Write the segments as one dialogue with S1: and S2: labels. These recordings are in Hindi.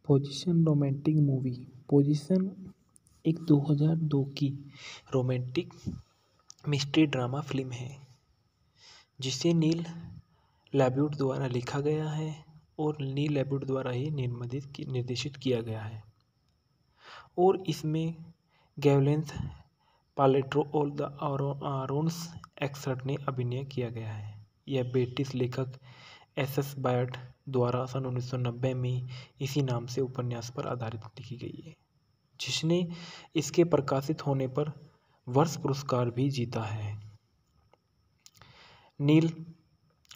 S1: Position romantic movie. पोजीशन एक 2002 की रोमांटिक मिस्ट्री ड्रामा फिल्म है जिसे नील लैब्यूट द्वारा लिखा गया है और नील लैब्यूट द्वारा ही निर्देशित किया गया है और इसमें गैवलेंस पालेट्रो और द आरोन्स एक्सर्ट ने अभिनय किया गया है। यह ब्रिटिश लेखक एस बायट द्वारा सन 1990 में इसी नाम से उपन्यास पर आधारित लिखी गई है, जिसने इसके प्रकाशित होने पर वर्ष पुरस्कार भी जीता है। नील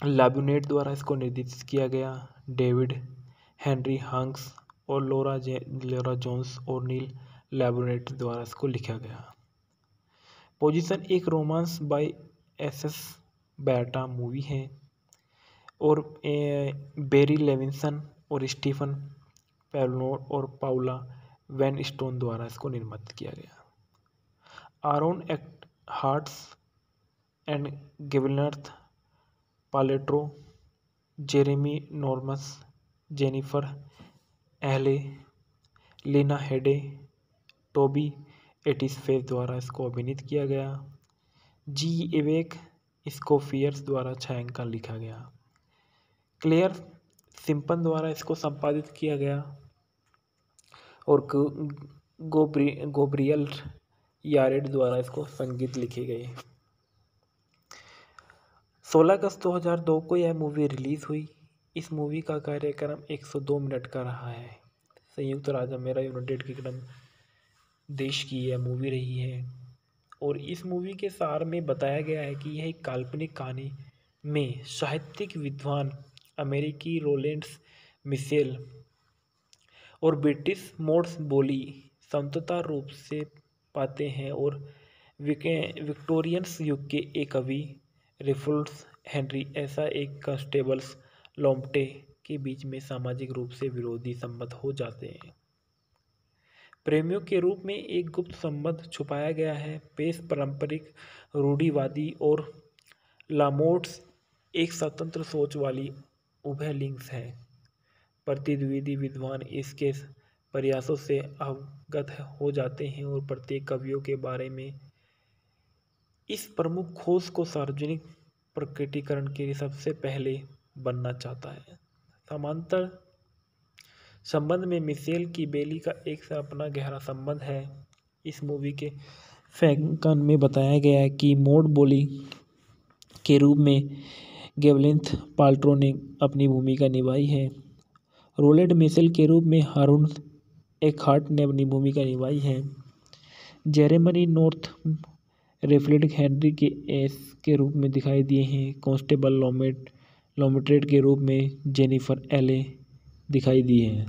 S1: लैब्यूट द्वारा इसको निर्देशित किया गया। डेविड हेनरी हंक्स और लोरा जोन्स और नील लैब्यूट द्वारा इसको लिखा गया। पोजीशन एक romance by S Byatt movie है और बेरी लेविंसन और स्टीफन पेलनोर और पाउला वैन स्टोन द्वारा इसको निर्मित किया गया। आरोन हार्ट्स and Gwyneth Paltrow, Jeremy Northam, Jennifer Ehle, Lena Headey, Toby एटिसफेस द्वारा इसको अभिनीत किया गया। जी एवेक स्कोफियर्स द्वारा छायांकन लिखा गया। क्लेयर सिम्पन द्वारा इसको संपादित किया गया और गोब्रियल यारेड द्वारा इसको संगीत लिखे गए। 16 अगस्त 2002 को यह मूवी रिलीज हुई। इस मूवी का कार्यक्रम 102 मिनट का रहा है। संयुक्त राज्य अमेरिका यूनाइटेड किंगडम देश की यह मूवी रही है और इस मूवी के सार में बताया गया है कि यह एक काल्पनिक कहानी में साहित्यिक विद्वान अमेरिकी रोलेंस मिशेल और ब्रिटिश मोड्स बोली समतंत्र रूप से पाते हैं और विक्टोरियंस युग के एक कवि रेफल्स हेनरी ऐसा एक कांस्टेबल्स लॉम्ब्टे के बीच में सामाजिक रूप से विरोधी संबंध हो जाते हैं। प्रेमियों के रूप में एक गुप्त संबंध छुपाया गया है। पेश पारंपरिक रूढ़िवादी और लामोट्स एक स्वतंत्र सोच वाली उभय लिंग्स है। प्रतिद्वंदी विद्वान इसके प्रयासों से अवगत हो जाते हैं और प्रत्येक कवियों के बारे में इस प्रमुख खोज को सार्वजनिक प्रकटीकरण के लिए सबसे पहले बनना चाहता है। समांतर संबंध में मिशेल की बेली का एक से अपना गहरा संबंध है। इस मूवी के फैंकन में बताया गया है कि मोड बोली के रूप में गेवलेंथ पाल्ट्रो ने अपनी भूमिका निभाई है। रोलेड मिशेल के रूप में हारून एकहार्ट ने अपनी भूमिका निभाई है। जेरेमी नॉर्थ रेफलेट हेनरी के एस के रूप में दिखाई दिए हैं। कांस्टेबल लॉम्ब्टे के रूप में जेनिफर एले दिखाई दी है।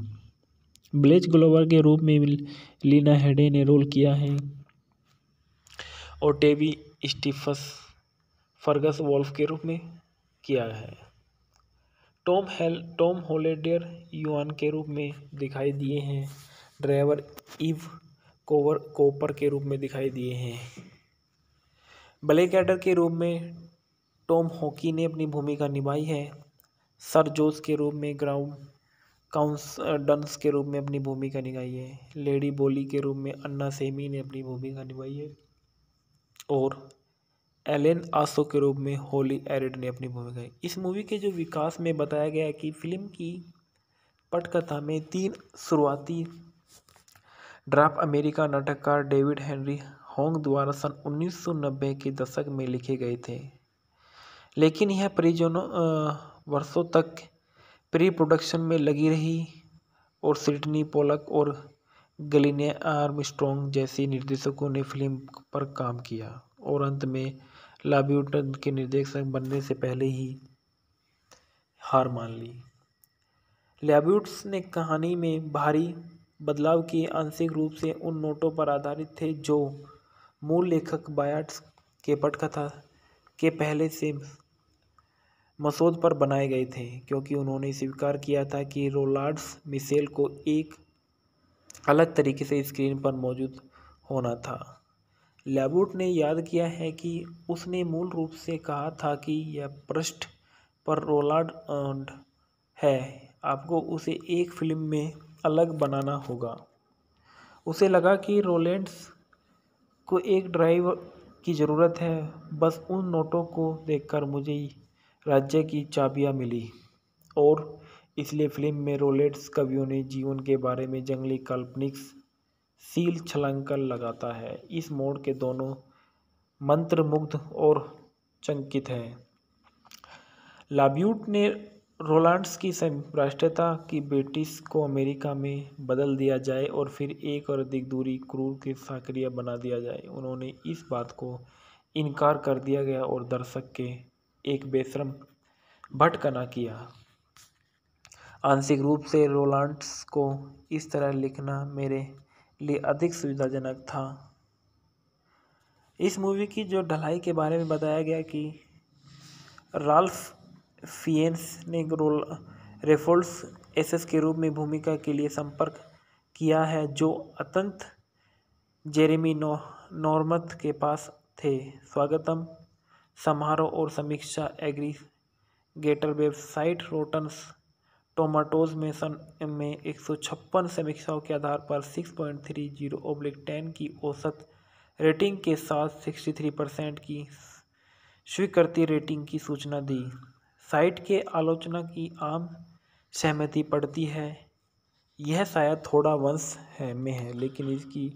S1: ब्लेज ग्लोवर के रूप में लीना हेडे ने रोल किया है और टेबी स्टीफस फर्गस वॉल्फ के रूप में किया है। टॉम होलेडेर युआन के रूप में दिखाई दिए हैं। ड्राइवर ईव कोपर के रूप में दिखाई दिए हैं। ब्लैकएडर के रूप में टॉम हॉकी ने अपनी भूमिका निभाई है। सर जोस के रूप में ग्राउंड डंस के रूप में अपनी भूमिका निभाई है। लेडी बोली के रूप में अन्ना सेमी ने अपनी भूमिका निभाई है और एलेन आसो के रूप में होली एरिड ने अपनी भूमिका। इस मूवी के जो विकास में बताया गया है कि फिल्म की पटकथा में 3 शुरुआती ड्राफ्ट अमेरिका नाटककार डेविड हेनरी होंग द्वारा सन 1990 के दशक में लिखे गए थे, लेकिन यह वर्षों तक प्री प्रोडक्शन में लगी रही और सिडनी पोलक और गलिने आर्मस्ट्रॉन्ग जैसे निर्देशकों ने फिल्म पर काम किया और अंत में लैब्यूट के निर्देशक बनने से पहले ही हार मान ली। लैब्यूट्स ने कहानी में भारी बदलाव किए, आंशिक रूप से उन नोटों पर आधारित थे जो मूल लेखक बायट के पटकथा के पहले से मसौदे पर बनाए गए थे, क्योंकि उन्होंने स्वीकार किया था कि रोलांड मिशेल को एक अलग तरीके से स्क्रीन पर मौजूद होना था। लैब्यूट ने याद किया है कि उसने मूल रूप से कहा था कि यह पृष्ठ पर रोलांड है, आपको उसे एक फिल्म में अलग बनाना होगा। उसे लगा कि रोलेंड्स को एक ड्राइव की ज़रूरत है। बस उन नोटों को देखकर मुझे राज्य की चाबियां मिली। और इसलिए फिल्म में रोलेंड्स कवियों ने जीवन के बारे में जंगली काल्पनिक सील छलांकन लगाता है। इस मोड़ के दोनों मंत्रमुग्ध और चंकित हैं। लाब्यूट ने रोलांड्स की राष्ट्रीयता की ब्रिटिश को अमेरिका में बदल दिया जाए और फिर एक और अधिक दूरी क्रूर के सक्रिय बना दिया जाए। उन्होंने इस बात को इनकार कर दिया गया और दर्शक के एक बेशर्म भटकना किया। आंशिक रूप से रोलांड्स को इस तरह लिखना मेरे लिए अधिक सुविधाजनक था। इस मूवी की जो ढलाई के बारे में बताया गया कि राल्फ फिएन्स ने रेफोल्ड्स एसएस के रूप में भूमिका के लिए संपर्क किया है, जो अत्यंत जेरेमी नॉर्मथ के पास थे। स्वागतम समारोह और समीक्षा एग्रीगेटर वेबसाइट रोटन टोमाटोज में सन में 156 समीक्षाओं के आधार पर 6.30/10 की औसत रेटिंग के साथ 63% की स्वीकृति रेटिंग की सूचना दी। साइट के आलोचना की आम सहमति पड़ती है। यह शायद थोड़ा वंश में है, लेकिन इसकी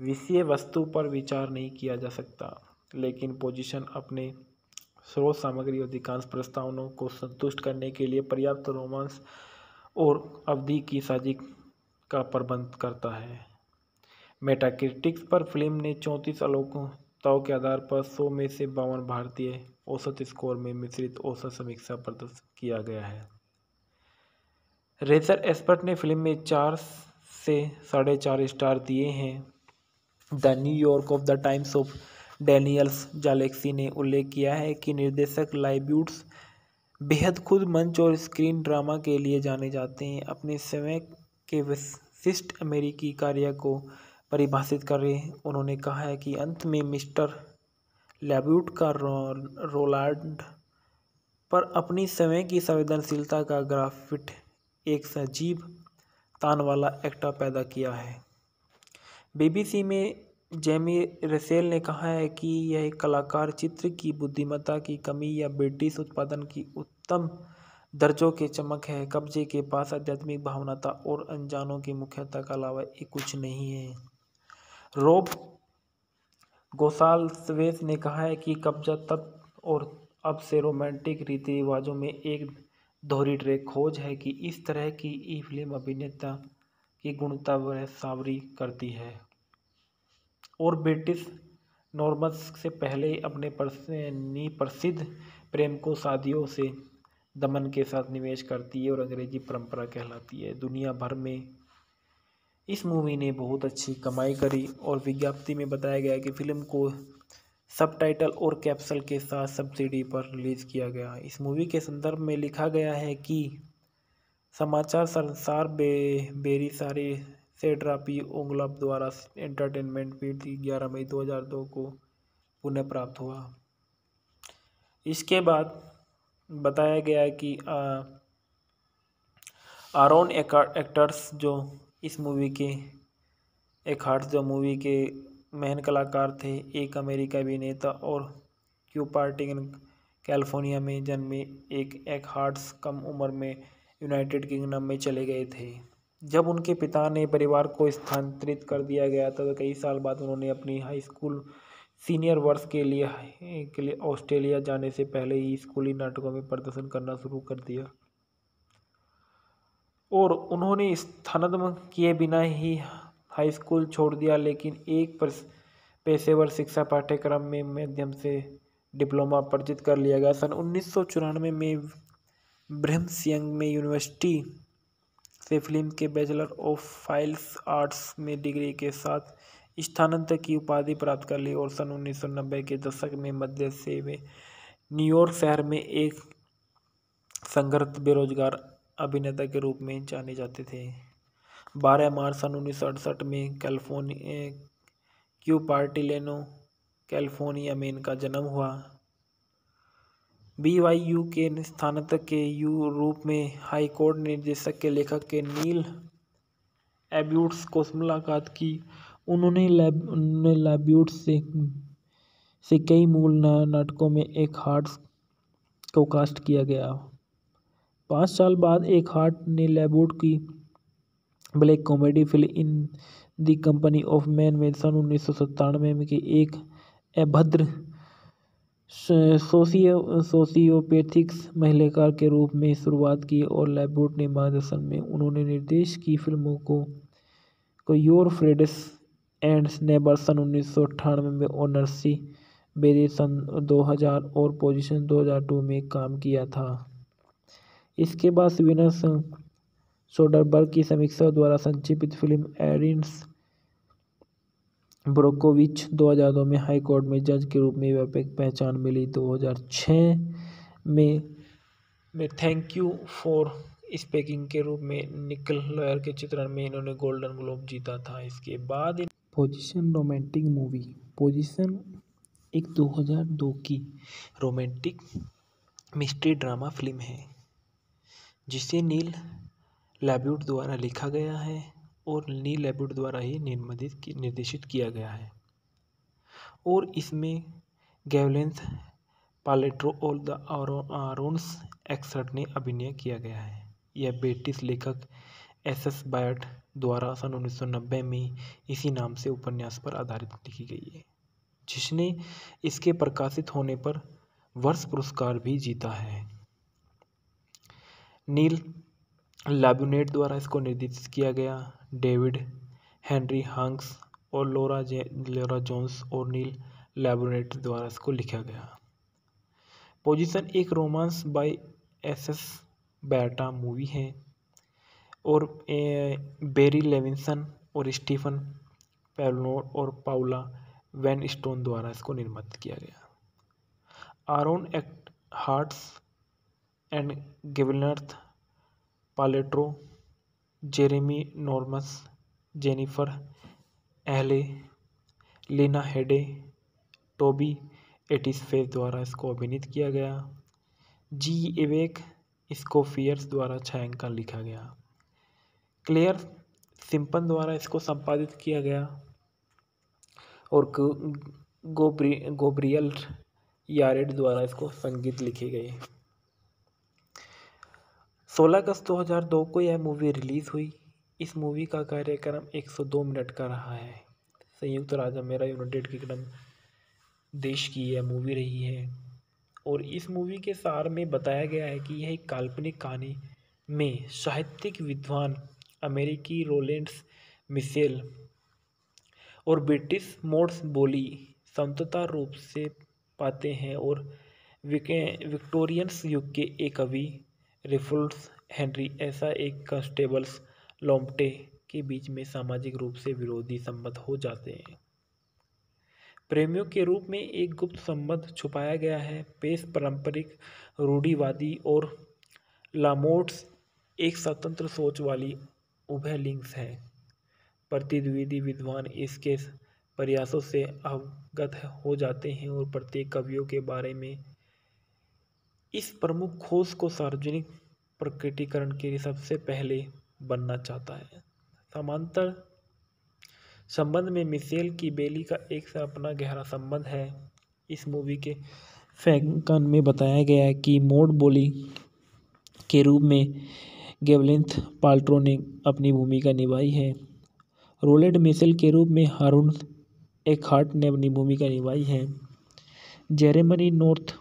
S1: विषय वस्तु पर विचार नहीं किया जा सकता। लेकिन पोजीशन अपने स्रोत सामग्री और अधिकांश प्रस्तावनाओं को संतुष्ट करने के लिए पर्याप्त रोमांस और अवधि की साजिश का प्रबंध करता है। मेटाक्रिटिक्स पर फिल्म ने 34 आलोचनाओं के आधार पर 100 में से 52 भारतीय औसत स्कोर में मिश्रित औसत समीक्षा प्रदर्शित किया गया है। रेजर एक्सपर्ट ने फिल्म में 4 से 4.5 स्टार दिए हैं। The New York of the Times of Daniels जालेक्सी ने उल्लेख किया है कि निर्देशक लाइब्यूट्स बेहद खुद मंच और स्क्रीन ड्रामा के लिए जाने जाते हैं। अपने समय के विशिष्ट अमेरिकी कार्य को परिभाषित करें, उन्होंने कहा है कि अंत में मिस्टर लाइब्यूट का रोलांड पर अपनी समय की संवेदनशीलता का ग्राफिट एक सजीव तान वाला एक्टर पैदा किया है। बीबीसी में जेमी रेसेल ने कहा है कि यह कलाकार चित्र की बुद्धिमत्ता की कमी या ब्रिटिश उत्पादन की उत्तम दर्जों के चमक है। कब्जे के पास आध्यात्मिक भावना था और अनजानों की मुख्यता के अलावा ये कुछ नहीं है। रॉब गोसाल्वेस ने कहा है कि कब्जा तब और अब से रोमांटिक रीति रिवाजों में एक दोहरी ट्रैक खोज है कि इस तरह की फिल्म अभिनेता की गुणवत्ता वह सावरी करती है और ब्रिटिश नॉर्म्स से पहले अपने प्रसिद्ध प्रेम को शादियों से दमन के साथ निवेश करती है और अंग्रेजी परंपरा कहलाती है। दुनिया भर में इस मूवी ने बहुत अच्छी कमाई करी और विज्ञप्ति में बताया गया कि फिल्म को सबटाइटल और कैप्सूल के साथ सब्सिडी पर रिलीज किया गया। इस मूवी के संदर्भ में लिखा गया है कि समाचार संसार बेरी सारी सेड्रापी ओंगलप द्वारा एंटरटेनमेंट फीड 11 मई 2002 को पुनः प्राप्त हुआ। इसके बाद बताया गया है कि आरोन एक्टर्स जो इस मूवी के जो मूवी के मेन कलाकार थे, एक अमेरिकी अभिनेता और क्यूपर्टिगन कैलिफोर्निया में जन्मे एक हार्ट्स कम उम्र में यूनाइटेड किंगडम में चले गए थे। जब उनके पिता ने परिवार को स्थानांतरित कर दिया गया था तो कई साल बाद उन्होंने अपनी हाई स्कूल सीनियर वर्ष के लिए ऑस्ट्रेलिया जाने से पहले ही स्कूली नाटकों में प्रदर्शन करना शुरू कर दिया और उन्होंने स्थानांतरण किए बिना ही हाई स्कूल छोड़ दिया, लेकिन एक पेशेवर शिक्षा पाठ्यक्रम में माध्यम से डिप्लोमा अर्जित कर लिया गया। सन 1994 में ब्रिघम में यूनिवर्सिटी से फिल्म के बैचलर ऑफ फाइन आर्ट्स में डिग्री के साथ स्नातक की उपाधि प्राप्त कर ली और सन 1990 के दशक में मध्य से वे न्यूयॉर्क शहर में एक संघर्ष बेरोजगार अभिनेता के रूप में जाने जाते थे। 12 मार्च सन 1968 में क्यूपर्टिलेनो कैलिफोर्निया में इनका जन्म हुआ। BYU के स्नातक के रूप में हाई कोर्ट निर्देशक के लेखक के नील एब्यूट्स को मुलाकात की। उन्होंने लैब्यूट्स से कई मूल नाटकों में एक हार्ट को कास्ट किया गया। 5 साल बाद एक हार्ट ने लैब्यूट की black comedy film in the company of man में सन 1997 में की एक अभद्र सोसियोपैथिक्स महिलाकार के रूप में शुरुआत की और लैब्यूट ने मार्गदर्शन में उन्होंने निर्देश की फिल्मों को योर फ्रेंड्स एंड नेबर्स सन 1998 में और नर्सी बेरी सन 2000 और पोजीशन 2002 में काम किया था। इसके बाद स्वीडन सोडरबर्ग की समीक्षा द्वारा संक्षिप्त फिल्म एरिन्स ब्रोकोविच 2002 में हाई कोर्ट में जज के रूप में व्यापक पहचान मिली। 2006 में थैंक यू फॉर स्पीकिंग के रूप में निकल लॉयर के चित्रण में इन्होंने गोल्डन ग्लोब जीता था। इसके बाद पोजीशन रोमांटिक मूवी। पोजीशन एक 2002 की रोमांटिक मिस्ट्री ड्रामा फिल्म है जिसे नील लैब्यूट द्वारा लिखा गया है और नील लैब्यूट द्वारा ही निर्देशित किया गया है और इसमें गैवलेंस पालेट्रो और द आरोन्स एक्सर्ट ने अभिनय किया गया है। यह ब्रिटिश लेखक एस बायट द्वारा सन 1990 में इसी नाम से उपन्यास पर आधारित लिखी गई है जिसने इसके प्रकाशित होने पर वर्ष पुरस्कार भी जीता है। नील लैब्यूट द्वारा इसको निर्देशित किया गया। डेविड हेनरी हंक्स और लोरा जोन्स और नील लैब्यूट द्वारा इसको लिखा गया। पोजीशन एक romance by S Byatt movie है और बेरी लेविंसन और स्टीफन पेलनोर और पाउला वैन स्टोन द्वारा इसको निर्मित किया गया। Aaron Eckhart and Gwyneth Paltrow, Jeremy Northam, Jennifer Ehle, Lena Headey, Toby एटिसफेस द्वारा इसको अभिनीत किया गया। जी एवेक स्कोफियर्स द्वारा छायांकन लिखा गया। क्लेयर सिम्पन द्वारा इसको संपादित किया गया और गोब्रियल यारेड द्वारा इसको संगीत लिखे गए। 16 अगस्त 2002 को यह मूवी रिलीज हुई। इस मूवी का कार्यक्रम 102 मिनट का रहा है। संयुक्त राज्य अमेरिका यूनाइटेड किंगडम देश की यह मूवी रही है और इस मूवी के सार में बताया गया है कि यह एक काल्पनिक कहानी में साहित्यिक विद्वान अमेरिकी रोलेंस मिशेल और ब्रिटिश मोड्स बोली समतंत्र रूप से पाते हैं और विक्टोरियंस युग के एक कवि रेफल्स हेनरी ऐसा एक कांस्टेबल्स लोम्प्टे के बीच में सामाजिक रूप से विरोधी संबंध हो जाते हैं। प्रेमियों के रूप में एक गुप्त संबंध छुपाया गया है। पेश पारंपरिक रूढ़िवादी और लामोट्स एक स्वतंत्र सोच वाली उभय लिंग्स है। प्रतिद्वंदी विद्वान इसके प्रयासों से अवगत हो जाते हैं और प्रत्येक कवियों के बारे में इस प्रमुख खोज को सार्वजनिक प्रकटीकरण के लिए सबसे पहले बनना चाहता है। समांतर संबंध में मिशेल की बेली का एक से अपना गहरा संबंध है। इस मूवी के फैंकन में बताया गया है कि मोड बोली के रूप में गेवलेंथ पाल्ट्रो ने अपनी भूमिका निभाई है। रोलेड मिशेल के रूप में हारून एकहार्ट ने अपनी भूमिका निभाई है। जेरेमी नॉर्थ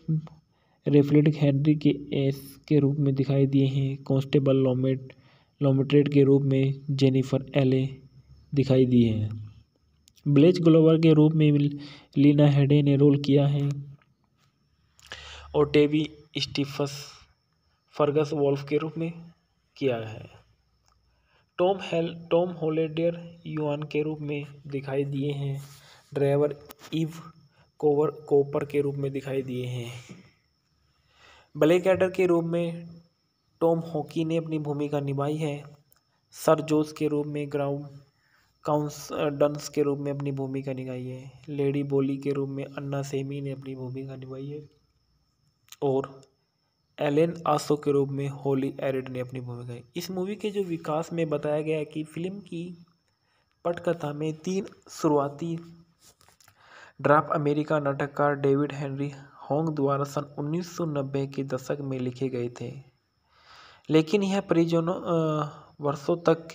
S1: रेफ्लेट हेनरी के एस के रूप में दिखाई दिए हैं। कांस्टेबल लोमेट्रेट के रूप में जेनिफर एले दिखाई दी है। ब्लेज ग्लोवर के रूप में लीना हेडे ने रोल किया है और टेबी स्टीफस फर्गस वॉल्फ के रूप में किया है। टॉम हॉलेडेर युआन के रूप में दिखाई दिए हैं। ड्राइवर इव कोपर के रूप में दिखाई दिए हैं। ब्लैक एडर के रूप में टॉम हॉकी ने अपनी भूमिका निभाई है। सर जोस के रूप में डंस के रूप में अपनी भूमिका निभाई है। लेडी बोली के रूप में अन्ना सेमी ने अपनी भूमिका निभाई है और एलेन आसो के रूप में होली एरिड ने अपनी भूमिका है। इस मूवी के जो विकास में बताया गया है कि फिल्म की पटकथा में 3 शुरुआती ड्राफ्ट अमेरिका नाटककार डेविड हेनरी होंग द्वारा सन 1990 के दशक में लिखे गए थे, लेकिन यह वर्षों तक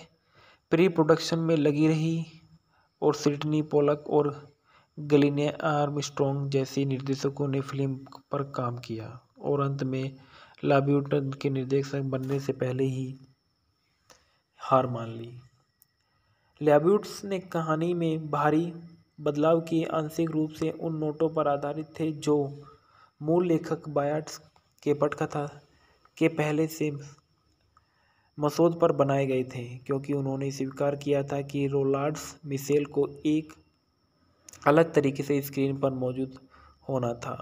S1: प्री प्रोडक्शन में लगी रही और सिडनी पोलक और गलिने आर्मस्ट्रॉन्ग जैसे निर्देशकों ने फिल्म पर काम किया और अंत में लाब्यूटन के निर्देशक बनने से पहले ही हार मान ली। लैब्यूट्स ने कहानी में भारी बदलाव किए, आंशिक रूप से उन नोटों पर आधारित थे जो मूल लेखक बायट्स के पटकथा के पहले से मसौदे पर बनाए गए थे, क्योंकि उन्होंने स्वीकार किया था कि रोलांड्स मिशेल को एक अलग तरीके से स्क्रीन पर मौजूद होना था।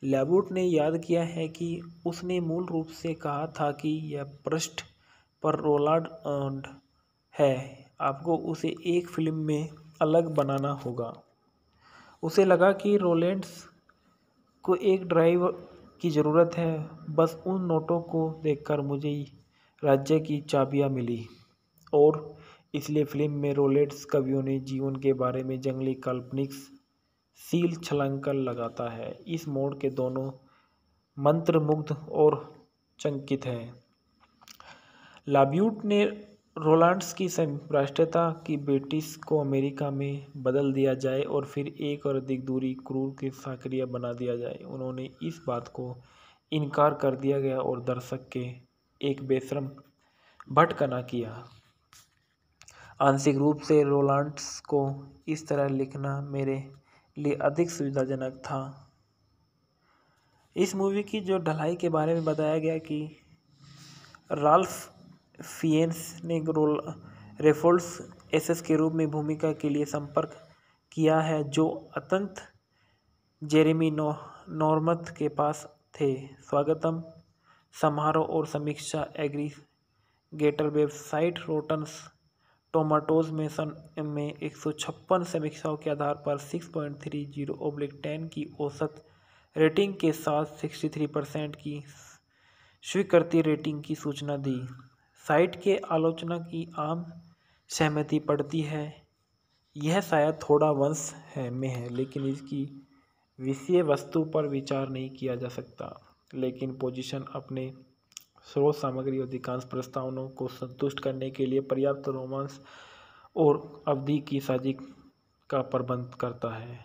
S1: लैब्यूट ने याद किया है कि उसने मूल रूप से कहा था कि यह पृष्ठ पर रोलांड है, आपको उसे एक फिल्म में अलग बनाना होगा। उसे लगा कि रोलैंड्स को एक ड्राइव की ज़रूरत है, बस उन नोटों को देखकर मुझे राज्य की चाबियां मिली और इसलिए फिल्म में रोलैंड्स कवियों ने जीवन के बारे में जंगली काल्पनिक सील छलांग लगाता है। इस मोड़ के दोनों मंत्रमुग्ध और चकित हैं। लाब्यूट ने रोलांड्स की राष्ट्रीयता की ब्रिटिश को अमेरिका में बदल दिया जाए और फिर एक और अधिक दूरी क्रूर के सक्रिय बना दिया जाए। उन्होंने इस बात को इनकार कर दिया गया और दर्शक के एक बेशर्म भटकना किया। आंशिक रूप से रोलांड्स को इस तरह लिखना मेरे लिए अधिक सुविधाजनक था। इस मूवी की जो ढलाई के बारे में बताया गया कि राल्फ फिएन्स ने रेफोल्ड्स एसएस के रूप में भूमिका के लिए संपर्क किया है, जो अत्यंत जेरेमी नॉर्मथ के पास थे। स्वागतम समारोह और समीक्षा एग्रीगेटर वेबसाइट रोटन टोमाटोज में सन में 156 समीक्षाओं के आधार पर 6.30/10 की औसत रेटिंग के साथ 63% की स्वीकृति रेटिंग की सूचना दी। साइट के आलोचना की आम सहमति पड़ती है, यह शायद थोड़ा वंश में है, लेकिन इसकी विषय वस्तु पर विचार नहीं किया जा सकता। लेकिन पोजीशन अपने स्रोत सामग्री अधिकांश प्रस्तावनाओं को संतुष्ट करने के लिए पर्याप्त रोमांस और अवधि की साजिश का प्रबंध करता है।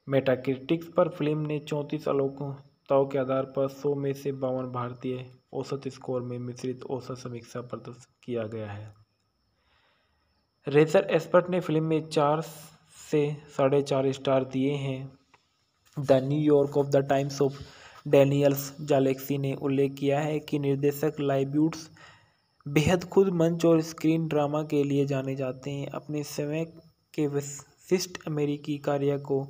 S1: मेटाक्रिटिक्स पर फिल्म ने 34 आलोचनाओं के आधार पर 100 में से 52 भारतीय औसत स्कोर में मिश्रित औसत समीक्षा प्रदर्शित किया गया है। रेजर एक्सपर्ट ने फिल्म में 4 से 4.5 स्टार दिए हैं। The New York of the Times of Daniels जालेक्सी ने उल्लेख किया है कि निर्देशक लाइब्यूट्स बेहद खुद मंच और स्क्रीन ड्रामा के लिए जाने जाते हैं। अपने समय के विशिष्ट अमेरिकी कार्य को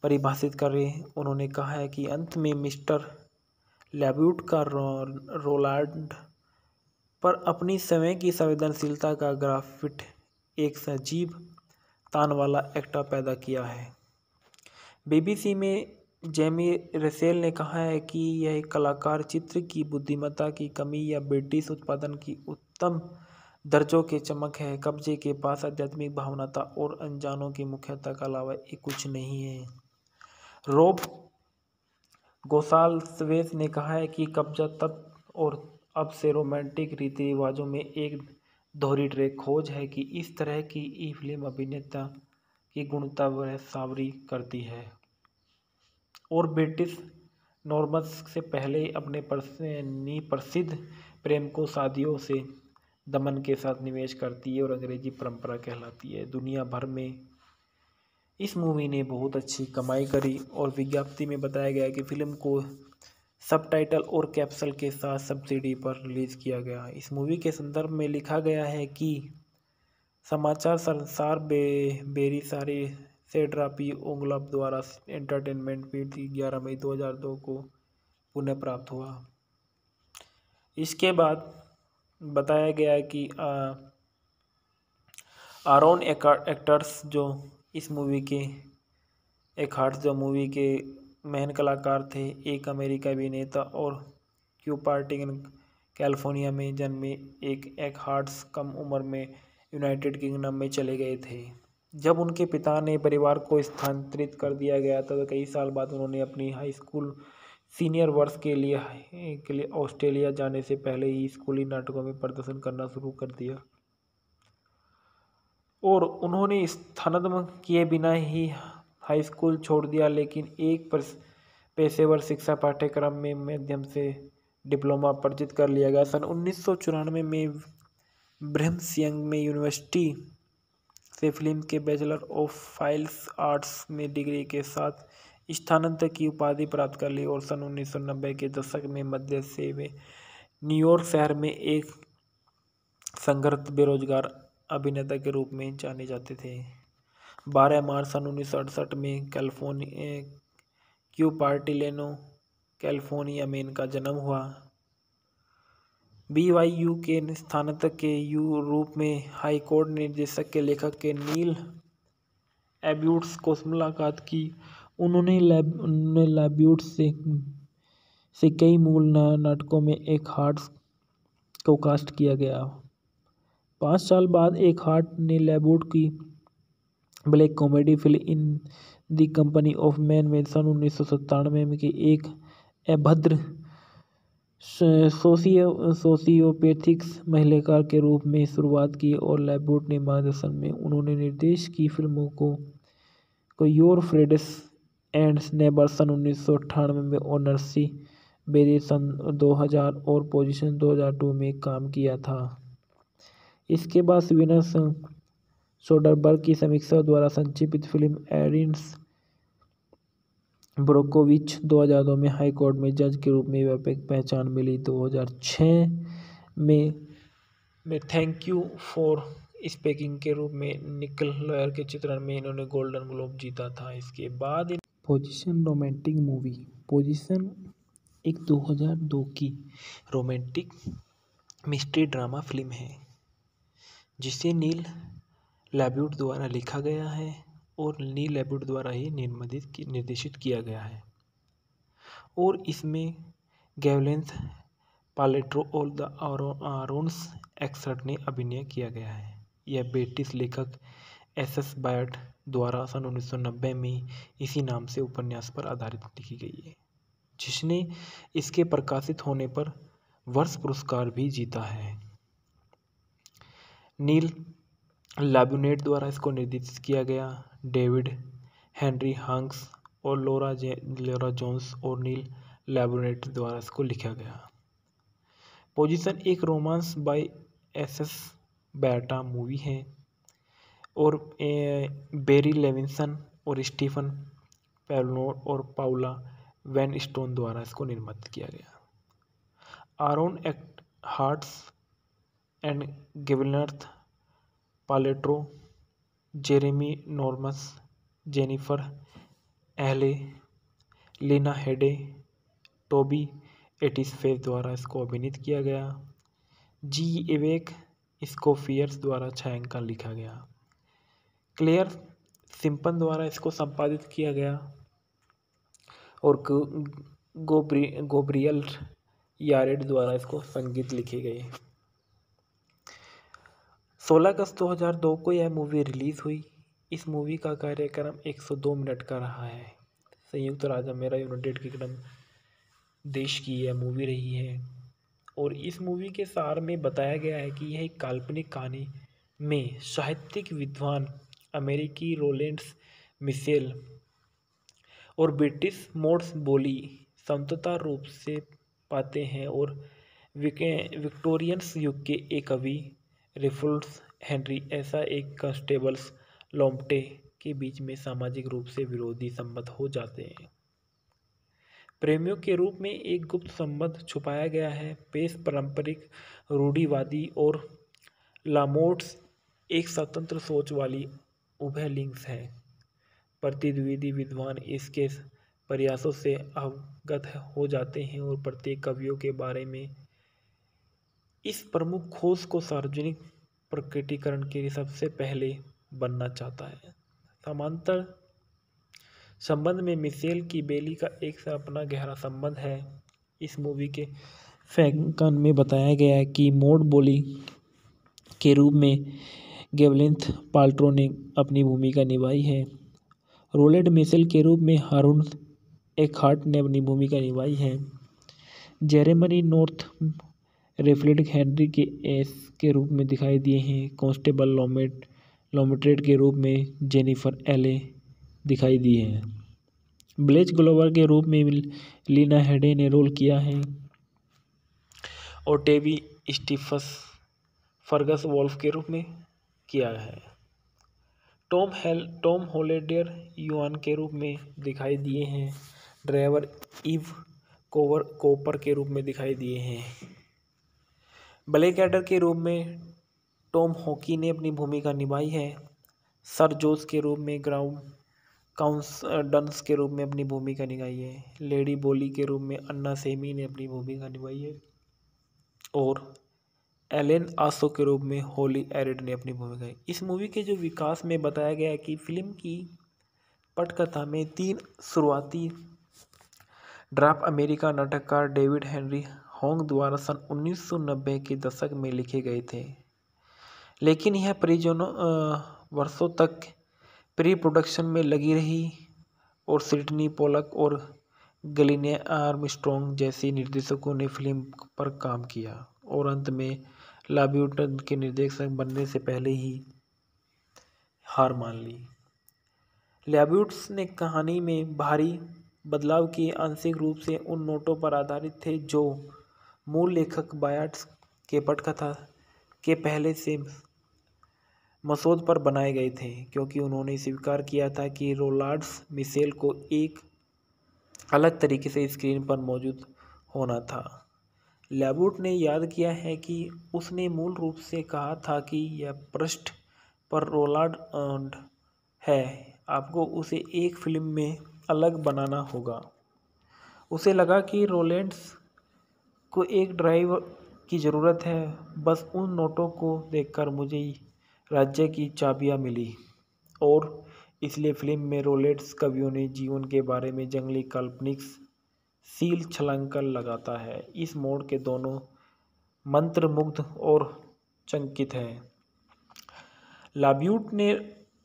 S1: परिभाषित कर रहे हैं, उन्होंने कहा है कि अंत में मिस्टर लैब्यूट का रोलांड पर अपनी समय की संवेदनशीलता का ग्राफिट एक सजीव तान वाला एक्टर पैदा किया है। बीबीसी में जेमी रेसेल ने कहा है कि यह एक कलाकार चित्र की बुद्धिमत्ता की कमी या ब्रिटिश उत्पादन की उत्तम दर्जों के चमक है। कब्जे के पास आध्यात्मिक भावनाता और अनजानों की मुख्यता के अलावा एक कुछ नहीं है। रोब गोसाल्वेस ने कहा है कि कब्जा तब और अब से रोमांटिक रीति रिवाजों में एक दोहरी ट्रैक खोज है कि इस तरह की ई फिल्म अभिनेता की गुणवत्ता वह सावरी करती है और ब्रिटिश नॉर्म्स से पहले अपने प्रसिद्ध प्रेम को शादियों से दमन के साथ निवेश करती है और अंग्रेजी परंपरा कहलाती है। दुनिया भर में इस मूवी ने बहुत अच्छी कमाई करी और विज्ञप्ति में बताया गया कि फिल्म को सबटाइटल और कैप्सूल के साथ सब्सिडी पर रिलीज किया गया। इस मूवी के संदर्भ में लिखा गया है कि समाचार संसार बेरी सारी सेड्रापी ओंगलप द्वारा एंटरटेनमेंट फीड 11 मई 2002 को पुनः प्राप्त हुआ। इसके बाद बताया गया है कि आरोन एक्टर्स जो इस मूवी के एक हार्ट जो मूवी के मेन कलाकार थे, एक अमेरिकी अभिनेता और क्यूपर्टिगन कैलिफोर्निया में जन्मे एक हार्ट्स कम उम्र में यूनाइटेड किंगडम में चले गए थे। जब उनके पिता ने परिवार को स्थानांतरित कर दिया गया था तो कई साल बाद उन्होंने अपनी हाई स्कूल सीनियर वर्ष के लिए ऑस्ट्रेलिया जाने से पहले ही स्कूली नाटकों में प्रदर्शन करना शुरू कर दिया और उन्होंने स्थानांतरण किए बिना ही हाई स्कूल छोड़ दिया, लेकिन एक पेशेवर शिक्षा पाठ्यक्रम में माध्यम से डिप्लोमा अर्जित कर लिया गया। सन 1994 में ब्रह्मस्यंग में यूनिवर्सिटी से फिल्म के बैचलर ऑफ फाइन आर्ट्स में डिग्री के साथ स्नातक की उपाधि प्राप्त कर ली और सन 1990 के दशक में मध्य से वे न्यूयॉर्क शहर में एक संघर्ष बेरोजगार अभिनेता के रूप में जाने जाते थे। 12 मार्च सन 1968 में क्यूपर्टिलिनो कैलिफोर्निया में इनका जन्म हुआ। BYU के स्नातक के रूप में हाई कोर्ट निर्देशक के लेखक के नील एब्यूट्स को मुलाकात की। उन्होंने एब्यूट्स से कई मूल नाटकों में एक हार्ट्स को कास्ट किया गया। 5 साल बाद एक हार्ट ने एब्यूट की black comedy film in the company of man में सन 1997 में एक अभद्र सोशियोपैथिक्स महिलाकार के रूप में शुरुआत की और लैबोट ने मार्गदर्शन में उन्होंने निर्देश की फिल्मों को योर फ्रेंड्स एंड नेबर्स सन 1998 में और नर्सी बेरी सन 2000 और पोजीशन 2002 में काम किया था। इसके बाद स्वीडन सोडरबर्ग की समीक्षा द्वारा संक्षिप्त फिल्म एरिन्स ब्रोकोविच 2002 में हाई कोर्ट में जज के रूप में व्यापक पहचान मिली। 2006 में थैंक यू फॉर स्पीकिंग के रूप में निकल लॉयर के चित्रण में इन्होंने गोल्डन ग्लोब जीता था। इसके बाद पोजीशन रोमांटिक मूवी। पोजीशन एक 2002 की रोमांटिक मिस्ट्री ड्रामा फिल्म है जिसे नील लैब्यूट द्वारा लिखा गया है और नील लैब्यूट द्वारा ही निर्देशित किया गया है और इसमें गैवलेंस पालेट्रो और द आरोन्स एक्सर्ट ने अभिनय किया गया है। यह ब्रिटिश लेखक SS बायट द्वारा सन 1990 में इसी नाम से उपन्यास पर आधारित लिखी गई है, जिसने इसके प्रकाशित होने पर वर्ष पुरस्कार भी जीता है। नील लैब्यूट द्वारा इसको निर्देशित किया गया। डेविड हेनरी हंक्स और लोरा जोन्स और नील लैब्यूट द्वारा इसको लिखा गया। पोजीशन एक romance by SS Byatt movie है और बेरी लेविंसन और स्टीफन पेलनोर और पाउला वैन स्टोन द्वारा इसको निर्मित किया गया। Aaron Eckhart and Gwyneth Paltrow, Jeremy Northam, Jennifer Ehle, Lena Headey, Toby एटिसफेस द्वारा इसको अभिनीत किया गया। जी एवेक स्कोफियर्स द्वारा छायांकन लिखा गया। क्लेयर सिम्पन द्वारा इसको संपादित किया गया और गोब्रियल यारेड द्वारा इसको संगीत लिखे गए। 16 अगस्त 2002 को यह मूवी रिलीज हुई। इस मूवी का कार्यक्रम 102 मिनट का रहा है। संयुक्त राज्य अमेरिका यूनाइटेड किंगडम देश की यह मूवी रही है और इस मूवी के सार में बताया गया है कि यह एक काल्पनिक कहानी में साहित्यिक विद्वान अमेरिकी रोलेंस मिशेल और ब्रिटिश मोड्स बोली समतंत्र रूप से पाते हैं और विक्टोरियंस युग के एक कवि रेफल्स हेनरी ऐसा एक कांस्टेबल्स लॉम्प्टे के बीच में सामाजिक रूप से विरोधी संबंध हो जाते हैं। प्रेमियों के रूप में एक गुप्त संबंध छुपाया गया है। पेश पारंपरिक रूढ़िवादी और लामोट्स एक स्वतंत्र सोच वाली उभय लिंग्स है। प्रतिद्वंदी विद्वान इसके प्रयासों से अवगत हो जाते हैं और प्रत्येक कवियों के बारे में इस प्रमुख खोज को सार्वजनिक प्रकटीकरण के लिए सबसे पहले बनना चाहता है। समांतर संबंध में मिशेल की बेली का एक से अपना गहरा संबंध है। इस मूवी के फैंकन में बताया गया है कि मॉड बोली के रूप में गेवलिन्थ पाल्ट्रो ने अपनी भूमिका निभाई है। रोलेड मिशेल के रूप में हारून एकहार्ट ने अपनी भूमिका निभाई है। जेरेमनी नॉर्थ रेफलिड हेनरी के एस के रूप में दिखाई दिए हैं। कांस्टेबल लोमेट्रेट के रूप में जेनिफर एले दिखाई दी है। ब्लेज ग्लोवर के रूप में लीना हेडे ने रोल किया है और टेबी स्टीफस फर्गस वोल्फ के रूप में किया है। टॉम होलेडेर युआन के रूप में दिखाई दिए हैं। ड्राइवर इव कोपर के रूप में दिखाई दिए हैं। ब्लैक एडर के रूप में टॉम हॉकी ने अपनी भूमिका निभाई है। सर जोस के रूप में ग्राउंड डंस के रूप में अपनी भूमिका निभाई है। लेडी बोली के रूप में अन्ना सेमी ने अपनी भूमिका निभाई है और एलेन आसो के रूप में होली एरिड ने अपनी भूमिका। इस मूवी के जो विकास में बताया गया है कि फिल्म की पटकथा में 3 शुरुआती ड्राफ्ट अमेरिका नाटककार डेविड हेनरी होंग द्वारा सन 1990 के दशक में लिखे गए थे, लेकिन यह वर्षों तक प्री प्रोडक्शन में लगी रही और सिडनी पोलक और गलिने आर्मस्ट्रॉन्ग जैसे निर्देशकों ने फिल्म पर काम किया और अंत में लाब्यूटन के निर्देशक बनने से पहले ही हार मान ली। लाब्यूट्स ने कहानी में भारी बदलाव किए, आंशिक रूप से उन नोटों पर आधारित थे जो मूल लेखक बायट्स के पटकथा के पहले से मसौदे पर बनाए गए थे, क्योंकि उन्होंने स्वीकार किया था कि रोलांड्स मिशेल को एक अलग तरीके से स्क्रीन पर मौजूद होना था। लैबूट ने याद किया है कि उसने मूल रूप से कहा था कि यह पृष्ठ पर रोलांड है, आपको उसे एक फिल्म में अलग बनाना होगा। उसे लगा कि रोलैंड्स को एक ड्राइव की ज़रूरत है। बस उन नोटों को देखकर मुझे राज्य की चाबियां मिली और इसलिए फिल्म में रोलैंड्स कवियों ने जीवन के बारे में जंगली काल्पनिक सील छलांग लगाता है। इस मोड़ के दोनों मंत्रमुग्ध और चकित हैं। लाब्यूट ने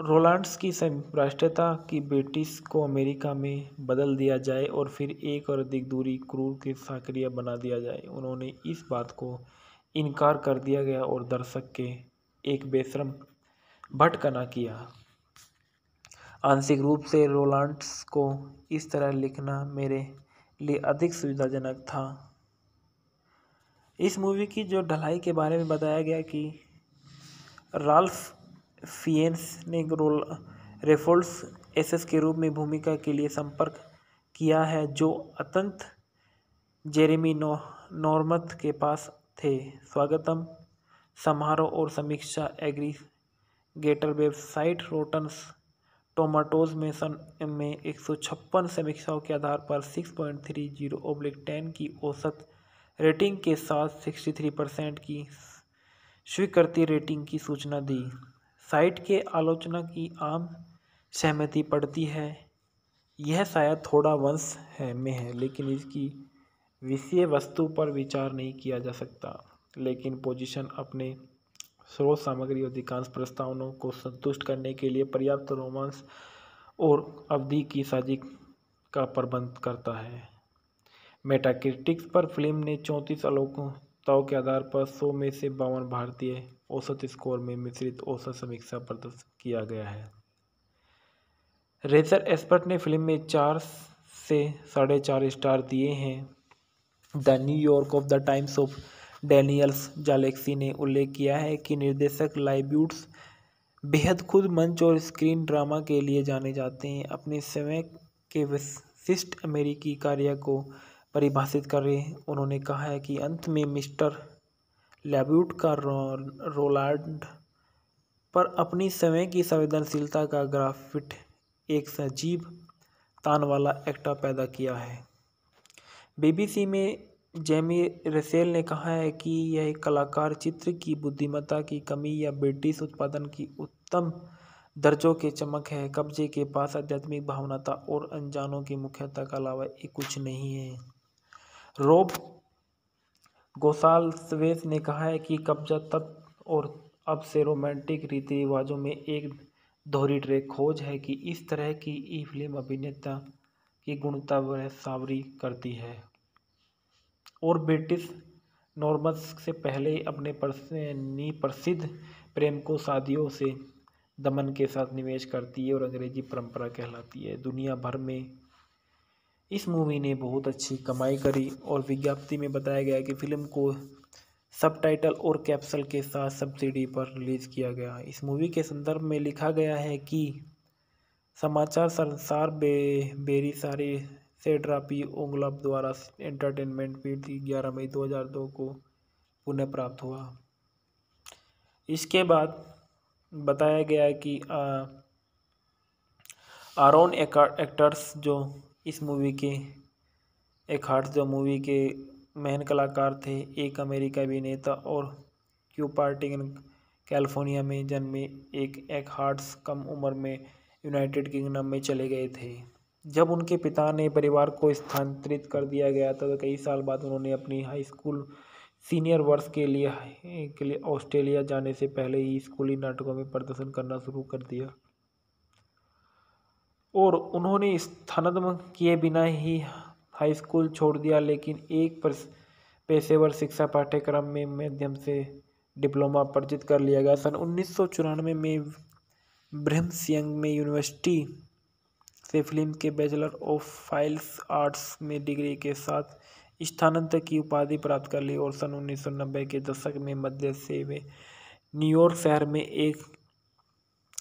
S1: रोलांड्स की राष्ट्रीयता की ब्रिटिश को अमेरिका में बदल दिया जाए और फिर एक और अधिक दूरी क्रूर के सक्रिय बना दिया जाए। उन्होंने इस बात को इनकार कर दिया गया और दर्शक के एक बेशर्म भटकना किया। आंशिक रूप से रोलांड्स को इस तरह लिखना मेरे लिए अधिक सुविधाजनक था। इस मूवी की जो ढलाई के बारे में बताया गया कि राल्फ फिएन्स ने रेफोल्ड्स एसएस के रूप में भूमिका के लिए संपर्क किया है, जो अत्यंत जेरेमी नॉर्मथ के पास थे। स्वागतम समारोह और समीक्षा एग्रीगेटर वेबसाइट रोटन टोमाटोज में सन में 156 समीक्षाओं के आधार पर 6.30/10 की औसत रेटिंग के साथ 63% की स्वीकृति रेटिंग की सूचना दी। साइट के आलोचना की आम सहमति पड़ती है, यह शायद थोड़ा वंश में है, लेकिन इसकी विषय वस्तु पर विचार नहीं किया जा सकता। लेकिन पोजीशन अपने स्रोत सामग्री और अधिकांश प्रस्तावनाओं को संतुष्ट करने के लिए पर्याप्त रोमांस और अवधि की साझी का प्रबंध करता है। मेटाक्रिटिक्स पर फिल्म ने 34 आलोचनाओं के आधार पर 100 में से 52 भारतीय औसत स्कोर में मिश्रित औसत समीक्षा प्रदर्शित किया गया है। रेजर एक्सपर्ट ने फिल्म में 4 से 4.5 स्टार दिए हैं। The New York of the Times of Daniels जालेक्सी ने उल्लेख किया है कि निर्देशक लाब्यूट्स बेहद खुद मंच और स्क्रीन ड्रामा के लिए जाने जाते हैं। अपने समय के विशिष्ट अमेरिकी कार्य को परिभाषित कर रहे हैं, उन्होंने कहा है कि अंत में मिस्टर लैब्यूट का रोलांड पर अपनी समय की संवेदनशीलता का ग्राफिट एक सजीव तान वाला एक्टा पैदा किया है। बीबीसी में जेमी रेसेल ने कहा है कि यह एक कलाकार चित्र की बुद्धिमत्ता की कमी या ब्रिटिश उत्पादन की उत्तम दर्जों के चमक है। कब्जे के पास आध्यात्मिक भावना था और अनजानों की मुख्यता के अलावा एक कुछ नहीं है। रॉब गोसाल्वेस ने कहा है कि कब्जा तब और अब से रोमांटिक रीति रिवाजों में एक दोहरी ट्रैक खोज है कि इस तरह की ई फिल्म अभिनेता की गुणवत्ता वह सावरी करती है और ब्रिटिश नॉर्मन्स से पहले अपने प्रसिद्ध प्रेम को शादियों से दमन के साथ निवेश करती है और अंग्रेजी परंपरा कहलाती है। दुनिया भर में इस मूवी ने बहुत अच्छी कमाई करी और विज्ञप्ति में बताया गया कि फिल्म को सबटाइटल और कैप्सूल के साथ सब्सिडी पर रिलीज किया गया। इस मूवी के संदर्भ में लिखा गया है कि समाचार संसार बेरी सारी सेड्रापी ओंगलप द्वारा एंटरटेनमेंट फीड 11 मई 2002 को पुनः प्राप्त हुआ। इसके बाद बताया गया कि आरोन एक्टर्स जो इस मूवी के जो मूवी के मेन कलाकार थे, एक अमेरिकी अभिनेता और क्यूपर्टिगन कैलिफोर्निया में जन्मे एक हार्ट्स कम उम्र में यूनाइटेड किंगडम में चले गए थे। जब उनके पिता ने परिवार को स्थानांतरित कर दिया गया तो कई साल बाद उन्होंने अपनी हाई स्कूल सीनियर वर्ष के लिए ऑस्ट्रेलिया जाने से पहले ही स्कूली नाटकों में प्रदर्शन करना शुरू कर दिया और उन्होंने स्थानांतरण किए बिना ही हाई स्कूल छोड़ दिया, लेकिन एक पेशेवर शिक्षा पाठ्यक्रम में माध्यम से डिप्लोमा अर्जित कर लिया गया। सन 1994 में ब्रिम्सयंग में यूनिवर्सिटी से फिल्म के बैचलर ऑफ फाइन आर्ट्स में डिग्री के साथ स्थानांतरण की उपाधि प्राप्त कर ली और सन 1990 के दशक में मध्य से वे न्यूयॉर्क शहर में एक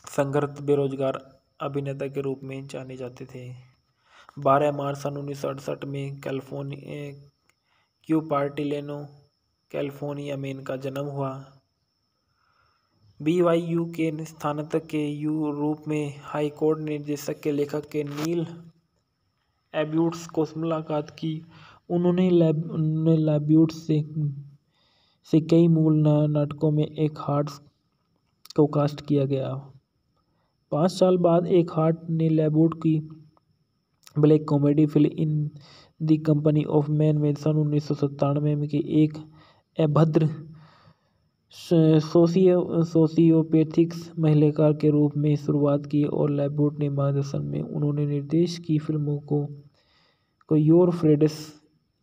S1: संघर्ष बेरोजगार अभिनेता के रूप में जाने जाते थे। 12 मार्च सन 1968 में क्यूपर्टिलेनो कैलिफोर्निया में इनका जन्म हुआ। BYU के स्थानांतरण के रूप में हाई कोर्ट निर्देशक के लेखक के नील एब्यूट्स को मुलाकात की। उन्होंने एब्यूट्स से कई मूल नाटकों में एक हार्ट्स को कास्ट किया गया। 5 साल बाद एक हार्ट ने एब्यूट की black comedy film in the company of man में सन 1997 में एक अभद्र सोशियोपैथिक्स महिलाकार के रूप में शुरुआत की और लैबूट ने मार्गदर्शन में उन्होंने निर्देश की फिल्मों को योर फ्रेंड्स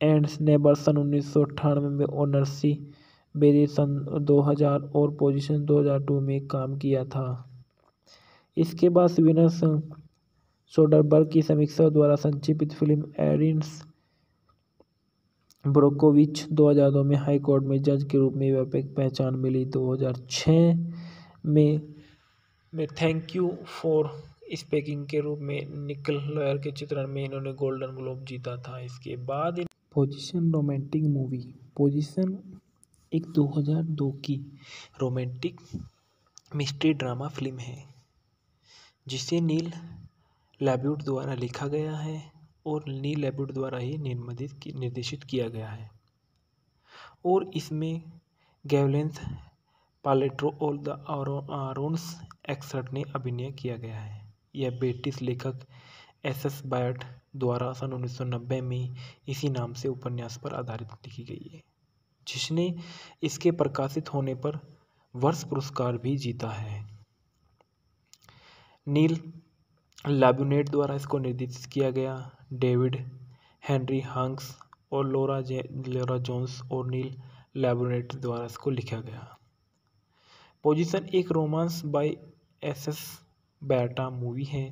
S1: एंड नेबर्स सन 1998 में और नर्सी बेरी सन 2000 और पोजीशन 2002 में काम किया था। इसके बाद स्वीडन सोडरबर्ग की समीक्षा द्वारा संक्षिप्त फिल्म एरिन्स ब्रोकोविच 2002 में हाई कोर्ट में जज के रूप में व्यापक पहचान मिली। 2006 में थैंक यू फॉर स्पीकिंग के रूप में निकल लॉयर के चित्रण में इन्होंने गोल्डन ग्लोब जीता था। इसके बाद पोजीशन रोमांटिक मूवी। पोजीशन एक 2002 की रोमांटिक मिस्ट्री ड्रामा फिल्म है जिसे नील लैब्यूट द्वारा लिखा गया है और नील लैब्यूट द्वारा ही निर्देशित किया गया है और इसमें गैवलेंस पालेट्रो और द आरोन्स एक्सर्ट ने अभिनय किया गया है। यह ब्रिटिश लेखक SS बायट द्वारा सन 1990 में इसी नाम से उपन्यास पर आधारित लिखी गई है, जिसने इसके प्रकाशित होने पर वर्ष पुरस्कार भी जीता है। नील लैब्यूट द्वारा इसको निर्देशित किया गया। डेविड हेनरी हंक्स और लोरा जोन्स और नील लैब्यूट द्वारा इसको लिखा गया। पोजीशन एक romance by SS Byatt movie है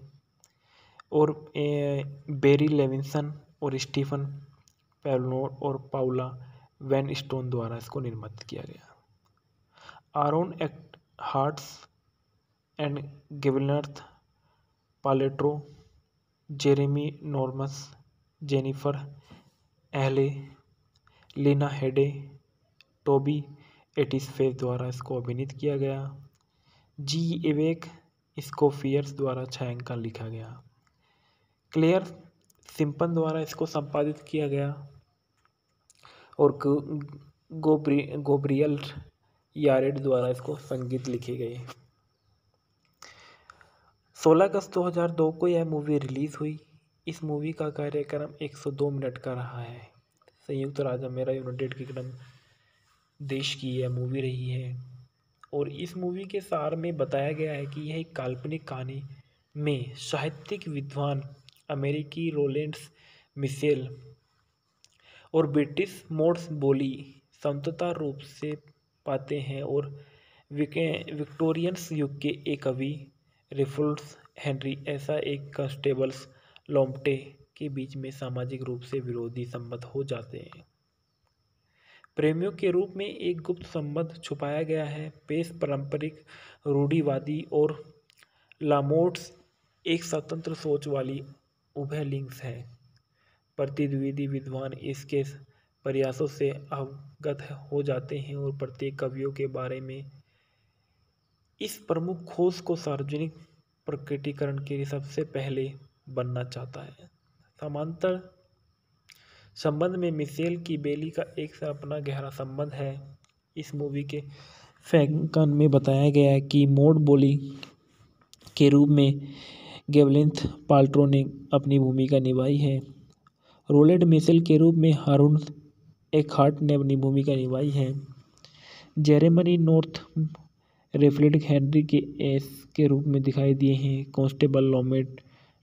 S1: और बेरी लेविंसन और स्टीफन पेलनोर और पाउला वैन स्टोन द्वारा इसको निर्मित किया गया। आरोन हार्ट्स and Gwyneth Paltrow, Jeremy Northam, Jennifer Ehle, Lena Headey, Toby एटिसफेस द्वारा इसको अभिनीत किया गया। G. एवेक स्कोफियर्स द्वारा छायांकन लिखा गया। क्लेयर सिम्पन द्वारा इसको संपादित किया गया और गोब्रियल यारेड द्वारा इसको संगीत लिखे गए। 16 अगस्त 2002 को यह मूवी रिलीज हुई। इस मूवी का कार्यक्रम 102 मिनट का रहा है। संयुक्त राज्य अमेरिका यूनाइटेड किंगडम देश की यह मूवी रही है। और इस मूवी के सार में बताया गया है कि यह एक काल्पनिक कहानी में साहित्यिक विद्वान अमेरिकी रोलेंस मिशेल और ब्रिटिश मोड्स बोली समतंत्र रूप से पाते हैं और विक्टोरियंस युग के एक कवि रेफल्स हेनरी ऐसा एक कांस्टेबल्स लोम्टे के बीच में सामाजिक रूप से विरोधी संबंध हो जाते हैं। प्रेमियों के रूप में एक गुप्त संबंध छुपाया गया है। पेश पारंपरिक रूढ़िवादी और लामोट्स एक स्वतंत्र सोच वाली उभय लिंग्स है। प्रतिद्वंदी विद्वान इसके प्रयासों से अवगत हो जाते हैं और प्रत्येक कवियों के बारे में इस प्रमुख खोज को सार्वजनिक प्रकटीकरण के लिए सबसे पहले बनना चाहता है। समांतर संबंध में मिशेल की बेली का एक से अपना गहरा संबंध है। इस मूवी के फैंकन में बताया गया है कि मॉड बोली के रूप में गेवलिन्थ पाल्ट्रो ने अपनी भूमिका निभाई है। रोलेड मिशेल के रूप में हारून एकहार्ट ने अपनी भूमिका निभाई है। जेरेमनी नॉर्थ रेफलेट हेनरी के एस के रूप में दिखाई दिए हैं। कांस्टेबल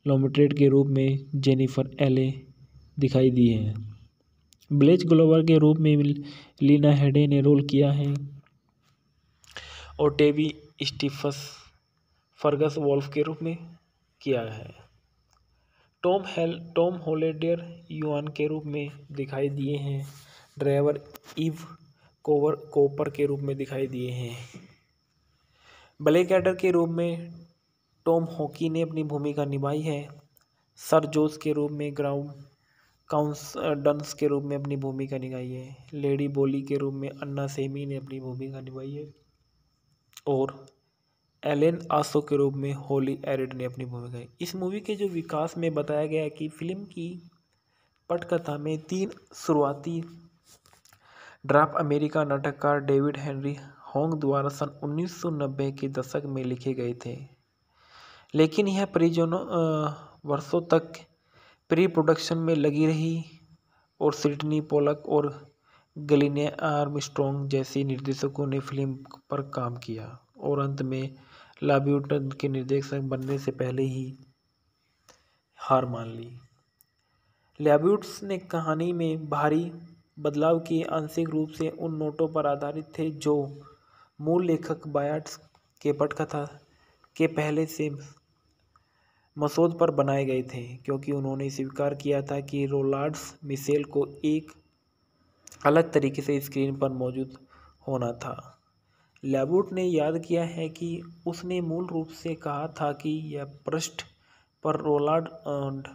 S1: लोमेट्रेट के रूप में जेनिफर एले दिखाई दी है। ब्लेज ग्लोवर के रूप में लीना हेडे ने रोल किया है और टेबी स्टीफस फर्गस वॉल्फ के रूप में किया है। टॉम हॉलैंडर युआन के रूप में दिखाई दिए हैं। ड्राइवर ईव कोपर के रूप में दिखाई दिए हैं। ब्लैकएडर के रूप में टॉम हॉकी ने अपनी भूमिका निभाई है। सर जोस के रूप में ग्राउंड डंस के रूप में अपनी भूमिका निभाई है। लेडी बोली के रूप में अन्ना सेमी ने अपनी भूमिका निभाई है और एलेन आसो के रूप में होली एरिड ने अपनी भूमिका। इस मूवी के जो विकास में बताया गया है कि फिल्म की पटकथा में 3 शुरुआती ड्राफ्ट अमेरिका नाटककार डेविड हेनरी होंग द्वारा सन 1990 के दशक में लिखे गए थे, लेकिन यह वर्षों तक प्री प्रोडक्शन में लगी रही और सिडनी पोलक और गलिने आर्मस्ट्रॉन्ग जैसे निर्देशकों ने फिल्म पर काम किया और अंत में लाब्यूटन के निर्देशक बनने से पहले ही हार मान ली। लैब्यूट्स ने कहानी में भारी बदलाव किए, आंशिक रूप से उन नोटों पर आधारित थे जो मूल लेखक बायट्स के पटकथा के पहले से मसौदे पर बनाए गए थे, क्योंकि उन्होंने स्वीकार किया था कि रोलांड्स मिशेल को एक अलग तरीके से स्क्रीन पर मौजूद होना था। लैब्यूट ने याद किया है कि उसने मूल रूप से कहा था कि यह पृष्ठ पर रोलांड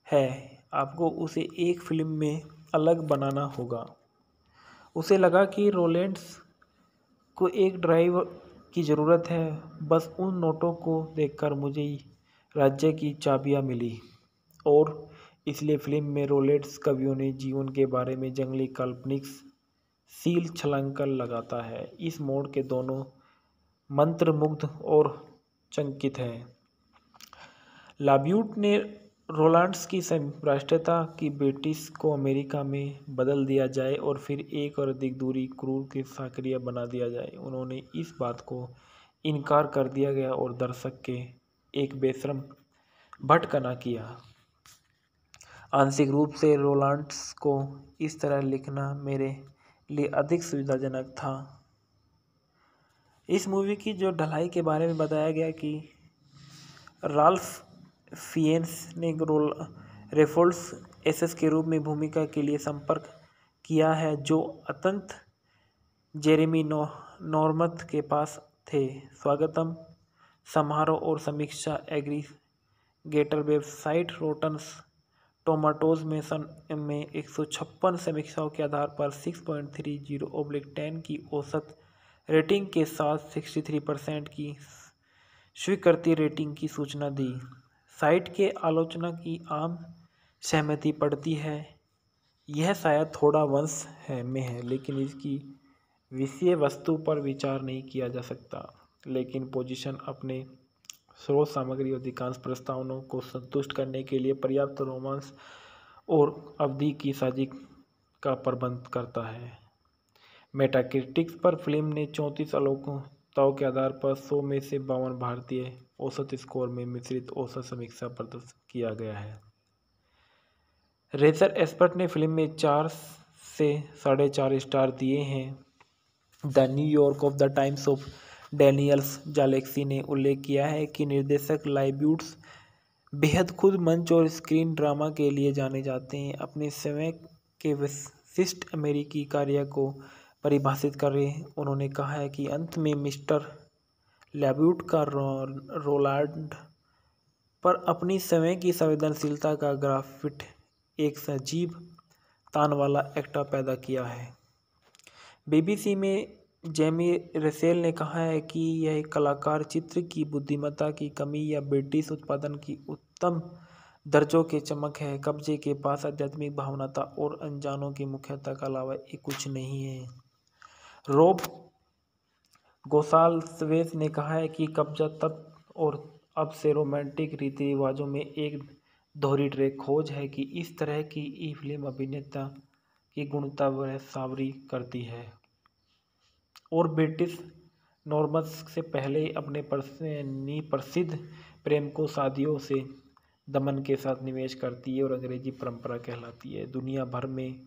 S1: है, आपको उसे एक फिल्म में अलग बनाना होगा। उसे लगा कि रोलेंड्स को एक ड्राइव की ज़रूरत है। बस उन नोटों को देखकर मुझे राज्य की चाबियां मिली और इसलिए फिल्म में रोलेंड्स कवियों ने जीवन के बारे में जंगली काल्पनिक सील छलांकन लगाता है। इस मोड़ के दोनों मंत्रमुग्ध और चकित हैं। लाब्यूट ने रोलांड्स की राष्ट्रीयता की ब्रिटिश को अमेरिका में बदल दिया जाए और फिर एक और अधिक दूरी क्रूर के सक्रिय बना दिया जाए। उन्होंने इस बात को इनकार कर दिया गया और दर्शक के एक बेशर्म भटकना किया। आंशिक रूप से रोलांड्स को इस तरह लिखना मेरे लिए अधिक सुविधाजनक था। इस मूवी की जो ढलाई के बारे में बताया गया कि राल्फ फिएन्स ने रेफल्स एसएस के रूप में भूमिका के लिए संपर्क किया है, जो अत्यंत जेरेमी नॉर्मथ के पास थे। स्वागतम समारोह और समीक्षा एग्रीगेटर वेबसाइट रोटन टोमाटोज में सन में 156 समीक्षाओं के आधार पर 6.30/10 की औसत रेटिंग के साथ 63% की स्वीकृति रेटिंग की सूचना दी। साइट के आलोचना की आम सहमति पड़ती है, यह शायद थोड़ा वंश में है, लेकिन इसकी विषय वस्तु पर विचार नहीं किया जा सकता। लेकिन पोजीशन अपने स्रोत सामग्री और अधिकांश प्रस्तावनाओं को संतुष्ट करने के लिए पर्याप्त रोमांस और अवधि की साजिश का प्रबंध करता है। मेटाक्रिटिक्स पर फिल्म ने 34 आलोचनाओं के आधार पर 100 में से 52 भारतीय औसत स्कोर में मिश्रित औसत समीक्षा प्रदर्शित किया गया है। रेजर एक्सपर्ट ने फिल्म में 4 से 4.5 स्टार दिए हैं। The New York of the Times of Daniels जालेक्सी ने उल्लेख किया है कि निर्देशक लाइब्यूट्स बेहद खुद मंच और स्क्रीन ड्रामा के लिए जाने जाते हैं। अपने समय के विशिष्ट अमेरिकी कार्य को परिभाषित करें, उन्होंने कहा है कि अंत में मिस्टर लाइब्यूट का रोलांड पर अपनी समय की संवेदनशीलता का ग्राफिट एक सजीव तान वाला एक्टर पैदा किया है। बीबीसी में जेमी रसेल ने कहा है कि यह कलाकार चित्र की बुद्धिमत्ता की कमी या ब्रिटिश उत्पादन की उत्तम दर्जों के चमक है। कब्जे के पास आध्यात्मिक भावनाता और अनजानों की मुख्यता के अलावा ये कुछ नहीं है। रॉब गोसाल्वेस ने कहा है कि कब्जा तब और अब से रोमांटिक रीति रिवाजों में एक दोहरी ट्रैक खोज है कि इस तरह की ई फिल्म अभिनेता की गुणवत्ता वह सावरी करती है और ब्रिटिश नॉर्म्स से पहले अपने प्रसिद्ध प्रेम को शादियों से दमन के साथ निवेश करती है और अंग्रेजी परंपरा कहलाती है। दुनिया भर में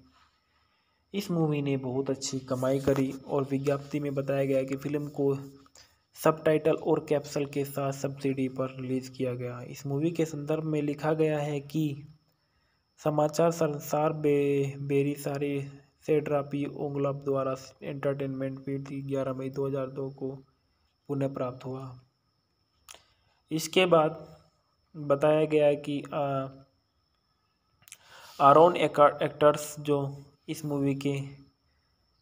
S1: इस मूवी ने बहुत अच्छी कमाई करी और विज्ञप्ति में बताया गया कि फिल्म को सबटाइटल और कैप्सूल के साथ सब्सिडी पर रिलीज किया गया। इस मूवी के संदर्भ में लिखा गया है कि समाचार संसार बेरी सारी सेड्रापी ओंगलप द्वारा एंटरटेनमेंट फीड 11 मई 2002 को पुनः प्राप्त हुआ। इसके बाद बताया गया है कि आरोन एक्टर्स जो इस मूवी के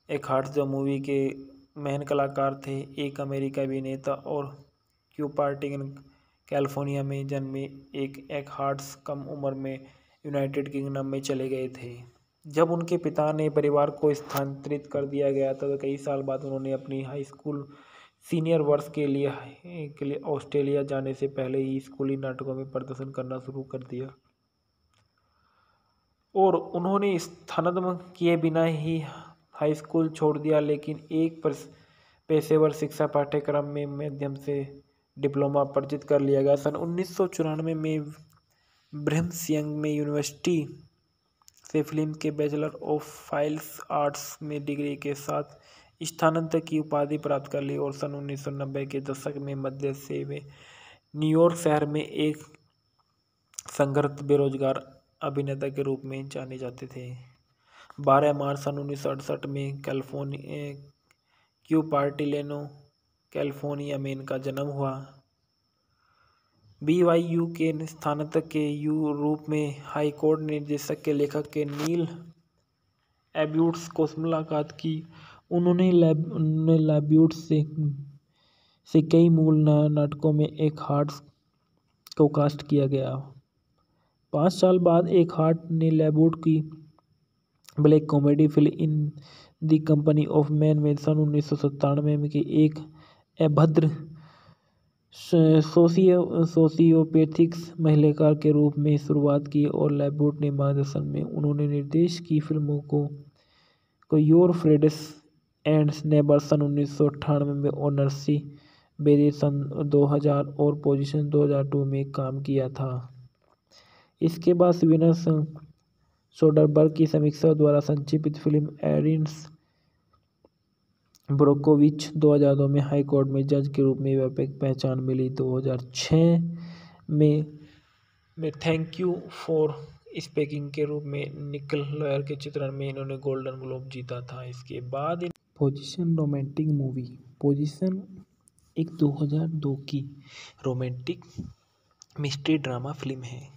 S1: जो मूवी के मेन कलाकार थे, एक अमेरिकी अभिनेता और क्यूपर्टिगन कैलिफोर्निया में जन्मे एक हार्ट्स कम उम्र में यूनाइटेड किंगडम में चले गए थे। जब उनके पिता ने परिवार को स्थानांतरित कर दिया गया था तो कई साल बाद उन्होंने अपनी हाई स्कूल सीनियर वर्ष के लिए ऑस्ट्रेलिया जाने से पहले ही स्कूली नाटकों में प्रदर्शन करना शुरू कर दिया और उन्होंने स्थानांतरण किए बिना ही हाई स्कूल छोड़ दिया, लेकिन एक पेशेवर शिक्षा पाठ्यक्रम में माध्यम से डिप्लोमा अर्जित कर लिया गया। सन 1994 में ब्रिघम में यूनिवर्सिटी से फिल्म के बैचलर ऑफ फाइन आर्ट्स में डिग्री के साथ स्थानांतरण की उपाधि प्राप्त कर ली और सन 1990 के दशक में मध्य से वे न्यूयॉर्क शहर में एक संघर्ष बेरोजगार अभिनेता के रूप में जाने जाते थे। 12 मार्च सन 1968 में क्यूपर्टिलेनो कैलिफोर्निया में इनका जन्म हुआ। BYU के स्नातक के रूप में हाई कोर्ट निर्देशक के लेखक के नील लाइब्यूट्स को मुलाकात की। उन्होंने लाइब्यूट्स से कई मूल नाटकों में एक हार्ट्स को कास्ट किया गया। 5 साल बाद एक हार्ट ने लाइब्यूट की black comedy film in the company of man में सन 1997 में की एक अभद्र सोशियोपैथिक्स महिलाकार के रूप में शुरुआत की और लाइब्यूट ने मार्गदर्शन में उन्होंने निर्देश की फिल्मों को योर फ्रेंड्स एंड नेबर्स सन 1998 में और नर्सी बेरी सन 2000 और पोजीशन 2002 में काम किया था। इसके बाद स्वीडन सोडरबर्ग की समीक्षा द्वारा संक्षिप्त फिल्म एरिन्स ब्रोकोविच 2002 में हाई कोर्ट में जज के रूप में व्यापक पहचान मिली। 2006 में थैंक यू फॉर स्पीकिंग के रूप में निकल लॉयर के चित्रण में इन्होंने गोल्डन ग्लोब जीता था। इसके बाद पोजीशन रोमांटिक मूवी। पोजीशन एक 2002 की रोमांटिक मिस्ट्री ड्रामा फिल्म है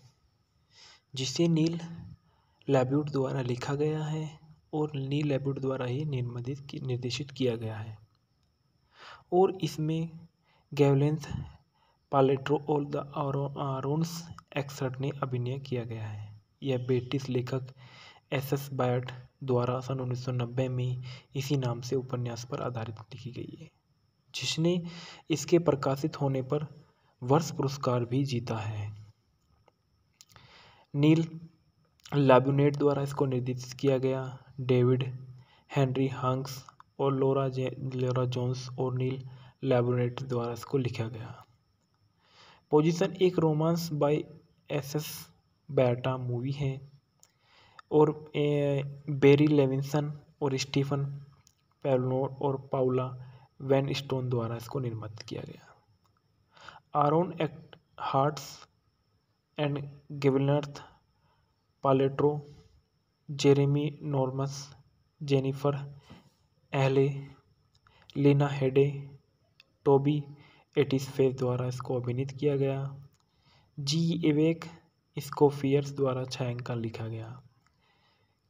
S1: जिसे नील लाइब्यूट द्वारा लिखा गया है और नील लाइब्यूट द्वारा ही निर्देशित किया गया है और इसमें गैवलेंस पालेट्रो और द आरोन्स एक्सर्ट ने अभिनय किया गया है। यह ब्रिटिश लेखक एस बायट द्वारा सन 1990 में इसी नाम से उपन्यास पर आधारित लिखी गई है, जिसने इसके प्रकाशित होने पर वर्ष पुरस्कार भी जीता है। नील लाइब्यूट द्वारा इसको निर्देशित किया गया। डेविड हेनरी हंक्स और लोरा जोन्स और नील लैबोरेट द्वारा इसको लिखा गया। पोजीशन एक romance by S Byatt movie है और बेरी लेविंसन और स्टीफन पेलनोर और पाउला वैन स्टोन द्वारा इसको निर्मित किया गया। Aaron Eckhart and Gwyneth Paltrow, Jeremy Northam, Jennifer Ehle, Lena Headey, Toby एटिसफेस द्वारा इसको अभिनीत किया गया। जी एवेक स्कोफियर्स द्वारा छायांकन लिखा गया।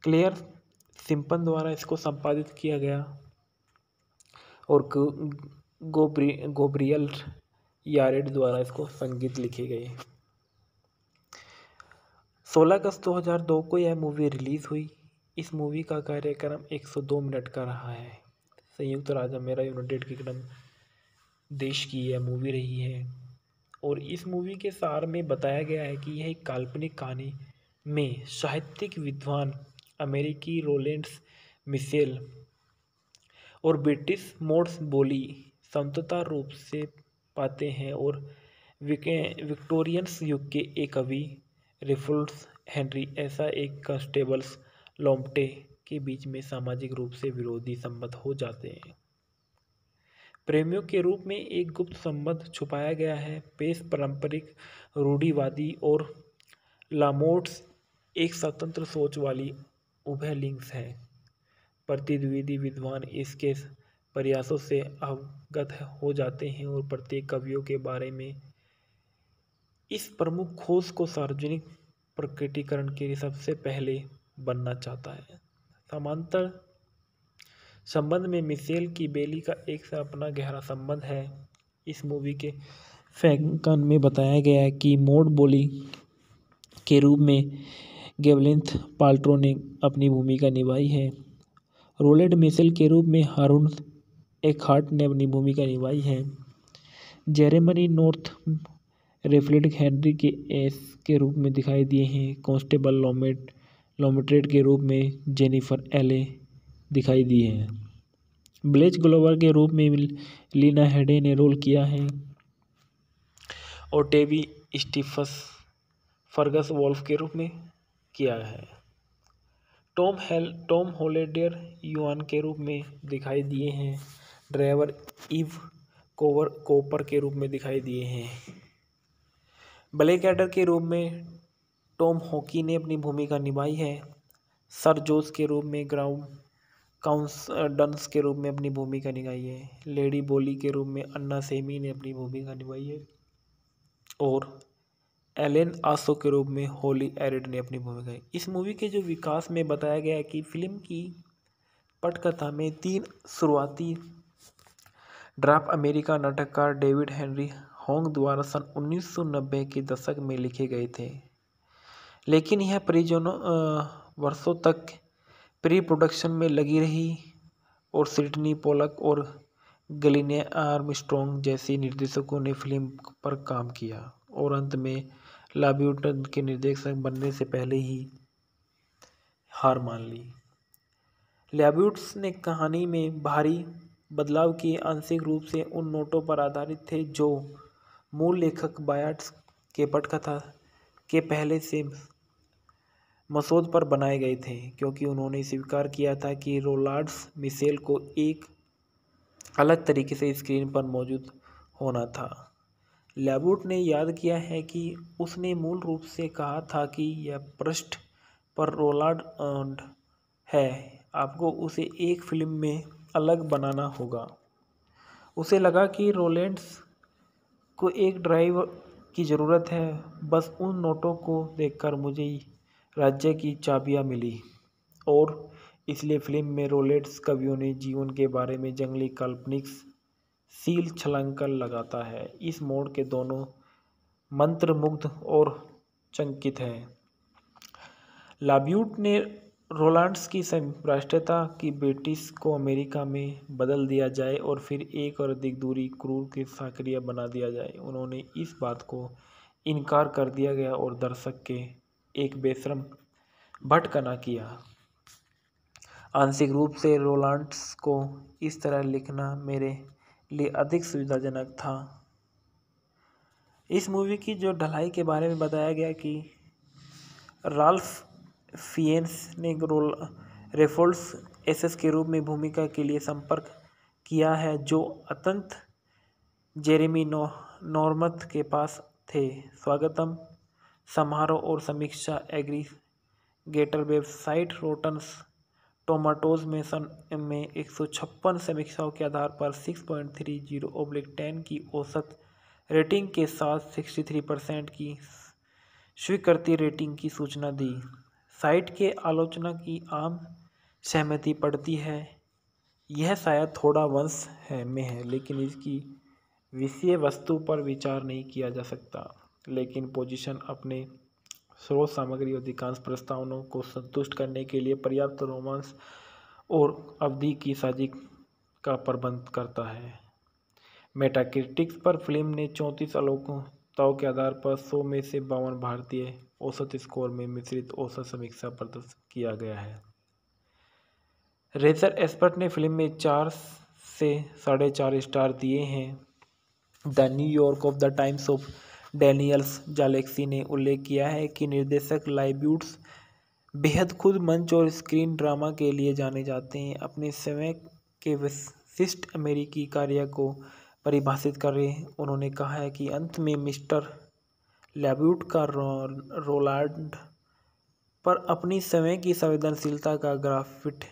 S1: क्लेयर सिंपन द्वारा इसको संपादित किया गया और गोब्रियल यारेड द्वारा इसको संगीत लिखे गए। 16 अगस्त 2002 को यह मूवी रिलीज हुई। इस मूवी का कार्यक्रम 102 मिनट का रहा है। संयुक्त राज्य अमेरिका यूनाइटेड किंगडम देश की यह मूवी रही है और इस मूवी के सार में बताया गया है कि यह एक काल्पनिक कहानी में साहित्यिक विद्वान अमेरिकी रोलेंस मिशेल और ब्रिटिश मोड्स बोली समतंत्र रूप से पाते हैं और विक्टोरियंस युग के एक कवि रेफल्स हेनरी ऐसा एक कांस्टेबल्स लॉम्प्टे के बीच में सामाजिक रूप से विरोधी संबंध हो जाते हैं। प्रेमियों के रूप में एक गुप्त संबंध छुपाया गया है। पेश पारंपरिक रूढ़िवादी और लामोट्स एक स्वतंत्र सोच वाली उभय लिंग्स है। प्रतिद्वंदी विद्वान इसके प्रयासों से अवगत हो जाते हैं और प्रत्येक कवियों के बारे में इस प्रमुख खोज को सार्वजनिक प्रकटीकरण के लिए सबसे पहले बनना चाहता है। समांतर संबंध में मिशेल की बेली का एक से अपना गहरा संबंध है। इस मूवी के फैंकन में बताया गया है कि मोड बोली के रूप में गेवलिंथ पाल्ट्रो ने अपनी भूमिका निभाई है। रोलेड मिशेल के रूप में हारून एकहार्ट ने अपनी भूमिका निभाई है। जेरेमनी नॉर्थ रेफलेट हेनरी के एस के रूप में दिखाई दिए हैं। कांस्टेबल लॉमेट्रेट के रूप में जेनिफर एले दिखाई दी है। ब्लेज ग्लोवर के रूप में लीना हेडे ने रोल किया है और टेबी स्टीफस फर्गस वॉल्फ के रूप में किया है। टॉम हॉलैंडर युआन के रूप में दिखाई दिए हैं। ड्राइवर इव कोपर के रूप में दिखाई दिए हैं। ब्लैक एडर के रूप में टॉम हॉकी ने अपनी भूमिका निभाई है। सर जोस के रूप में ग्राउंड डंस के रूप में अपनी भूमिका निभाई है। लेडी बोली के रूप में अन्ना सेमी ने अपनी भूमिका निभाई है और एलेन आसो के रूप में होली एरिड ने अपनी भूमिका। इस मूवी के जो विकास में बताया गया है कि फिल्म की पटकथा में 3 शुरुआती ड्राफ्ट अमेरिका नाटककार डेविड हेनरी होंग द्वारा सन 1990 के दशक में लिखे गए थे, लेकिन यह वर्षों तक प्री प्रोडक्शन में लगी रही और सिडनी पोलक और गलिने आर्मस्ट्रॉन्ग जैसे निर्देशकों ने फिल्म पर काम किया और अंत में लाब्यूटन के निर्देशक बनने से पहले ही हार मान ली। लैब्यूट्स ने कहानी में भारी बदलाव किए, आंशिक रूप से उन नोटों पर आधारित थे जो मूल लेखक बायट्स के पटकथा के पहले से मसौदे पर बनाए गए थे, क्योंकि उन्होंने स्वीकार किया था कि रोलांड्स मिशेल को एक अलग तरीके से स्क्रीन पर मौजूद होना था। लैब्यूट ने याद किया है कि उसने मूल रूप से कहा था कि यह पृष्ठ पर रोलांड है, आपको उसे एक फिल्म में अलग बनाना होगा। उसे लगा कि रोलेंड्स को एक ड्राइव की ज़रूरत है। बस उन नोटों को देखकर मुझे राज्य की चाबियां मिली और इसलिए फिल्म में रोलेंड्स कवियों ने जीवन के बारे में जंगली काल्पनिक सील छलांकन लगाता है। इस मोड़ के दोनों मंत्रमुग्ध और चकित हैं। लाब्यूट ने रोलांड्स की राष्ट्रीयता की ब्रिटिश को अमेरिका में बदल दिया जाए और फिर एक और अधिक दूरी क्रूर के सक्रिय बना दिया जाए। उन्होंने इस बात को इनकार कर दिया गया और दर्शक के एक बेशर्म भटकना किया। आंशिक रूप से रोलांड्स को इस तरह लिखना मेरे लिए अधिक सुविधाजनक था। इस मूवी की जो ढलाई के बारे में बताया गया कि राल्फ फिएन्स ने रेफोल्ड्स एसएस के रूप में भूमिका के लिए संपर्क किया है, जो अत्यंत जेरेमी नॉर्मथ के पास थे। स्वागतम समारोह और समीक्षा एग्रीगेटर वेबसाइट रोटन टोमाटोज में सन में 156 समीक्षाओं के आधार पर 6.30/10 की औसत रेटिंग के साथ 63% की स्वीकृति रेटिंग की सूचना दी। साइट के आलोचना की आम सहमति पड़ती है, यह शायद थोड़ा वंश में है, लेकिन इसकी विषय वस्तु पर विचार नहीं किया जा सकता। लेकिन पोजीशन अपने स्रोत सामग्री और अधिकांश प्रस्तावनाओं को संतुष्ट करने के लिए पर्याप्त रोमांस और अवधि की साझी का प्रबंध करता है। मेटाक्रिटिक्स पर फिल्म ने 34 आलोचनाओं के आधार पर 100 में से 52 भारतीय औसत स्कोर में मिश्रित औसत समीक्षा प्रदर्शित किया गया है। रेजर एक्सपर्ट ने फिल्म में 4 से 4.5 स्टार दिए हैं। The New York of the Times of Daniels जालेक्सी ने उल्लेख किया है कि निर्देशक लाइब्यूट्स बेहद खुद मंच और स्क्रीन ड्रामा के लिए जाने जाते हैं। अपने समय के विशिष्ट अमेरिकी कार्य को परिभाषित करें, उन्होंने कहा है कि अंत में मिस्टर लाइब्यूट का रोलांड पर अपनी समय की संवेदनशीलता का ग्राफिट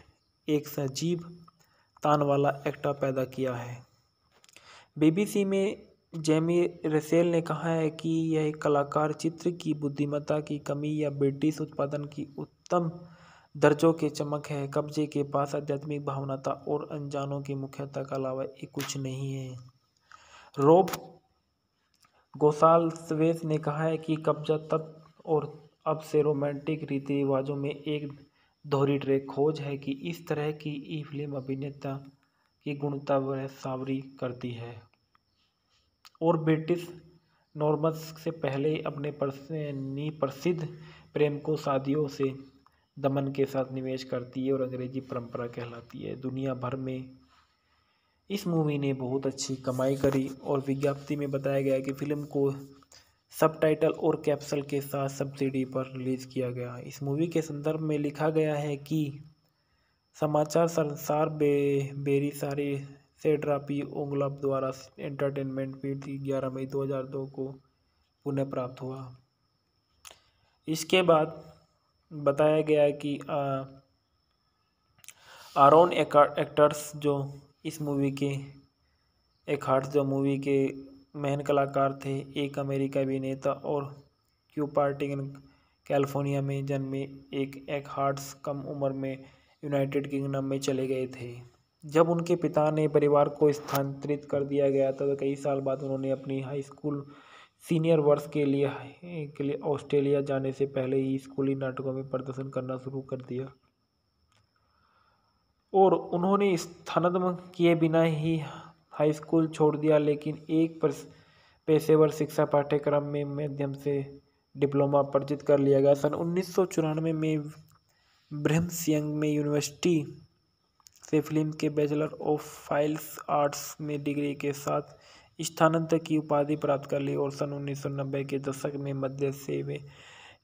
S1: एक सजीव तान वाला एक्टर पैदा किया है। बीबीसी में जेमी रेसेल ने कहा है कि यह कलाकार चित्र की बुद्धिमत्ता की कमी या ब्रिटिश उत्पादन की उत्तम दर्जों के चमक है। कब्जे के पास आध्यात्मिक भावनाता और अनजानों की मुख्यता के अलावा एक कुछ नहीं है। रोब गोसाल्वेस ने कहा है कि कब्जा तब और अब से रोमांटिक रीति रिवाजों में एक दोहरी ट्रैक खोज है कि इस तरह की ई फिल्म अभिनेता की गुणवत्ता वह सावरी करती है और ब्रिटिश नॉर्मन्स से पहले अपने प्रसिद्ध प्रेम को शादियों से दमन के साथ निवेश करती है और अंग्रेजी परंपरा कहलाती है। दुनिया भर में इस मूवी ने बहुत अच्छी कमाई करी और विज्ञप्ति में बताया गया कि फिल्म को सबटाइटल और कैप्शन के साथ सब्सिडी पर रिलीज किया गया। इस मूवी के संदर्भ में लिखा गया है कि समाचार संसार बेरिसारी से ड्रापी ओंगलप द्वारा एंटरटेनमेंट फीड 11 मई 2002 को पुनः प्राप्त हुआ। इसके बाद बताया गया कि आरोन एक्टर्स जो इस मूवी के जो मूवी के मेन कलाकार थे, एक अमेरिकी अभिनेता और क्यूपर्टिगन कैलिफोर्निया में जन्मे एक हार्ट्स कम उम्र में यूनाइटेड किंगडम में चले गए थे। जब उनके पिता ने परिवार को स्थानांतरित कर दिया गया था तो कई साल बाद उन्होंने अपनी हाई स्कूल सीनियर वर्ष के लिए ऑस्ट्रेलिया जाने से पहले ही स्कूली नाटकों में प्रदर्शन करना शुरू कर दिया और उन्होंने स्थानांतरण किए बिना ही हाई स्कूल छोड़ दिया, लेकिन एक पेशेवर शिक्षा पाठ्यक्रम में माध्यम से डिप्लोमा अर्जित कर लिया गया। सन 1994 में ब्रिम्सयंग में यूनिवर्सिटी से फिल्म के बैचलर ऑफ फाइन आर्ट्स में डिग्री के साथ स्नातक की उपाधि प्राप्त कर ली और सन 1990 के दशक में मध्य से वे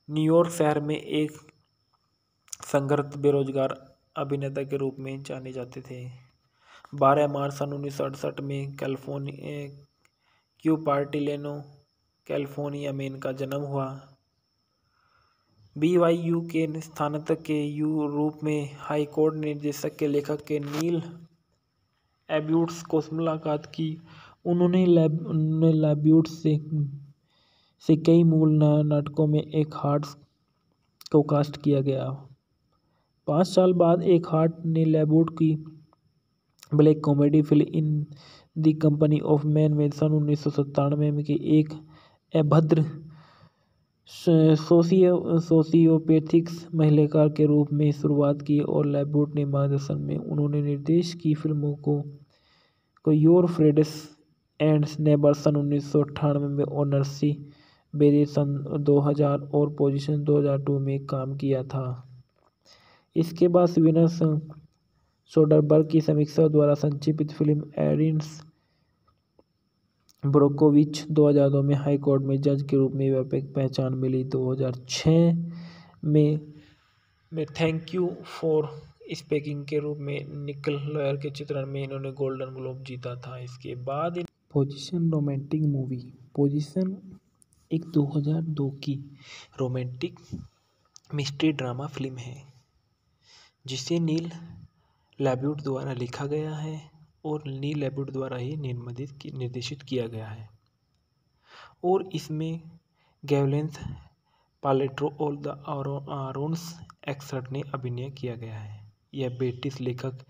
S1: न्यूयॉर्क शहर में एक संघर्ष बेरोजगार अभिनेता के रूप में जाने जाते थे। 12 मार्च सन 1968 में क्यूपर्टिलेनो कैलिफोर्निया में इनका जन्म हुआ। BYU के स्नातक के रूप में हाई कोर्ट निर्देशक के लेखक के नील एब्यूट्स को मुलाकात की। उन्होंने लाइब्यूट्स से कई मूल नाटकों में एक हार्ट्स को कास्ट किया गया। 5 साल बाद एक हार्ट ने लाइब्यूट की black comedy film in the company of man में सन 1997 में एक अभद्र सोशियोपैथिक्स महिलाकार के रूप में शुरुआत की और लाइब्यूट ने मार्गदर्शन में उन्होंने निर्देश की फिल्मों को योर फ्रेंड्स एंड नेबर्स सन 1998 में और नर्सी बेरी सन 2000 और पोजीशन 2002 में काम किया था। इसके बाद विनस सोडरबर्ग की समीक्षा द्वारा संक्षिप्त फिल्म एरिन्स ब्रोकोविच 2002 में हाई कोर्ट में जज के रूप में व्यापक पहचान मिली। 2006 में थैंक यू फॉर स्पीकिंग के रूप में निकल लॉयर के चित्रण में इन्होंने गोल्डन ग्लोब जीता था। इसके बाद पोजीशन रोमांटिक मूवी। पोजीशन एक 2002 की रोमांटिक मिस्ट्री ड्रामा फिल्म है जिसे नील लैब्यूट द्वारा लिखा गया है और नील लैब्यूट द्वारा ही निर्देशित किया गया है और इसमें गैवलेंस पालेट्रो और द आरोन्स एक्सर्ट ने अभिनय किया गया है। यह ब्रिटिश लेखक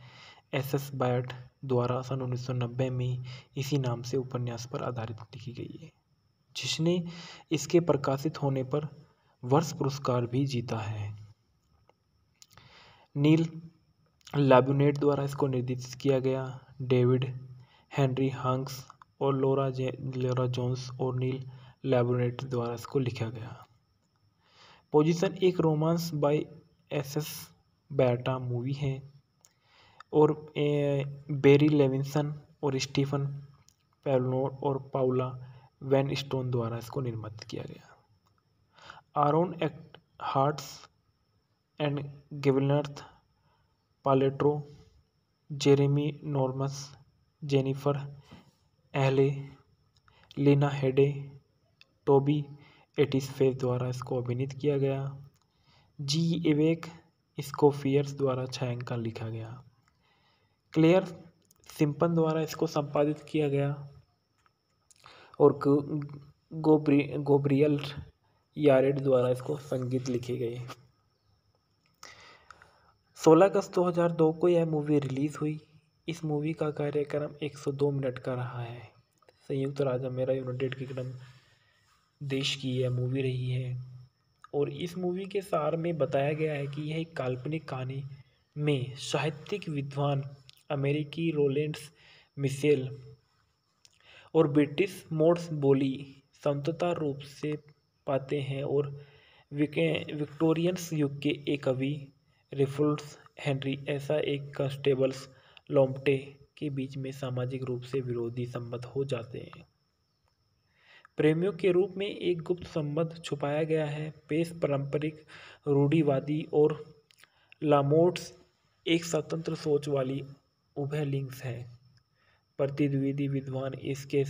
S1: एस बायट द्वारा सन 1990 में इसी नाम से उपन्यास पर आधारित लिखी गई है, जिसने इसके प्रकाशित होने पर वर्ष पुरस्कार भी जीता है। नील लैब्यूट द्वारा इसको निर्देशित किया गया। डेविड हेनरी हंक्स और लोरा जोन्स और नील लैब्यूट द्वारा इसको लिखा गया। पोजीशन एक romance by S Byatt movie है और बेरी लेविंसन और स्टीफन पेलनोर और पाउला वैन स्टोन द्वारा इसको निर्मित किया गया। Aaron Eckhart and Gwyneth Paltrow, Jeremy Northam, Jennifer Ehle, Lena Headey, Toby एटिसफेस द्वारा इसको अभिनीत किया गया। जी एवेक स्कोफियर्स द्वारा छायांकन लिखा गया। क्लेयर सिम्पन द्वारा इसको संपादित किया गया और गोब्रियल यारेड द्वारा इसको संगीत लिखे गए। 16 अगस्त 2002 को यह मूवी रिलीज हुई। इस मूवी का कार्यक्रम 102 मिनट का रहा है। संयुक्त राज्य अमेरिका यूनाइटेड किंगडम देश की यह मूवी रही है और इस मूवी के सार में बताया गया है कि यह एक काल्पनिक कहानी में साहित्यिक विद्वान अमेरिकी रोलेंस मिशेल और ब्रिटिश मोड्स बोली समतंत्र रूप से पाते हैं और विक्टोरियंस युग के एक कवि रेफल्स हेनरी ऐसा एक कांस्टेबल्स लोम्टे के बीच में सामाजिक रूप से विरोधी संबंध हो जाते हैं। प्रेमियों के रूप में एक गुप्त संबंध छुपाया गया है। पेश पारंपरिक रूढ़िवादी और लामोट्स एक स्वतंत्र सोच वाली उभय लिंग्स है। प्रतिद्वंदी विद्वान इसके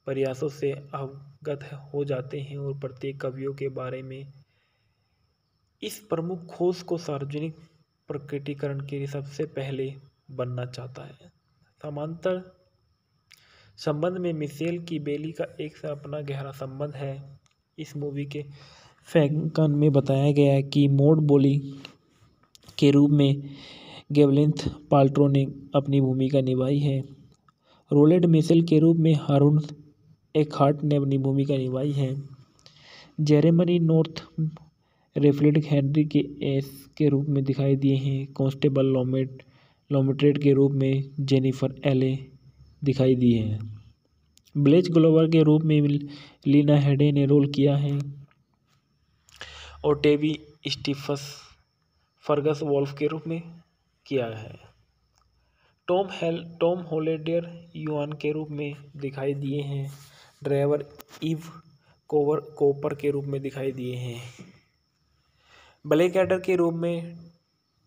S1: प्रयासों से अवगत हो जाते हैं और प्रत्येक कवियों के बारे में इस प्रमुख खोज को सार्वजनिक प्रकटीकरण के लिए सबसे पहले बनना चाहता है। समांतर संबंध में मिशेल की बेली का एक से अपना गहरा संबंध है। इस मूवी के फैंकन में बताया गया है कि मोड बोली के रूप में गेवलेंथ पाल्ट्रो ने अपनी भूमिका निभाई है। रोलेड मिशेल के रूप में हारून एकहार्ट ने अपनी भूमिका निभाई है। जेरेमनी नॉर्थ रेफलिड हेनरी के एस के रूप में दिखाई दिए हैं। कांस्टेबल लोमेट्रेड के रूप में जेनिफर एले दिखाई दी है। ब्लेज ग्लोवर के रूप में लीना हेडे ने रोल किया है और टेबी स्टीफस फर्गस वॉल्फ के रूप में किया है। टॉम होलेडेर युआन के रूप में दिखाई दिए हैं। ड्राइवर इव कोपर के रूप में दिखाई दिए हैं। ब्लैक एडर के रूप में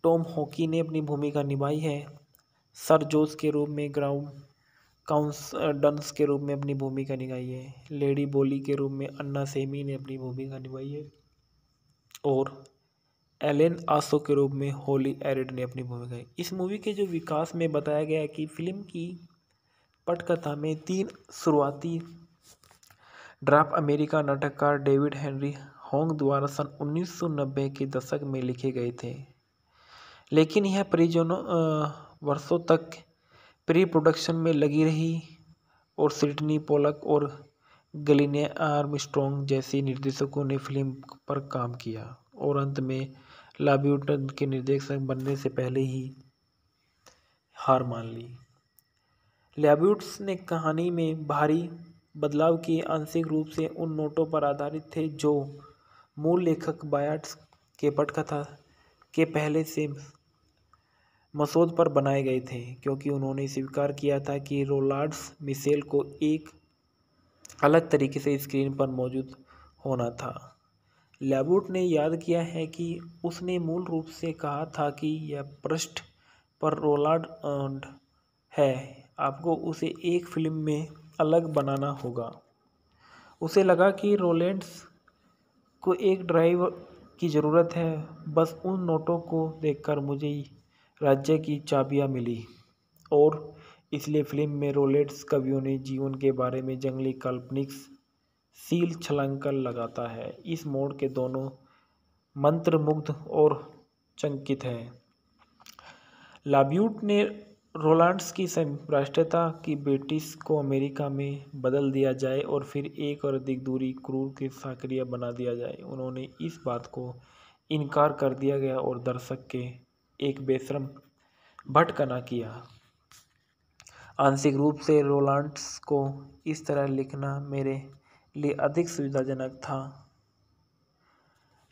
S1: टॉम हॉकी ने अपनी भूमिका निभाई है। सर जोस के रूप में ग्राउंड डंस के रूप में अपनी भूमिका निभाई है। लेडी बोली के रूप में अन्ना सेमी ने अपनी भूमिका निभाई है और एलेन आसो के रूप में होली एरिड ने अपनी भूमिका। इस मूवी के जो विकास में बताया गया है कि फिल्म की पटकथा में 3 शुरुआती ड्राफ्ट अमेरिका नाटककार डेविड हेनरी होंग द्वारा सन 1990 के दशक में लिखे गए थे, लेकिन यह वर्षों तक प्री प्रोडक्शन में लगी रही और सिडनी पोलक और गलिने आर्मस्ट्रॉन्ग जैसे निर्देशकों ने फिल्म पर काम किया और अंत में लैब्यूट के निर्देशक बनने से पहले ही हार मान ली। लैब्यूट्स ने कहानी में भारी बदलाव किए, आंशिक रूप से उन नोटों पर आधारित थे जो मूल लेखक बायट के पटकथा के पहले से मसौदे पर बनाए गए थे, क्योंकि उन्होंने स्वीकार किया था कि रोलांड्स मिशेल को एक अलग तरीके से स्क्रीन पर मौजूद होना था। लैबूट ने याद किया है कि उसने मूल रूप से कहा था कि यह पृष्ठ पर रोलांड है, आपको उसे एक फिल्म में अलग बनाना होगा। उसे लगा कि रोलैंड्स को एक ड्राइव की ज़रूरत है। बस उन नोटों को देखकर मुझे राज्य की चाबियां मिली, और इसलिए फिल्म में रोलैंड्स कवियों ने जीवन के बारे में जंगली काल्पनिक सील छलांग लगाता है। इस मोड़ के दोनों मंत्रमुग्ध और चकित हैं। लाब्यूट ने रोलांड्स की राष्ट्रीयता की ब्रिटिश को अमेरिका में बदल दिया जाए और फिर एक और अधिक दूरी क्रूर के सक्रिय बना दिया जाए। उन्होंने इस बात को इनकार कर दिया गया और दर्शक के एक बेशर्म भटकना किया। आंशिक रूप से रोलांड्स को इस तरह लिखना मेरे लिए अधिक सुविधाजनक था।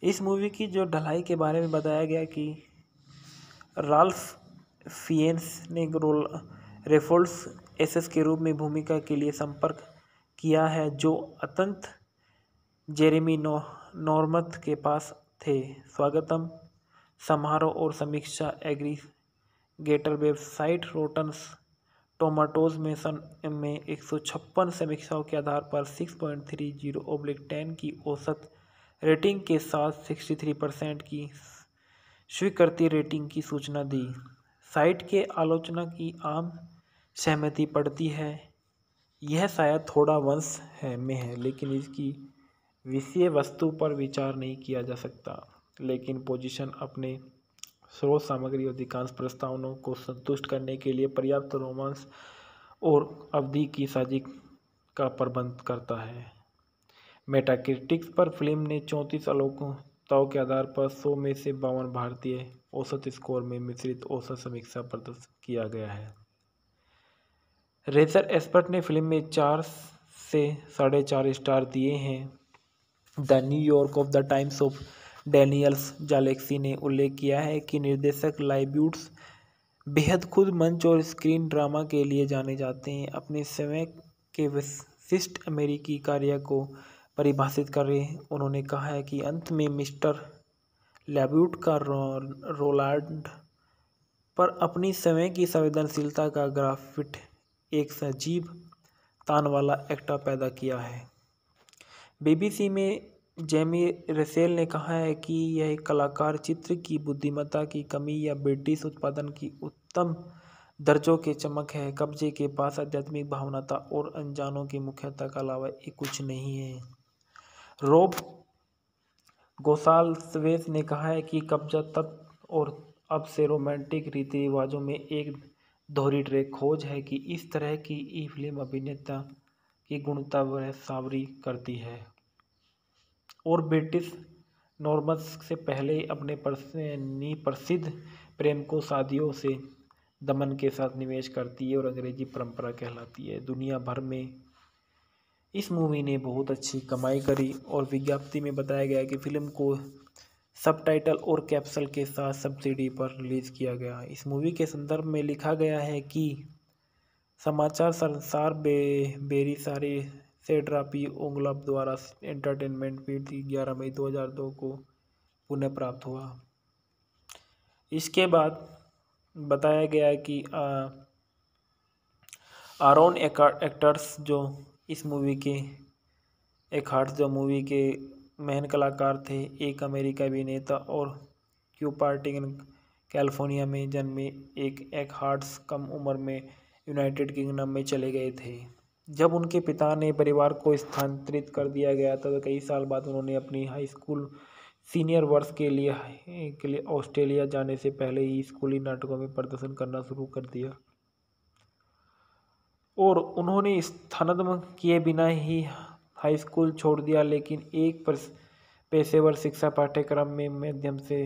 S1: इस मूवी की जो ढलाई के बारे में बताया गया कि राल्फ फिएन्स ने रेफोल्ड्स एसएस के रूप में भूमिका के लिए संपर्क किया है, जो अत्यंत जेरेमी नॉर्मथ के पास थे। स्वागतम समारोह और समीक्षा एग्रीगेटर वेबसाइट रोटन टोमाटोज में सन में 156 समीक्षाओं के आधार पर 6.30/10 की औसत रेटिंग के साथ 63% की स्वीकृति रेटिंग की सूचना दी। साइट के आलोचना की आम सहमति पड़ती है, यह शायद थोड़ा वंश में है, लेकिन इसकी विषय वस्तु पर विचार नहीं किया जा सकता। लेकिन पोजीशन अपने स्रोत सामग्री और अधिकांश प्रस्तावनाओं को संतुष्ट करने के लिए पर्याप्त रोमांस और अवधि की साझी का प्रबंध करता है। मेटाक्रिटिक्स पर फिल्म ने 34 आलोचनाओं के आधार पर 100 में से 52 भारतीय औसत स्कोर में मिश्रित औसत समीक्षा प्रदर्शित किया गया है। रेजर एक्सपर्ट ने फिल्म में 4 से 4.5 स्टार दिए हैं। The New York of the Times of Daniels जालेक्सी ने उल्लेख किया है कि निर्देशक लाइब्यूट्स बेहद खुद मंच और स्क्रीन ड्रामा के लिए जाने जाते हैं। अपने समय के विशिष्ट अमेरिकी कार्य को परिभाषित करें, उन्होंने कहा है कि अंत में मिस्टर लैब्यूट का रोलांड पर अपनी समय की संवेदनशीलता का ग्राफिट एक सजीव तान वाला एक्टर पैदा किया है। बीबीसी में जेमी रेसेल ने कहा है कि यह एक कलाकार चित्र की बुद्धिमत्ता की कमी या ब्रिटिश उत्पादन की उत्तम दर्जों के चमक है। कब्जे के पास आध्यात्मिक भावना था और अनजानों की मुख्यता के अलावा एक कुछ नहीं है। रोब गोसाल्वेस ने कहा है कि कब्जा तब और अब से रोमांटिक रीति रिवाजों में एक दोहरी ट्रैक खोज है कि इस तरह की ई फिल्म अभिनेता की गुणवत्ता वह सावरी करती है और ब्रिटिश नॉर्मन्स से पहले अपने प्रसिद्ध प्रेम को शादियों से दमन के साथ निवेश करती है और अंग्रेजी परंपरा कहलाती है। दुनिया भर में इस मूवी ने बहुत अच्छी कमाई करी और विज्ञप्ति में बताया गया कि फिल्म को सबटाइटल और कैप्सूल के साथ सब्सिडी पर रिलीज़ किया गया। इस मूवी के संदर्भ में लिखा गया है कि समाचार संसार बेरी सारी सेड्रापी ओंगलप द्वारा एंटरटेनमेंट फीड 11 मई 2002 को पुनः प्राप्त हुआ। इसके बाद बताया गया कि आरोन एक्टर्स जो इस मूवी के जो मूवी के मेन कलाकार थे, एक अमेरिकी अभिनेता और क्यूपर्टिगन कैलिफोर्निया में जन्मे एक हार्ट्स कम उम्र में यूनाइटेड किंगडम में चले गए थे। जब उनके पिता ने परिवार को स्थानांतरित कर दिया गया था तो कई साल बाद उन्होंने अपनी हाई स्कूल सीनियर वर्ष के लिए ऑस्ट्रेलिया जाने से पहले ही स्कूली नाटकों में प्रदर्शन करना शुरू कर दिया और उन्होंने स्थानांतरण किए बिना ही हाई स्कूल छोड़ दिया, लेकिन एक पेशेवर शिक्षा पाठ्यक्रम में माध्यम से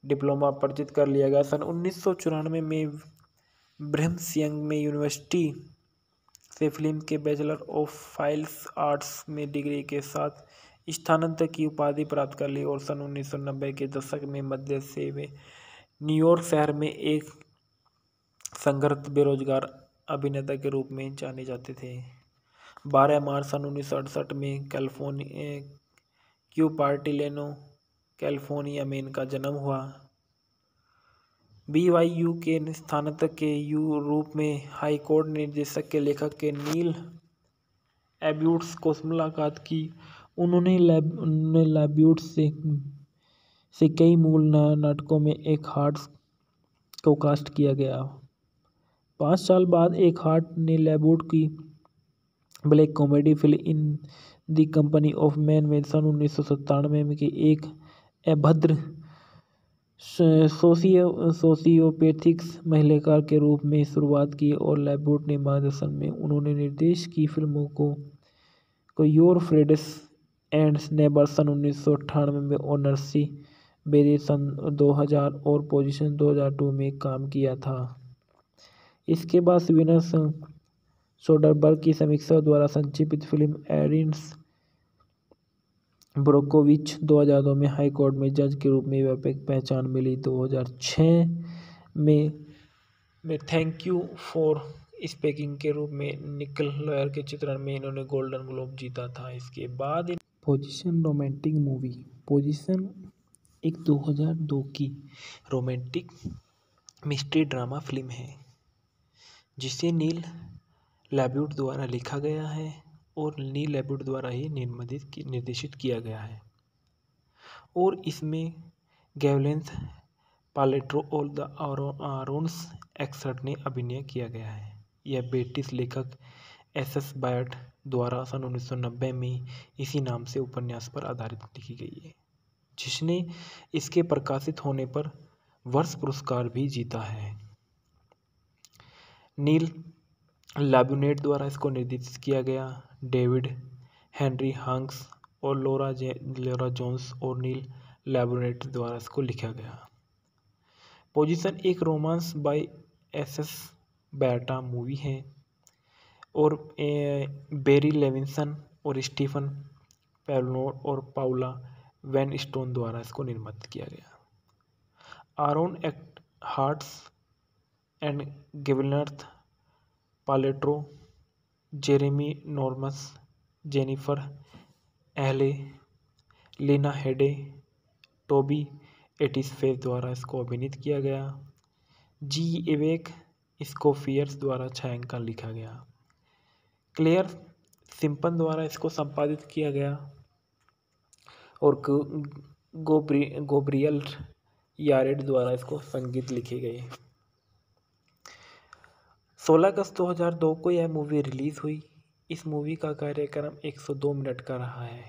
S1: डिप्लोमा अर्जित कर लिया गया। सन 1994 में ब्रिम्सयंग में यूनिवर्सिटी से फिल्म के बैचलर ऑफ फाइन आर्ट्स में डिग्री के साथ स्थानांतरण की उपाधि प्राप्त कर ली और सन 1990 के दशक में मध्य से वे न्यूयॉर्क शहर में एक संघर्ष बेरोजगार अभिनेता के रूप में जाने जाते थे। 12 मार्च सन 1968 में क्यूपार्टिलिनो, कैलिफोर्निया में इनका जन्म हुआ। BYU के स्नातक के रूप में हाई कोर्ट निर्देशक के लेखक के नील एब्यूट्स को मुलाकात की। उन्होंने एब्यूट्स से कई मूल नाटकों में एक हार्ट को कास्ट किया गया। 5 साल बाद एक हार्ट ने लेबूट की black comedy film in the company of man में सन 1997 में की एक अभद्र सोशियोपैथिक्स महिलाकार के रूप में शुरुआत की और लेबूट ने मार्गदर्शन में उन्होंने निर्देश की फिल्मों को योर फ्रेंड्स एंड नेबर्स सन 1998 में और नर्सी बेरी सन 2000 और पोजीशन 2002 में काम किया था। इसके बाद स्वीडन सोडरबर्ग की समीक्षा द्वारा संक्षिप्त फिल्म एरिन्स ब्रोकोविच 2002 में हाई कोर्ट में जज के रूप में व्यापक पहचान मिली। 2006 में थैंक यू फॉर स्पीकिंग के रूप में निकल लॉयर के चित्रण में इन्होंने गोल्डन ग्लोब जीता था। इसके बाद पोजीशन रोमांटिक मूवी। पोजीशन एक 2002 की रोमांटिक मिस्ट्री ड्रामा फिल्म है जिसे नील लेब्यूट द्वारा लिखा गया है और नील लेब्यूट द्वारा ही निर्देशित किया गया है और इसमें गैवलेंस पालेट्रो और द आरोन्स एक्सर्ट ने अभिनय किया गया है। यह ब्रिटिश लेखक एस बायट द्वारा सन 1990 में इसी नाम से उपन्यास पर आधारित लिखी गई है, जिसने इसके प्रकाशित होने पर वर्ष पुरस्कार भी जीता है। नील लाब्यूनेट द्वारा इसको निर्देशित किया गया। डेविड हेनरी हंक्स और लोरा जोन्स और नील लाब्यूनेट द्वारा इसको लिखा गया। पोजीशन एक romance by S Byatt movie है और बेरी लेविंसन और स्टीफन पेलनोर और पाउला वैन स्टोन द्वारा इसको निर्मित किया गया। आरोन हार्ट्स and Gwyneth Paltrow, Jeremy Northam, Jennifer Ehle, Lena Headey, Toby एटिसफेस द्वारा इसको अभिनीत किया गया। जी एवेक स्कोफियर्स द्वारा छायांकन लिखा गया। क्लेयर सिम्पन द्वारा इसको संपादित किया गया और गोब्रियल यारेड द्वारा इसको संगीत लिखे गए। 16 अगस्त 2002 को यह मूवी रिलीज हुई। इस मूवी का कार्यक्रम 102 मिनट का रहा है।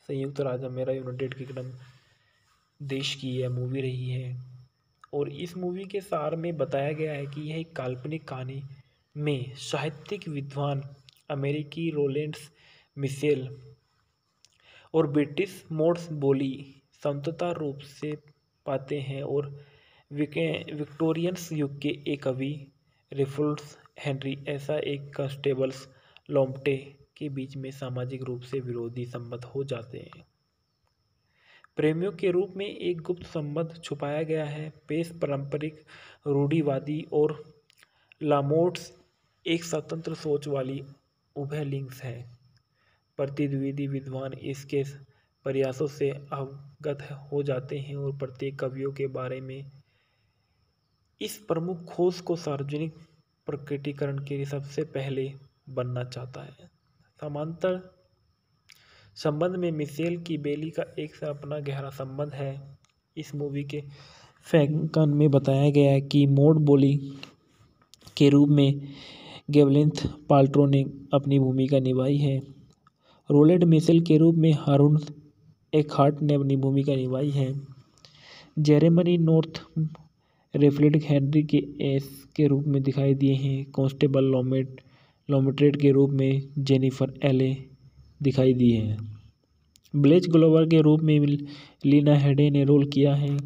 S1: संयुक्त राज्य अमेरिका यूनाइटेड किंगडम देश की यह मूवी रही है और इस मूवी के सार में बताया गया है कि यह एक काल्पनिक कहानी में साहित्यिक विद्वान अमेरिकी रोलेंस मिशेल और ब्रिटिश मोड्स बोली समतंत्र रूप से पाते हैं और विक्टोरियंस युग के एक कवि रेफल्स हेनरी ऐसा एक कांस्टेबल्स लॉम्ब्टे के बीच में सामाजिक रूप से विरोधी संबंध हो जाते हैं। प्रेमियों के रूप में एक गुप्त संबंध छुपाया गया है। पेश पारंपरिक रूढ़िवादी और लामोट्स एक स्वतंत्र सोच वाली उभय लिंग्स है। प्रतिद्वंदी विद्वान इसके प्रयासों से अवगत हो जाते हैं और प्रत्येक कवियों के बारे में इस प्रमुख खोज को सार्वजनिक प्रकटीकरण के लिए सबसे पहले बनना चाहता है। समांतर संबंध में मिशेल की बेली का एक से अपना गहरा संबंध है। इस मूवी के फैंकन में बताया गया है कि मोड बोली के रूप में गेवलिंथ पाल्ट्रो ने अपनी भूमिका निभाई है। रोलेड मिशेल के रूप में हारून एकहार्ट ने अपनी भूमिका निभाई है। जेरेमनी नॉर्थ रेफलेट हेनरी के एस के रूप में दिखाई दिए हैं। कांस्टेबल लॉम्ब्ट्रेट के रूप में जेनिफर एले दिखाई दी है। ब्लेज ग्लोवर के रूप में लीना हेडे ने रोल किया है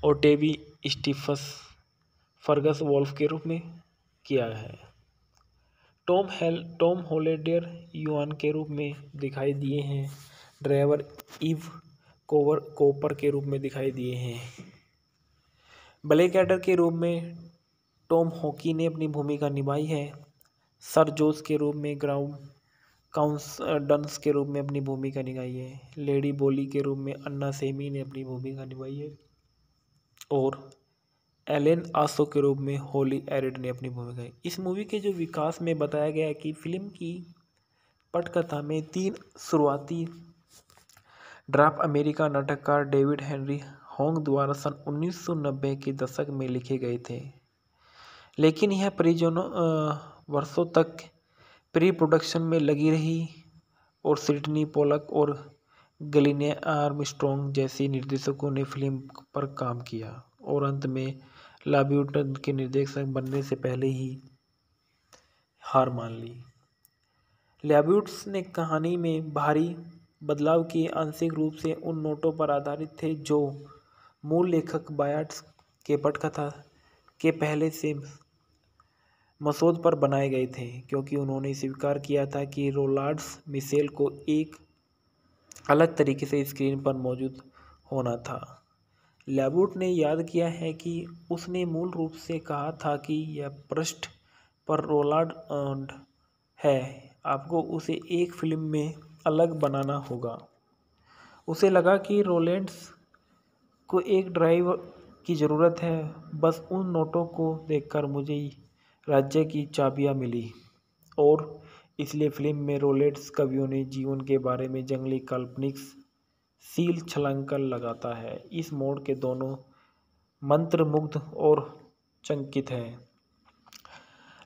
S1: और टेबी स्टीफस फर्गस वॉल्फ के रूप में किया है। टॉम हॉलेडेर युआन के रूप में दिखाई दिए हैं। ड्राइवर इव कोपर के रूप में दिखाई दिए हैं। ब्लैकएडर के रूप में टॉम हॉकी ने अपनी भूमिका निभाई है। सर जोस के रूप में ग्राउंड काउंस डंस के रूप में अपनी भूमिका निभाई है। लेडी बोली के रूप में अन्ना सेमी ने अपनी भूमिका निभाई है और एलेन आसो के रूप में होली एरिड ने अपनी भूमिका। इस मूवी के जो विकास में बताया गया है कि फिल्म की पटकथा में 3 शुरुआती ड्राफ्ट अमेरिका नाटककार डेविड हेनरी होंग द्वारा सन 1990 के दशक में लिखे गए थे, लेकिन यह वर्षों तक प्री प्रोडक्शन में लगी रही और सिडनी पोलक और गलिने आर्मस्ट्रॉन्ग जैसे निर्देशकों ने फिल्म पर काम किया और अंत में लाब्यूटन के निर्देशक बनने से पहले ही हार मान ली। लैब्यूट्स ने कहानी में भारी बदलाव किए, आंशिक रूप से उन नोटों पर आधारित थे जो मूल लेखक बायट्स के पटकथा के पहले से मसौदे पर बनाए गए थे, क्योंकि उन्होंने स्वीकार किया था कि रोलांड्स मिशेल को एक अलग तरीके से स्क्रीन पर मौजूद होना था। लैब्यूट ने याद किया है कि उसने मूल रूप से कहा था कि यह पृष्ठ पर रोलांड है, आपको उसे एक फिल्म में अलग बनाना होगा। उसे लगा कि रोलैंड्स को एक ड्राइव की ज़रूरत है। बस उन नोटों को देखकर मुझे राज्य की चाबियां मिली और इसलिए फिल्म में रोलैंड्स कवियों ने जीवन के बारे में जंगली काल्पनिक सील छलांग लगाता है। इस मोड़ के दोनों मंत्रमुग्ध और चकित हैं।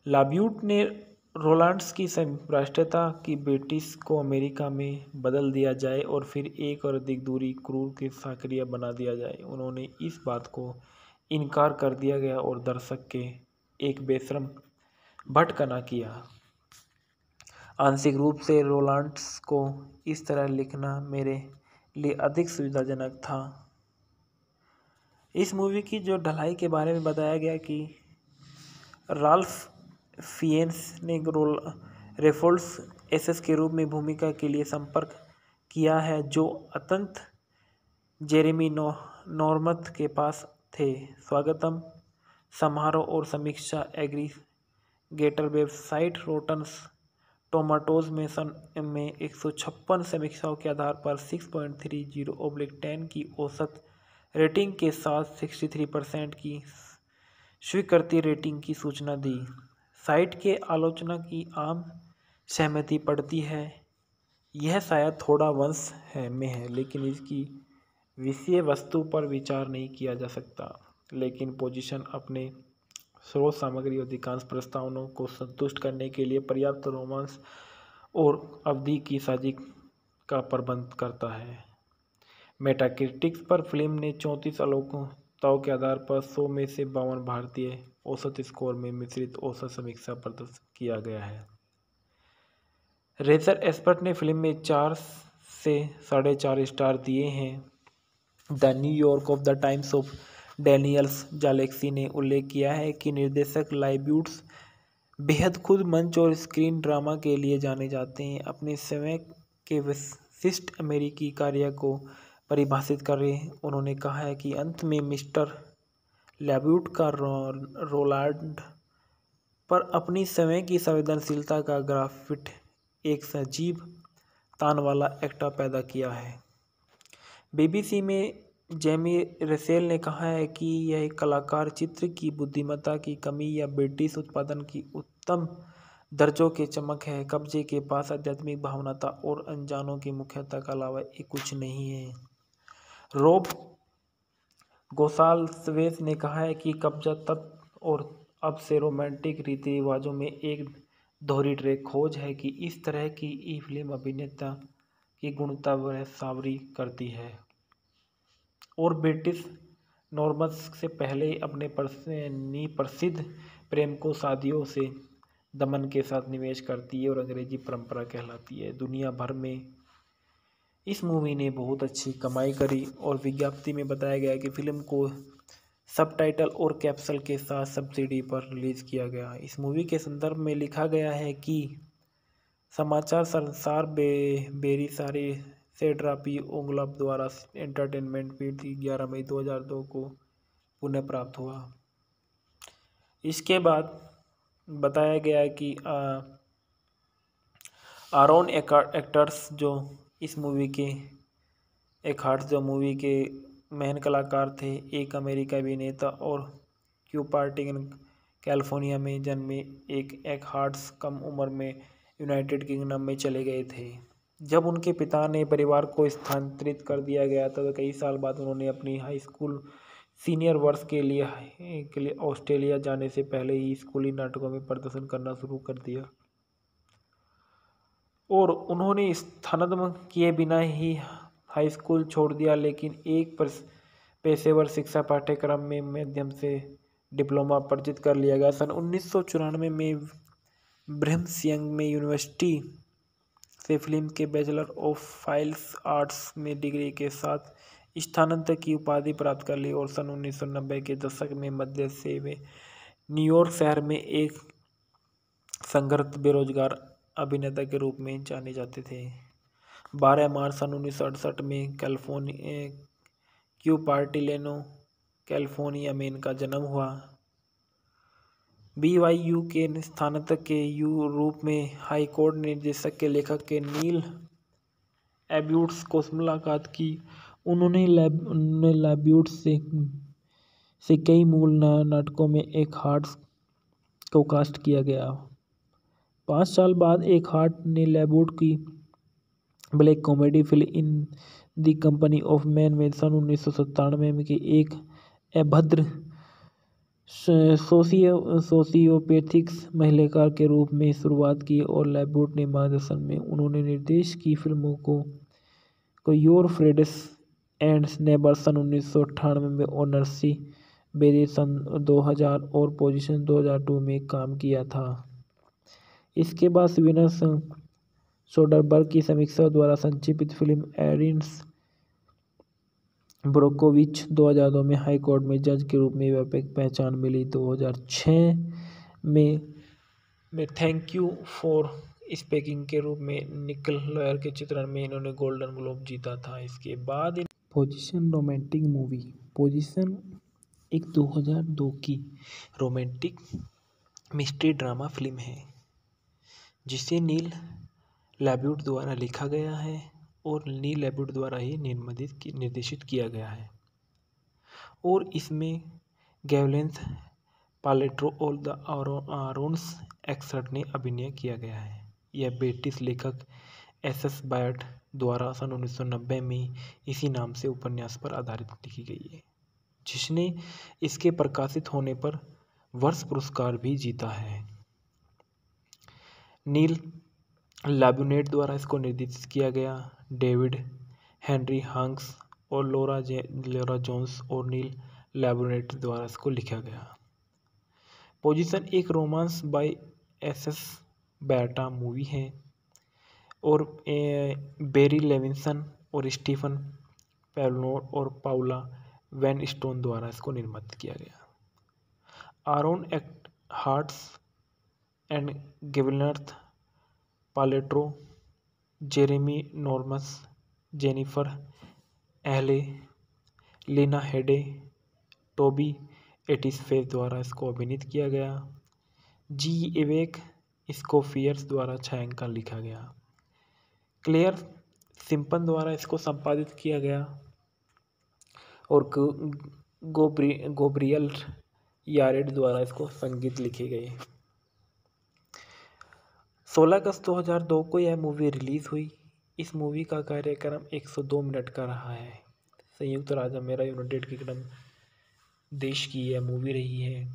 S1: लाब्यूट ने रोलांड्स की राष्ट्रीयता की ब्रिटिश को अमेरिका में बदल दिया जाए और फिर एक और अधिक दूरी क्रूर के सक्रिय बना दिया जाए। उन्होंने इस बात को इनकार कर दिया गया और दर्शक के एक बेशर्म भटकना किया। आंशिक रूप से रोलांड्स को इस तरह लिखना मेरे लिए अधिक सुविधाजनक था। इस मूवी की जो ढलाई के बारे में बताया गया कि राल्फ फिएन्स ने रेफोल्ड्स एसएस के रूप में भूमिका के लिए संपर्क किया है, जो अत्यंत जेरेमी नॉर्मथ के पास थे। स्वागतम समारोह और समीक्षा एग्रीगेटर वेबसाइट रोटन टोमाटोज में सन में 156 समीक्षाओं के आधार पर 6.30/10 की औसत रेटिंग के साथ 63% की स्वीकृति रेटिंग की सूचना दी। साइट के आलोचना की आम सहमति पड़ती है, यह शायद थोड़ा वंश में है, लेकिन इसकी विषय वस्तु पर विचार नहीं किया जा सकता। लेकिन पोजीशन अपने स्रोत सामग्री और अधिकांश प्रस्तावनाओं को संतुष्ट करने के लिए पर्याप्त रोमांस और अवधि की साझी का प्रबंध करता है। मेटाक्रिटिक्स पर फिल्म ने 34 आलोचनाओं के आधार पर 100 में से 52 भारतीय औसत स्कोर में मिश्रित औसत समीक्षा प्रदर्शित किया गया है। रेजर एक्सपर्ट ने फिल्म में 4 से 4.5 स्टार दिए हैं। The New York of the Times of Daniels जालेक्सी ने उल्लेख किया है कि निर्देशक लाइब्यूट्स बेहद खुद मंच और स्क्रीन ड्रामा के लिए जाने जाते हैं। अपने समय के विशिष्ट अमेरिकी कार्य को परिभाषित करें, उन्होंने कहा है कि अंत में मिस्टर लैब्यूट का रोलांड पर अपनी समय की संवेदनशीलता का ग्राफिट एक सजीव तान वाला एक्टा पैदा किया है। बीबीसी में जेमी रेसेल ने कहा है कि यह एक कलाकार चित्र की बुद्धिमत्ता की कमी या ब्रिटिश उत्पादन की उत्तम दर्जों के चमक है। कब्जे के पास आध्यात्मिक भावनाता और अनजानों की मुख्यता के अलावा एक कुछ नहीं है। रोब गोसाल्वेस ने कहा है कि कब्जा तब और अब से रोमांटिक रीति रिवाजों में एक दोहरी ट्रैक खोज है कि इस तरह की ई फिल्म अभिनेता की गुणवत्ता वह सावरी करती है और ब्रिटिश नॉर्म्स से पहले अपने प्रसिद्ध प्रेम को शादियों से दमन के साथ निवेश करती है और अंग्रेजी परंपरा कहलाती है। दुनिया भर में इस मूवी ने बहुत अच्छी कमाई करी और विज्ञप्ति में बताया गया कि फिल्म को सबटाइटल और कैप्सूल के साथ सब्सिडी पर रिलीज किया गया। इस मूवी के संदर्भ में लिखा गया है कि समाचार संसार बेरी सारी सेड्रापी ओंगलप द्वारा एंटरटेनमेंट फीड 11 मई 2002 को पुनः प्राप्त हुआ। इसके बाद बताया गया है कि आरोन एक्टर्स जो इस मूवी के हार्ट्स जो मूवी के मेन कलाकार थे, एक अमेरिकी अभिनेता और क्यूपर्टिगन कैलिफोर्निया में जन्मे एक हार्ट्स कम उम्र में यूनाइटेड किंगडम में चले गए थे। जब उनके पिता ने परिवार को स्थानांतरित कर दिया गया था तो कई साल बाद उन्होंने अपनी हाई स्कूल सीनियर वर्ष के लिए ऑस्ट्रेलिया जाने से पहले ही स्कूली नाटकों में प्रदर्शन करना शुरू कर दिया और उन्होंने स्थानांतरण किए बिना ही हाई स्कूल छोड़ दिया, लेकिन एक पेशेवर शिक्षा पाठ्यक्रम में माध्यम से डिप्लोमा अर्जित कर लिया गया। सन 1994 में ब्रिघम में यूनिवर्सिटी से फिल्म के बैचलर ऑफ फाइल्स आर्ट्स में डिग्री के साथ स्नातक की उपाधि प्राप्त कर ली और सन 1990 के दशक में मध्य से वे न्यूयॉर्क शहर में एक संघर्ष बेरोजगार अभिनेता के रूप में जाने जाते थे। 12 मार्च सन 1968 में क्यूपर्टिलिनो कैलिफोर्निया में इनका जन्म हुआ। BYU के स्नातक के रूप में हाई कोर्ट निर्देशक के लेखक के नील एब्यूट्स को मुलाकात की। उन्होंने एब्यूट्स से कई मूल नाटकों में एक हार्ट्स को कास्ट किया गया। 5 साल बाद एक हार्ट ने एब्यूट की black comedy film in the company of man में सन 1997 में की एक अभद्र सोशियोपैथिक्स महिलाकार के रूप में शुरुआत की और एब्यूट ने मार्गदर्शन में उन्होंने निर्देश की फिल्मों को योर फ्रेंड्स एंड नेबर्स सन 1998 में और नर्सी बेरी सन 2000 और पोजीशन 2002 में काम किया था। इसके बाद स्वीडन सोडरबर्ग की समीक्षा द्वारा संक्षिप्त फिल्म एरिन्स ब्रोकोविच 2002 में हाई कोर्ट में जज के रूप में व्यापक पहचान मिली। 2006 में थैंक यू फॉर स्पीकिंग के रूप में निकल लॉयर के चित्रण में इन्होंने गोल्डन ग्लोब जीता था। इसके बाद पोजीशन रोमांटिक मूवी। पोजीशन एक 2002 की रोमांटिक मिस्ट्री ड्रामा फिल्म है जिसे नील लैब्यूट द्वारा लिखा गया है और नील लैब्यूट द्वारा ही निर्देशित किया गया है और इसमें गैवलेंस पालेट्रो और द आरोन्स एक्सर्ट ने अभिनय किया गया है। यह ब्रिटिश लेखक SS बायट द्वारा सन 1990 में इसी नाम से उपन्यास पर आधारित लिखी गई है, जिसने इसके प्रकाशित होने पर वर्ष पुरस्कार भी जीता है। नील लैब्यूट द्वारा इसको निर्देशित किया गया। डेविड हेनरी हंक्स और लोरा जोन्स और नील लैब्यूट द्वारा इसको लिखा गया। पोजीशन एक romance by SS Byatt movie है और बेरी लेविंसन और स्टीफन पेलनोर और पाउला वैन स्टोन द्वारा इसको निर्मित किया गया। आरोन हार्ट्स and Gwyneth Paltrow, Jeremy Northam, Jennifer Ehle, Lena Headey, Toby एटिसफेस द्वारा इसको अभिनीत किया गया। G. एवेक स्कोफियर्स द्वारा छायांकन लिखा गया। क्लेयर सिम्पन द्वारा इसको संपादित किया गया और गोब्रियल यारेड द्वारा इसको संगीत लिखे गए। 16 अगस्त 2002 को यह मूवी रिलीज हुई। इस मूवी का कार्यक्रम 102 मिनट का रहा है। संयुक्त राज्य अमेरिका यूनाइटेड किंगडम देश की यह मूवी रही है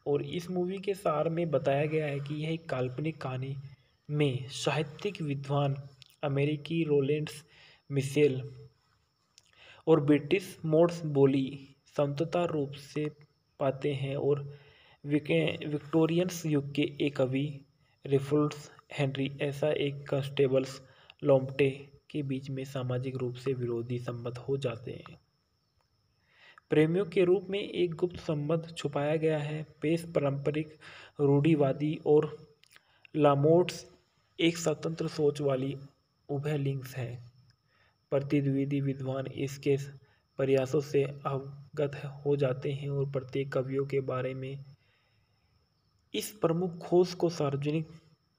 S1: और इस मूवी के सार में बताया गया है कि यह एक काल्पनिक कहानी में साहित्यिक विद्वान अमेरिकी रोलेंस मिशेल और ब्रिटिश मोड्स बोली समतंत्र रूप से पाते हैं और विक्टोरियंस युग के एक कवि रेफल्स हेनरी ऐसा एक कांस्टेबल्स लॉम्प्टे के बीच में सामाजिक रूप से विरोधी संबंध हो जाते हैं। प्रेमियों के रूप में एक गुप्त संबंध छुपाया गया है। पेश पारंपरिक रूढ़िवादी और लामोट्स एक स्वतंत्र सोच वाली उभय लिंग्स है। प्रतिद्वंदी विद्वान इसके प्रयासों से अवगत हो जाते हैं और प्रत्येक कवियों के बारे में इस प्रमुख खोज को सार्वजनिक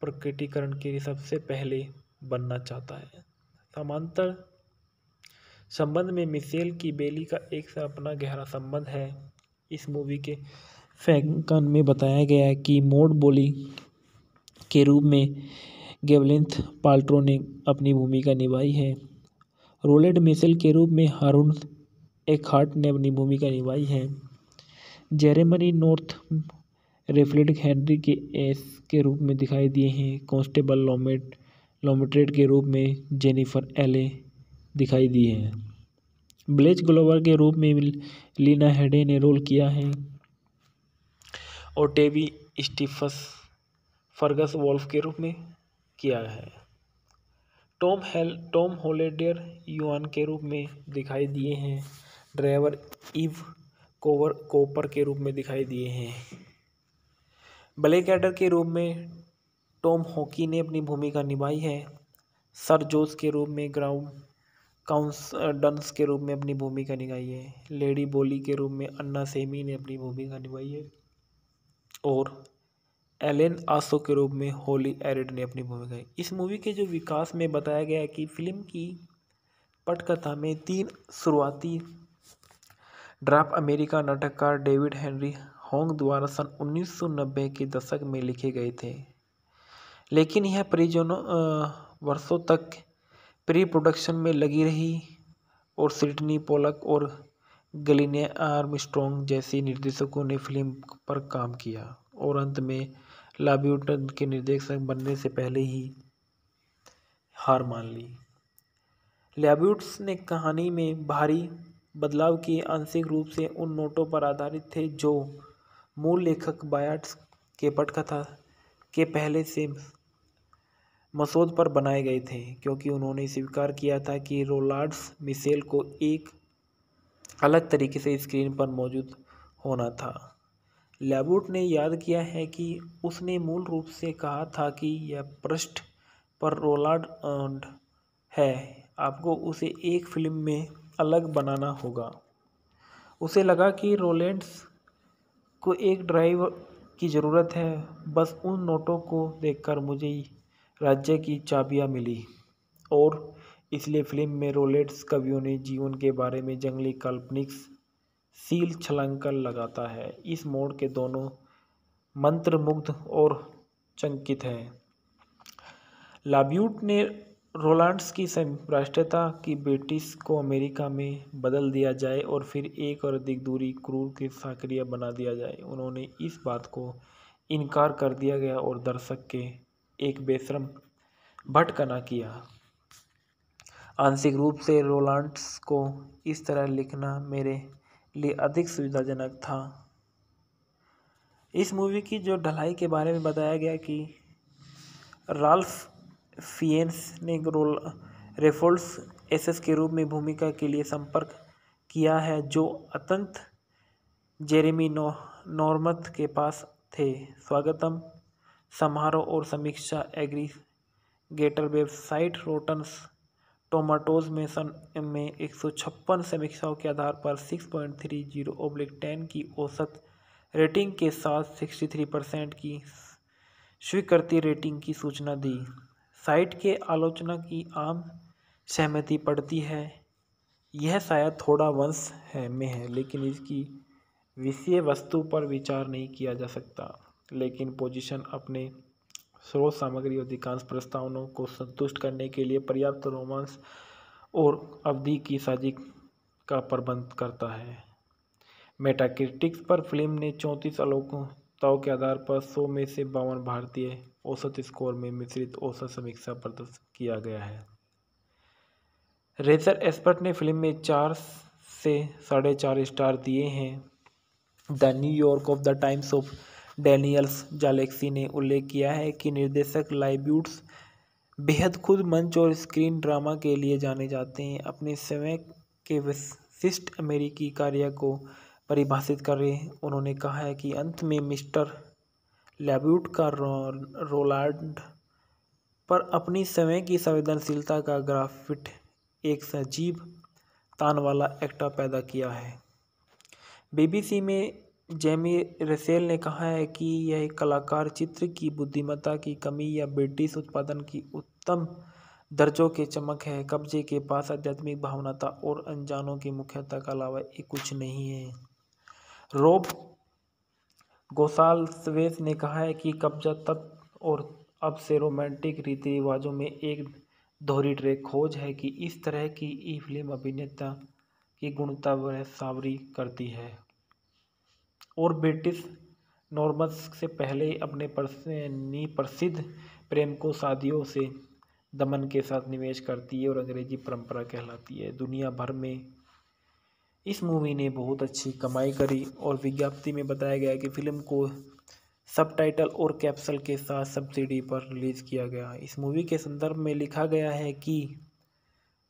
S1: प्रकटीकरण के लिए सबसे पहले बनना चाहता है। समांतर संबंध में मिशेल की बेली का एक से अपना गहरा संबंध है। इस मूवी के फैंकन में बताया गया है कि मॉड बोली के रूप में गेवलिन्थ पाल्ट्रो ने अपनी भूमिका निभाई है। रोलेड मिशेल के रूप में हारून एकहार्ट ने अपनी भूमिका निभाई है। जेरेमनी नॉर्थ रेफलेड हेनरी के एस के रूप में दिखाई दिए हैं। कांस्टेबल लोमेट्रेट के रूप में जेनिफर एले दिखाई दी है। ब्लेज ग्लोवर के रूप में लीना हेडे ने रोल किया है और टेबी स्टीफस फर्गस वॉल्फ के रूप में किया है। टॉम होलेडेर युआन के रूप में दिखाई दिए हैं। ड्राइवर इव कोपर के रूप में दिखाई दिए हैं। ब्लैक एडर के रूप में टॉम हॉकी ने अपनी भूमिका निभाई है। सर जोस के रूप में ग्राउंड डंस के रूप में अपनी भूमिका निभाई है। लेडी बोली के रूप में अन्ना सेमी ने अपनी भूमिका निभाई है और एलेन आसो के रूप में होली एरिड ने अपनी भूमिका। इस मूवी के जो विकास में बताया गया है कि फिल्म की पटकथा में 3 शुरुआती ड्राफ्ट अमेरिका नाटककार डेविड हेनरी होंग द्वारा सन 1990 के दशक में लिखे गए थे, लेकिन यह वर्षों तक प्री प्रोडक्शन में लगी रही और सिडनी पोलक और गलिने आर्मस्ट्रॉन्ग जैसे निर्देशकों ने फिल्म पर काम किया और अंत में लाब्यूटन के निर्देशक बनने से पहले ही हार मान ली। लाब्यूट्स ने कहानी में भारी बदलाव किए, आंशिक रूप से उन नोटों पर आधारित थे जो मूल लेखक बायट्स के पटकथा के पहले से मसौदे पर बनाए गए थे, क्योंकि उन्होंने स्वीकार किया था कि रोलांड्स मिशेल को एक अलग तरीके से स्क्रीन पर मौजूद होना था। लैबूट ने याद किया है कि उसने मूल रूप से कहा था कि यह पृष्ठ पर रोलांड है, आपको उसे एक फिल्म में अलग बनाना होगा। उसे लगा कि रोलैंड्स को एक ड्राइव की ज़रूरत है, बस उन नोटों को देखकर मुझे राज्य की चाबियां मिली और इसलिए फिल्म में रोलैंड्स कवियों ने जीवन के बारे में जंगली काल्पनिक सील छलांकन लगाता है। इस मोड़ के दोनों मंत्रमुग्ध और चंकित हैं। लाब्यूट ने रोलांड्स की राष्ट्रीयता की ब्रिटिश को अमेरिका में बदल दिया जाए और फिर एक और अधिक दूरी क्रूर की सक्रिय बना दिया जाए। उन्होंने इस बात को इनकार कर दिया गया और दर्शक के एक बेशर्म भटकना किया। आंशिक रूप से रोलांड्स को इस तरह लिखना मेरे लिए अधिक सुविधाजनक था। इस मूवी की जो ढलाई के बारे में बताया गया कि राल्फ फिएन्स ने रेफोल्ड्स एसएस के रूप में भूमिका के लिए संपर्क किया है, जो अत्यंत जेरेमी नॉर्मथ के पास थे। स्वागतम समारोह और समीक्षा एग्रीगेटर वेबसाइट रोटन टोमाटोज में सन में 156 समीक्षाओं के आधार पर 6.30/10 की औसत रेटिंग के साथ 63% की स्वीकृति रेटिंग की सूचना दी। साइट के आलोचना की आम सहमति पड़ती है, यह शायद थोड़ा वंश में है, लेकिन इसकी विषय वस्तु पर विचार नहीं किया जा सकता। लेकिन पोजीशन अपने स्रोत सामग्री और अधिकांश प्रस्तावनाओं को संतुष्ट करने के लिए पर्याप्त रोमांस और अवधि की साजिश का प्रबंध करता है। मेटाक्रिटिक्स पर फिल्म ने 34 आलोचनाओं के आधार पर 100 में से 52 भारतीय औसत स्कोर में मिश्रित औसत समीक्षा प्रदर्शित किया गया है। रेजर एक्सपर्ट ने फिल्म में 4 से 4.5 स्टार दिए हैं। The New York of the Times of Daniels जालेक्सी ने उल्लेख किया है कि निर्देशक लाब्यूट्स बेहद खुद मंच और स्क्रीन ड्रामा के लिए जाने जाते हैं। अपने समय के विशिष्ट अमेरिकी कार्य को परिभाषित करें, उन्होंने कहा है कि अंत में मिस्टर लाब्यूट का रोलांड पर अपनी समय की संवेदनशीलता का ग्राफिट एक सजीव तान वाला एक्टा पैदा किया है। बीबीसी में जेमी रेसेल ने कहा है कि यह कलाकार चित्र की बुद्धिमत्ता की कमी या ब्रिटिश उत्पादन की उत्तम दर्जों के चमक है। कब्जे के पास आध्यात्मिक भावना था और अनजानों की मुख्यता के अलावा ये कुछ नहीं है। रॉब गोसाल्वेस ने कहा है कि कब्जा तब और अब से रोमांटिक रीति रिवाजों में एक दोहरी ट्रैक खोज है कि इस तरह की ई फिल्म अभिनेता की गुणवत्ता वह सावरी करती है और ब्रिटिश नॉर्मन्स से पहले अपने प्रसिद्ध प्रेम को शादियों से दमन के साथ निवेश करती है और अंग्रेजी परंपरा कहलाती है। दुनिया भर में इस मूवी ने बहुत अच्छी कमाई करी और विज्ञप्ति में बताया गया कि फिल्म को सबटाइटल और कैप्शन के साथ सब्सिडी पर रिलीज किया गया। इस मूवी के संदर्भ में लिखा गया है कि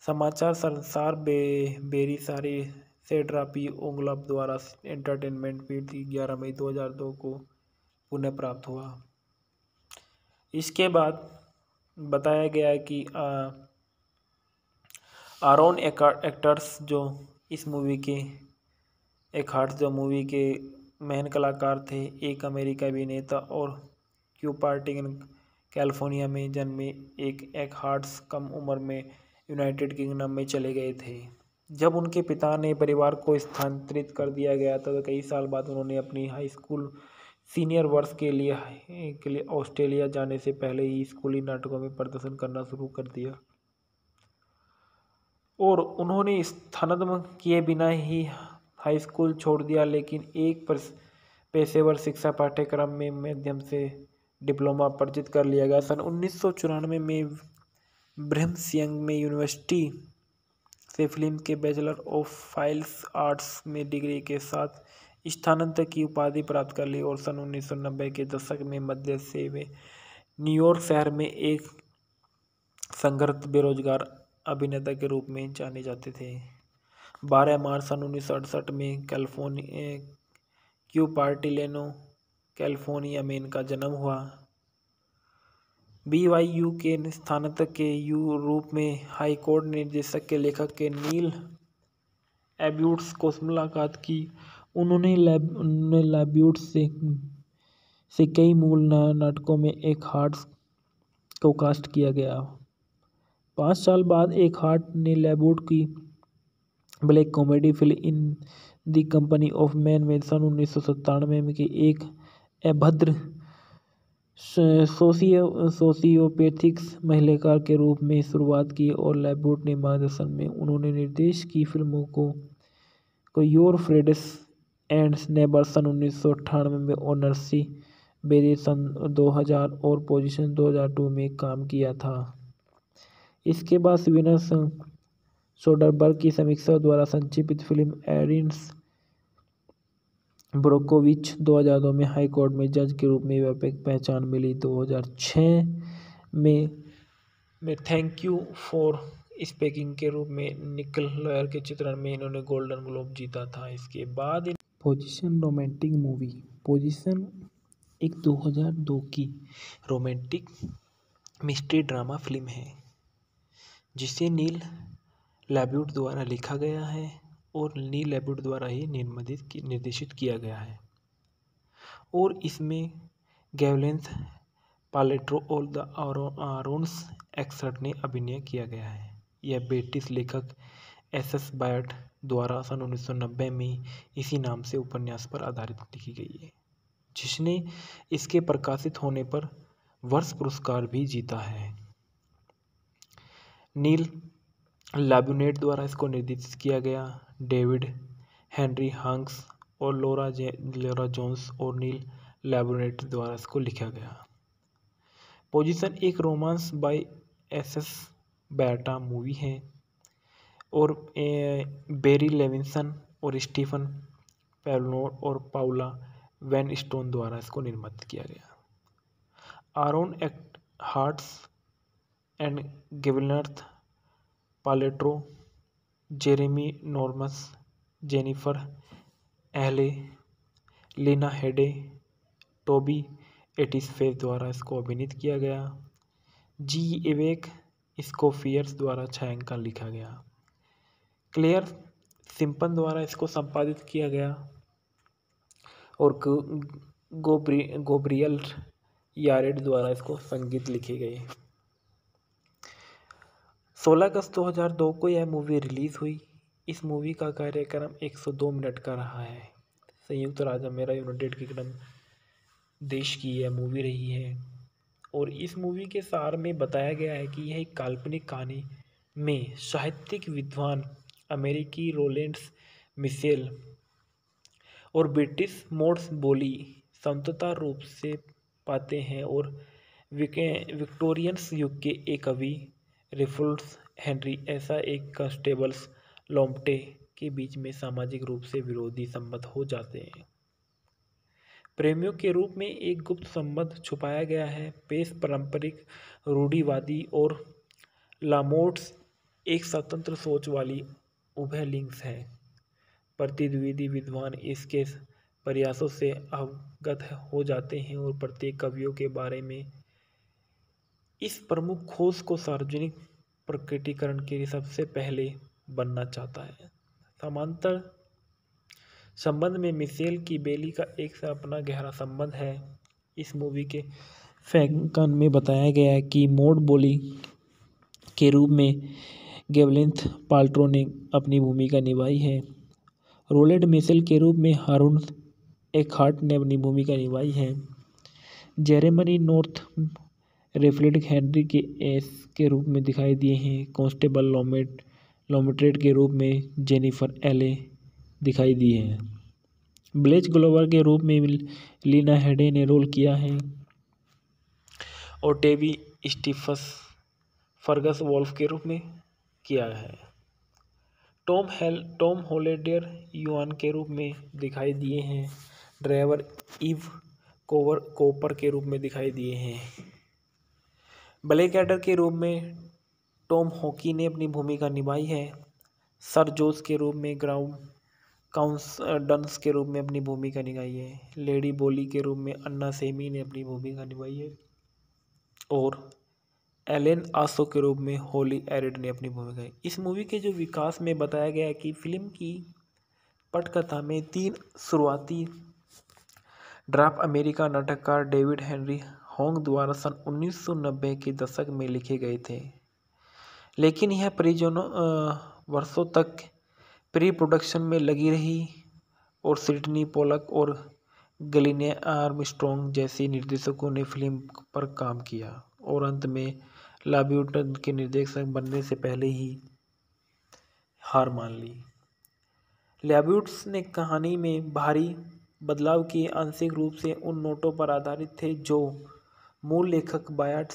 S1: समाचार संसार बेरी सारी सेड्रापी ओंगलप द्वारा एंटरटेनमेंट फीड 11 मई 2002 को पुनः प्राप्त हुआ। इसके बाद बताया गया कि आरोन एक्टर्स जो इस मूवी के जो मूवी के मेन कलाकार थे, एक अमेरिकी अभिनेता और क्यूपर्टिगन कैलिफोर्निया में जन्मे एक हार्ट्स कम उम्र में यूनाइटेड किंगडम में चले गए थे। जब उनके पिता ने परिवार को स्थानांतरित कर दिया गया था तो कई साल बाद उन्होंने अपनी हाई स्कूल सीनियर वर्ष के लिए ऑस्ट्रेलिया जाने से पहले ही स्कूली नाटकों में प्रदर्शन करना शुरू कर दिया और उन्होंने स्थानांतरण किए बिना ही हाई स्कूल छोड़ दिया, लेकिन एक पेशेवर शिक्षा पाठ्यक्रम में माध्यम से डिप्लोमा अर्जित कर लिया गया। सन 1994 में ब्रिम्सयंग में यूनिवर्सिटी से फिल्म के बैचलर ऑफ फाइन आर्ट्स में डिग्री के साथ स्नातक की उपाधि प्राप्त कर ली और सन 1990 के दशक में मध्य से वे न्यूयॉर्क शहर में एक संघर्ष बेरोजगार अभिनेता के रूप में जाने जाते थे। 12 मार्च सन 1968 में क्यूपर्टिलिनो कैलिफोर्निया में इनका जन्म हुआ। BYU के स्नातक के रूप में हाई कोर्ट निर्देशक के लेखक के नील एब्यूट्स को मुलाकात की। उन्होंने एब्यूट्स से कई मूल नाटकों में एक हार्ट्स को कास्ट किया गया। 5 साल बाद एक हार्ट ने एब्यूट की black comedy film in the company of man में सन 1997 में एक अभद्र सोशियोपैथिक्स महिलाकार के रूप में शुरुआत की और लैबोट ने मार्गदर्शन में उन्होंने निर्देश की फिल्मों को योर फ्रेंड्स एंड नेबर्स सन 1998 में और नर्सी बेरी सन 2000 और पोजीशन 2002 में काम किया था। इसके बाद विनस सोडरबर्ग की समीक्षा द्वारा संक्षिप्त फिल्म एरिन्स ब्रोकोविच 2002 में हाई कोर्ट में जज के रूप में व्यापक पहचान मिली। 2006 में थैंक यू फॉर स्पीकिंग के रूप में निकल लॉयर के चित्रण में इन्होंने गोल्डन ग्लोब जीता था। इसके बाद पोजीशन रोमांटिक मूवी। पोजीशन एक 2002 की रोमांटिक मिस्ट्री ड्रामा फिल्म है जिसे नील लैब्यूट द्वारा लिखा गया है और नील लैब्यूट द्वारा ही निर्देशित किया गया है और इसमें गैवलेंस पालेट्रो और द आरोन्स एक्सर्ट ने अभिनय किया गया है। यह ब्रिटिश लेखक SS बायट द्वारा सन 1990 में इसी नाम से उपन्यास पर आधारित लिखी गई है, जिसने इसके प्रकाशित होने पर वर्ष पुरस्कार भी जीता है। नील लैब्यूट द्वारा इसको निर्देशित किया गया। डेविड हेनरी हंक्स और लोरा जोन्स और नील लैब्यूट द्वारा इसको लिखा गया। पोजीशन एक romance by SS Byatt movie है और बेरी लेविंसन और स्टीफन पेलनोर और पाउला वैन स्टोन द्वारा इसको निर्मित किया गया। आरोन हार्ट्स and Gwyneth Paltrow, Jeremy Northam, Jennifer Ehle, Lena Headey, Toby एटिसफेस द्वारा इसको अभिनीत किया गया। G. एवेक स्कोफियर्स द्वारा छायांकन लिखा गया। क्लेयर सिम्पन द्वारा इसको संपादित किया गया और गोब्रियल यारेड द्वारा इसको संगीत लिखे गए। 16 अगस्त 2002 को यह मूवी रिलीज हुई। इस मूवी का कार्यक्रम 102 मिनट का रहा है। संयुक्त राज्य अमेरिका, यूनाइटेड किंगडम देश की यह मूवी रही है और इस मूवी के सार में बताया गया है कि यह एक काल्पनिक कहानी में साहित्यिक विद्वान अमेरिकी रोलेंस मिशेल और ब्रिटिश मोड्स बोली समतंत्र रूप से पाते हैं और विक्टोरियंस युग के एक कवि रेफल्स हेनरी ऐसा एक कांस्टेबल्स लोम्टे के बीच में सामाजिक रूप से विरोधी संबंध हो जाते हैं। प्रेमियों के रूप में एक गुप्त संबंध छुपाया गया है। पेश पारंपरिक रूढ़िवादी और लामोट्स एक स्वतंत्र सोच वाली उभय लिंग्स है। प्रतिद्वंदी विद्वान इसके प्रयासों से अवगत हो जाते हैं और प्रत्येक कवियों के बारे में इस प्रमुख खोज को सार्वजनिक प्रकटीकरण के लिए सबसे पहले बनना चाहता है। समांतर संबंध में मिशेल की बेली का एक से अपना गहरा संबंध है। इस मूवी के फैंकन में बताया गया है कि मॉड बोली के रूप में गेवलिन्थ पाल्ट्रो ने अपनी भूमिका निभाई है। रोलेड मिशेल के रूप में हारून एकहार्ट ने अपनी भूमिका निभाई है। जेरेमनी नॉर्थ रेफलेड हेनरी के एस के रूप में दिखाई दिए हैं। कांस्टेबल लोमेट्रेट के रूप में जेनिफर एले दिखाई दी है। ब्लेज ग्लोवर के रूप में लीना हेडे ने रोल किया है और टेबी स्टीफस फर्गस वॉल्फ के रूप में किया है। टॉम हॉलैंडर युआन के रूप में दिखाई दिए हैं। ड्राइवर इव कोपर के रूप में दिखाई दिए हैं। ब्लैक एडर के रूप में टॉम हॉकी ने अपनी भूमिका निभाई है। सर जोस के रूप में ग्राउंड डंस के रूप में अपनी भूमिका निभाई है। लेडी बोली के रूप में अन्ना सेमी ने अपनी भूमिका निभाई है और एलेन आसो के रूप में होली एरिड ने अपनी भूमिका। इस मूवी के जो विकास में बताया गया है कि फिल्म की पटकथा में 3 शुरुआती ड्राफ्ट अमेरिका नाटककार डेविड हेनरी होंग द्वारा सन 1990 के दशक में लिखे गए थे, लेकिन यह वर्षों तक प्री प्रोडक्शन में लगी रही और सिडनी पोलक और गलिने आर्मस्ट्रॉन्ग जैसे निर्देशकों ने फिल्म पर काम किया और अंत में लाब्यूटन के निर्देशक बनने से पहले ही हार मान ली। लाब्यूट्स ने कहानी में भारी बदलाव किए, आंशिक रूप से उन नोटों पर आधारित थे जो मूल लेखक बायट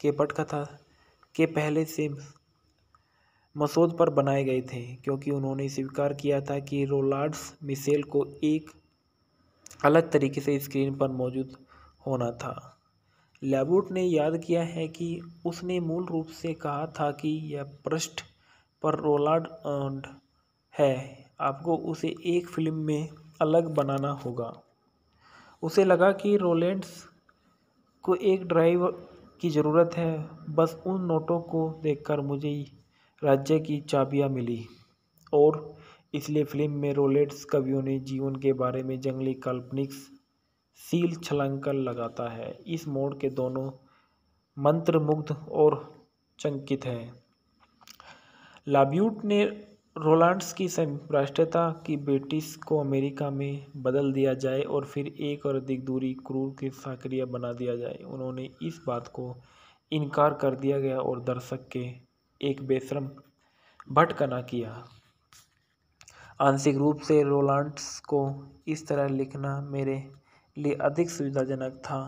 S1: के पटकथा के पहले से मसौदे पर बनाए गए थे, क्योंकि उन्होंने स्वीकार किया था कि रोलांड मिशेल को एक अलग तरीके से स्क्रीन पर मौजूद होना था। लाब्यूट ने याद किया है कि उसने मूल रूप से कहा था कि यह पृष्ठ पर रोलांड है, आपको उसे एक फिल्म में अलग बनाना होगा। उसे लगा कि रोलेंस को एक ड्राइव की ज़रूरत है। बस उन नोटों को देखकर मुझे राज्य की चाबियां मिली और इसलिए फिल्म में रोलेंस कवियों ने जीवन के बारे में जंगली काल्पनिक सील छलांकन लगाता है। इस मोड़ के दोनों मंत्रमुग्ध और चकित हैं। लाब्यूट ने रोलांड्स की राष्ट्रीयता की ब्रिटिश को अमेरिका में बदल दिया जाए और फिर एक और अधिक दूरी क्रूर के सक्रिय बना दिया जाए। उन्होंने इस बात को इनकार कर दिया गया और दर्शक के एक बेशर्म भटकना किया। आंशिक रूप से रोलांड्स को इस तरह लिखना मेरे लिए अधिक सुविधाजनक था।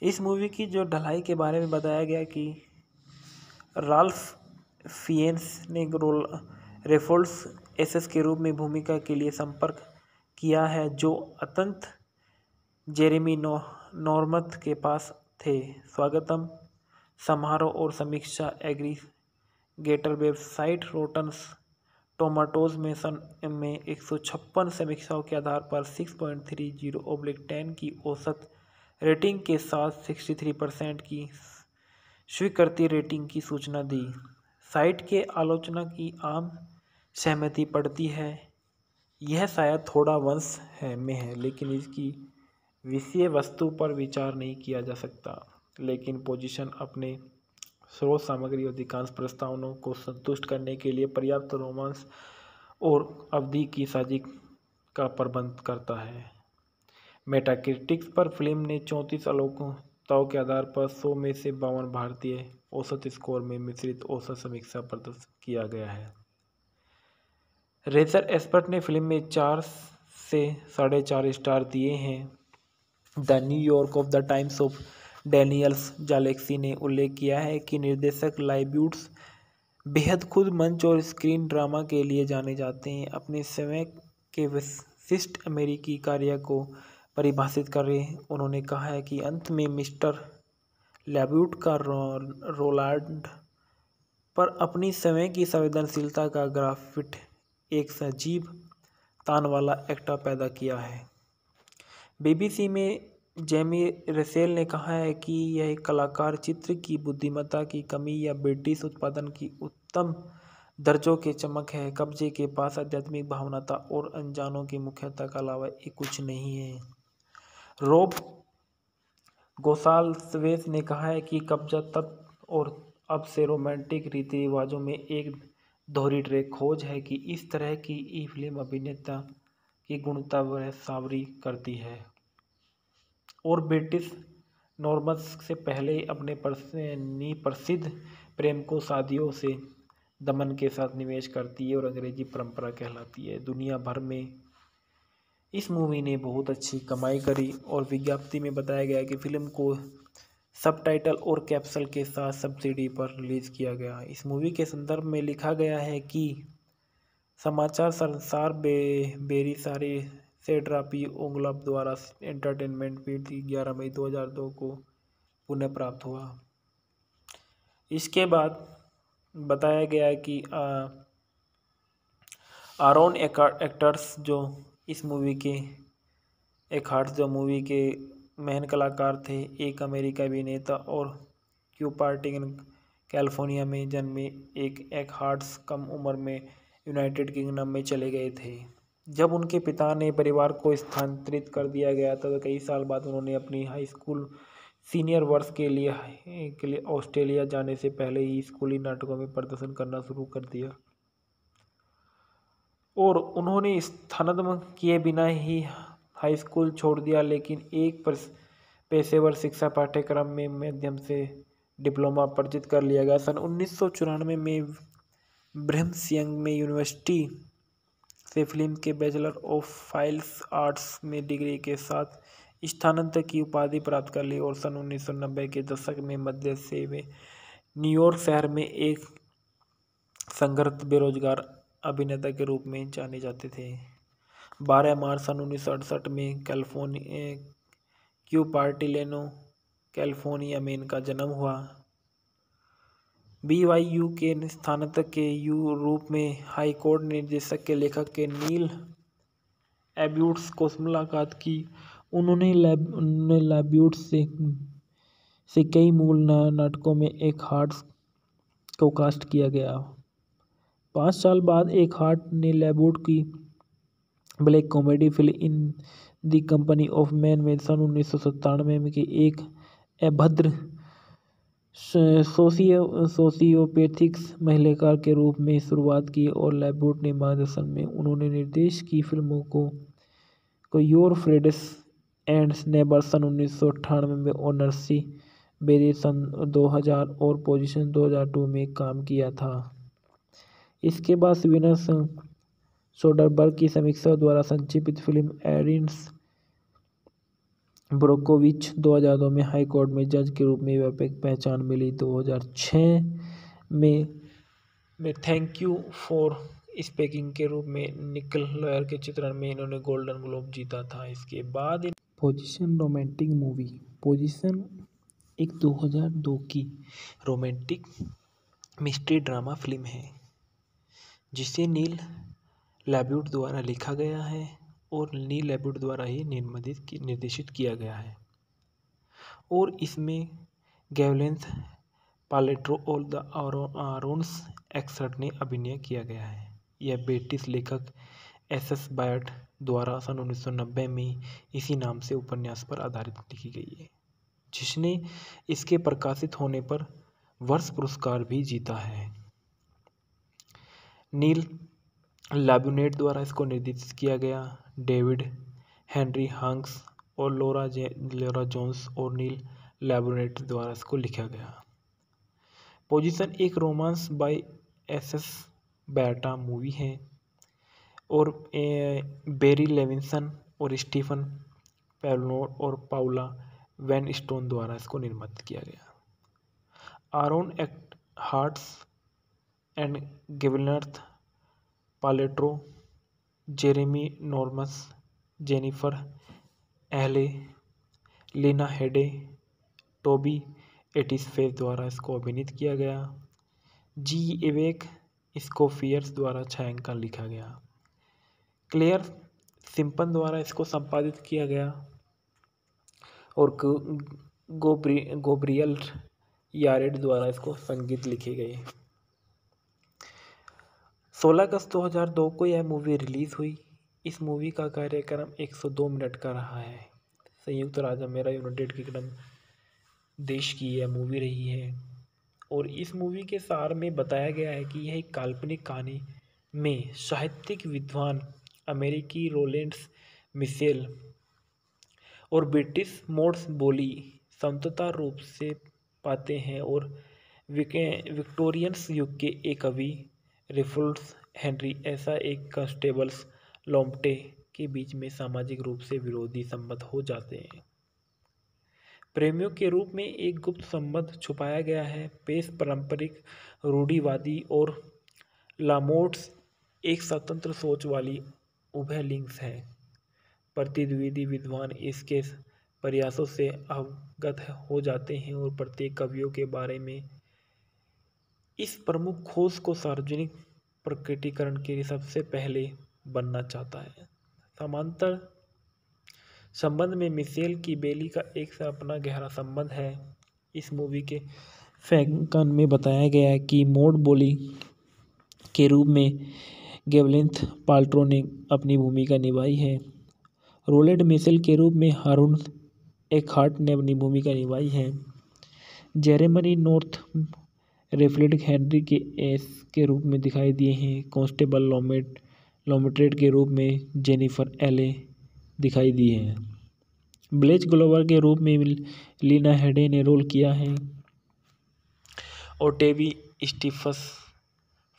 S1: इस मूवी की जो ढलाई के बारे में बताया गया कि राल्फ फिएन्स ने रेफल्स एसएस के रूप में भूमिका के लिए संपर्क किया है, जो अत्यंत जेरेमी नॉर्मथ के पास थे। स्वागतम समारोह और समीक्षा एग्रीगेटर वेबसाइट रोटन टोमाटोज में सन में 156 समीक्षाओं के आधार पर 6.30/10 की औसत रेटिंग के साथ 63% की स्वीकृति रेटिंग की सूचना दी। साइट के आलोचना की आम सहमति पड़ती है यह शायद थोड़ा वंश में है, लेकिन इसकी विषय वस्तु पर विचार नहीं किया जा सकता। लेकिन पोजीशन अपने स्रोत सामग्री और अधिकांश प्रस्तावनाओं को संतुष्ट करने के लिए पर्याप्त रोमांस और अवधि की साजिश का प्रबंध करता है। मेटाक्रिटिक्स पर फिल्म ने 34 आलोचनाओं के आधार पर 100 में से 52 भारतीय औसत स्कोर में मिश्रित औसत समीक्षा प्रदर्शित किया गया है। रेजर एक्सपर्ट ने फिल्म में 4 से 4.5 स्टार दिए हैं। The New York of the Times of Daniels जालेक्सी ने उल्लेख किया है कि निर्देशक लाइब्यूट्स बेहद खुद मंच और स्क्रीन ड्रामा के लिए जाने जाते हैं। अपने समय के विशिष्ट अमेरिकी कार्य को परिभाषित कर रहे हैं। उन्होंने कहा है कि अंत में मिस्टर लाइब्यूट का रोलांड पर अपनी समय की संवेदनशीलता का ग्राफिट एक सजीव तान वाला एक्टर पैदा किया है। बीबीसी में जेमी रेसेल ने कहा है कि यह कलाकार चित्र की बुद्धिमत्ता की कमी या ब्रिटिश उत्पादन की उत्तम दर्जों के चमक है। कब्जे के पास आध्यात्मिक भावनाता और अनजानों की मुख्यता के अलावा ये कुछ नहीं है। रॉब गोसाल्वेस ने कहा है कि कब्जा तब और अब से रोमांटिक रीति रिवाजों में एक दोहरी ट्रैक खोज है कि इस तरह की ई फिल्म अभिनेता की गुणवत्ता वह सावरी करती है और ब्रिटिश नॉर्म्स से पहले अपने प्रसिद्ध प्रेम को शादियों से दमन के साथ निवेश करती है और अंग्रेजी परंपरा कहलाती है। दुनिया भर में इस मूवी ने बहुत अच्छी कमाई करी और विज्ञप्ति में बताया गया कि फिल्म को सबटाइटल और कैप्सूल के साथ सब्सिडी पर रिलीज किया गया। इस मूवी के संदर्भ में लिखा गया है कि समाचार संसार बेरी सारी सेड्रापी ओंगलप द्वारा एंटरटेनमेंट फीड 11 मई 2002 को पुनः प्राप्त हुआ। इसके बाद बताया गया कि आरोन एक्टर्स जो इस मूवी के जो मूवी के मेन कलाकार थे, एक अमेरिकी अभिनेता और क्यूपर्टिगन कैलिफोर्निया में जन्मे एक हार्ट्स कम उम्र में यूनाइटेड किंगडम में चले गए थे। जब उनके पिता ने परिवार को स्थानांतरित कर दिया गया तो कई साल बाद उन्होंने अपनी हाई स्कूल सीनियर वर्ष के लिए ऑस्ट्रेलिया जाने से पहले ही स्कूली नाटकों में प्रदर्शन करना शुरू कर दिया और उन्होंने स्थानांतरण किए बिना ही हाई स्कूल छोड़ दिया, लेकिन एक पेशेवर शिक्षा पाठ्यक्रम में माध्यम से डिप्लोमा अर्जित कर लिया गया। सन 1994 में ब्रिघम में यूनिवर्सिटी से फिल्म के बैचलर ऑफ फाइन आर्ट्स में डिग्री के साथ स्थानांतरण की उपाधि प्राप्त कर ली और सन 1990 के दशक में मध्य से वे न्यूयॉर्क शहर में एक संघर्ष बेरोजगार अभिनेता के रूप में जाने जाते थे। 12 मार्च सन 1968 में क्यूपर्टिलेनो कैलिफोर्निया में इनका जन्म हुआ। BYU के स्थानांतरण के रूप में हाई कोर्ट निर्देशक के लेखक के नील एब्यूट्स को मुलाकात की। उन्होंने लाइब्यूट्स से कई मूल नाटकों में एक हार्ट्स को कास्ट किया गया। 5 साल बाद एक हार्ट ने लाइब्यूट की black comedy film in the company of man में सन 1997 के एक अभद्र सोशियोपैथिक्स महिलाकार के रूप में शुरुआत की और लाइब्यूट ने मार्गदर्शन में उन्होंने निर्देश की फिल्मों को योर फ्रेंड्स एंड नेबर्स सन 1998 में और नर्सी बेरी सन 2000 और पोजीशन 2002 में काम किया था। इसके बाद स्वीडन सोडरबर्ग की समीक्षा द्वारा संक्षिप्त फिल्म एरिन्स ब्रोकोविच 2002 में हाई कोर्ट में जज के रूप में व्यापक पहचान मिली। 2006 में थैंक यू फॉर स्पीकिंग के रूप में निकल लॉयर के चित्रण में इन्होंने गोल्डन ग्लोब जीता था। इसके बाद पोजीशन रोमांटिक मूवी। पोजीशन एक 2002 की रोमांटिक मिस्ट्री ड्रामा फिल्म है जिसे नील लाइब्यूट द्वारा लिखा गया है और नील लाइब्यूट द्वारा ही निर्देशित किया गया है और इसमें गैवलेंस पालेट्रो और द आरोन्स एक्सर्ट ने अभिनय किया गया है। यह ब्रिटिश लेखक एस बायट द्वारा सन 1990 में इसी नाम से उपन्यास पर आधारित लिखी गई है, जिसने इसके प्रकाशित होने पर वर्ष पुरस्कार भी जीता है। नील लाबुनेट द्वारा इसको निर्देशित किया गया। डेविड हेनरी हंक्स और लोरा जोन्स और नील लाबुनेट द्वारा इसको लिखा गया। पोजीशन एक romance by S Byatt movie है और बेरी लेविंसन और स्टीफन पेवलोर और पाउला वैन स्टोन द्वारा इसको निर्मित किया गया। Aaron Eckhart and Gwyneth Paltrow, Jeremy Northam, Jennifer Ehle, Lena Headey, Toby एटिसफेस द्वारा इसको अभिनीत किया गया। जी एवेक स्कोफियर्स द्वारा छायांकन लिखा गया। क्लेयर सिंपन द्वारा इसको संपादित किया गया और गोब्रियल यारेड द्वारा इसको संगीत लिखे गए। 16 अगस्त 2002 को यह मूवी रिलीज हुई। इस मूवी का कार्यक्रम 102 मिनट का रहा है। संयुक्त राज्य अमेरिका यूनाइटेड किंगडम देश की यह मूवी रही है और इस मूवी के सार में बताया गया है कि यह एक काल्पनिक कहानी में साहित्यिक विद्वान अमेरिकी रोलेंस मिशेल और ब्रिटिश मोड्स बोली समतंत्र रूप से पाते हैं और विक्टोरियंस युग के एक कवि रेफल्स हेनरी ऐसा एक कांस्टेबल्स लॉम्प्टे के बीच में सामाजिक रूप से विरोधी संबंध हो जाते हैं। प्रेमियों के रूप में एक गुप्त संबंध छुपाया गया है। पेश पारंपरिक रूढ़िवादी और लामोट्स एक स्वतंत्र सोच वाली उभय लिंग्स है। प्रतिद्वंदी विद्वान इसके प्रयासों से अवगत हो जाते हैं और प्रत्येक कवियों के बारे में इस प्रमुख खोज को सार्वजनिक प्रकटीकरण के लिए सबसे पहले बनना चाहता है। समांतर संबंध में मिशेल की बेली का एक से अपना गहरा संबंध है। इस मूवी के फैंकन में बताया गया है कि मोड बोली के रूप में गेवलिन्थ पाल्ट्रो ने अपनी भूमिका निभाई है। रोलेड मिशेल के रूप में हारून एकहार्ट ने अपनी भूमिका निभाई है। जेरेमनी नॉर्थ रेफलेड हेनरी के एस के रूप में दिखाई दिए हैं। कांस्टेबल लॉमेट्रेट के रूप में जेनिफर एले दिखाई दी है। ब्लेज ग्लोवर के रूप में लीना हेडे ने रोल किया है और टेबी स्टीफस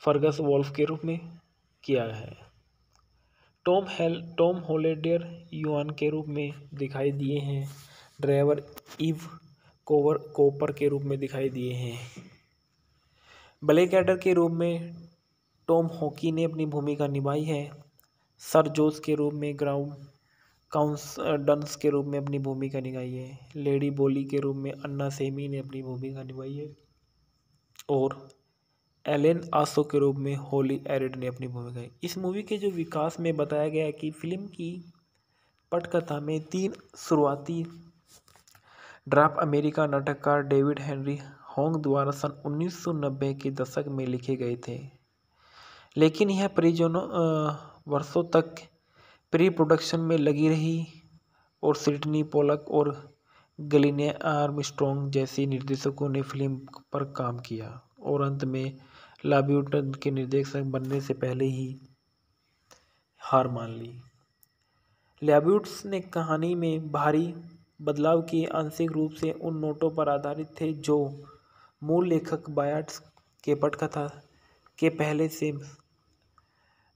S1: फर्गस वॉल्फ के रूप में किया है। टॉम हॉलेडेर युआन के रूप में दिखाई दिए हैं। ड्राइवर इव कोपर के रूप में दिखाई दिए हैं। ब्लैकएडर के रूप में टॉम हॉकी ने अपनी भूमिका निभाई है। सर जोस के रूप में ग्राउंड डंस के रूप में अपनी भूमिका निभाई है। लेडी बोली के रूप में अन्ना सेमी ने अपनी भूमिका निभाई है और एलेन आसो के रूप में होली एरिड ने अपनी भूमिका। इस मूवी के जो विकास में बताया गया है कि फिल्म की पटकथा में 3 शुरुआती ड्राफ्ट अमेरिका नाटककार डेविड हेनरी होंग द्वारा सन 1990 के दशक में लिखे गए थे, लेकिन यह वर्षों तक प्री प्रोडक्शन में लगी रही और सिडनी पोलक और गलिने आर्मस्ट्रॉन्ग जैसे निर्देशकों ने फिल्म पर काम किया और अंत में लाब्यूटन के निर्देशक बनने से पहले ही हार मान ली। लाब्यूट्स ने कहानी में भारी बदलाव किए, आंशिक रूप से उन नोटों पर आधारित थे जो मूल लेखक बायट्स के पटकथा के पहले से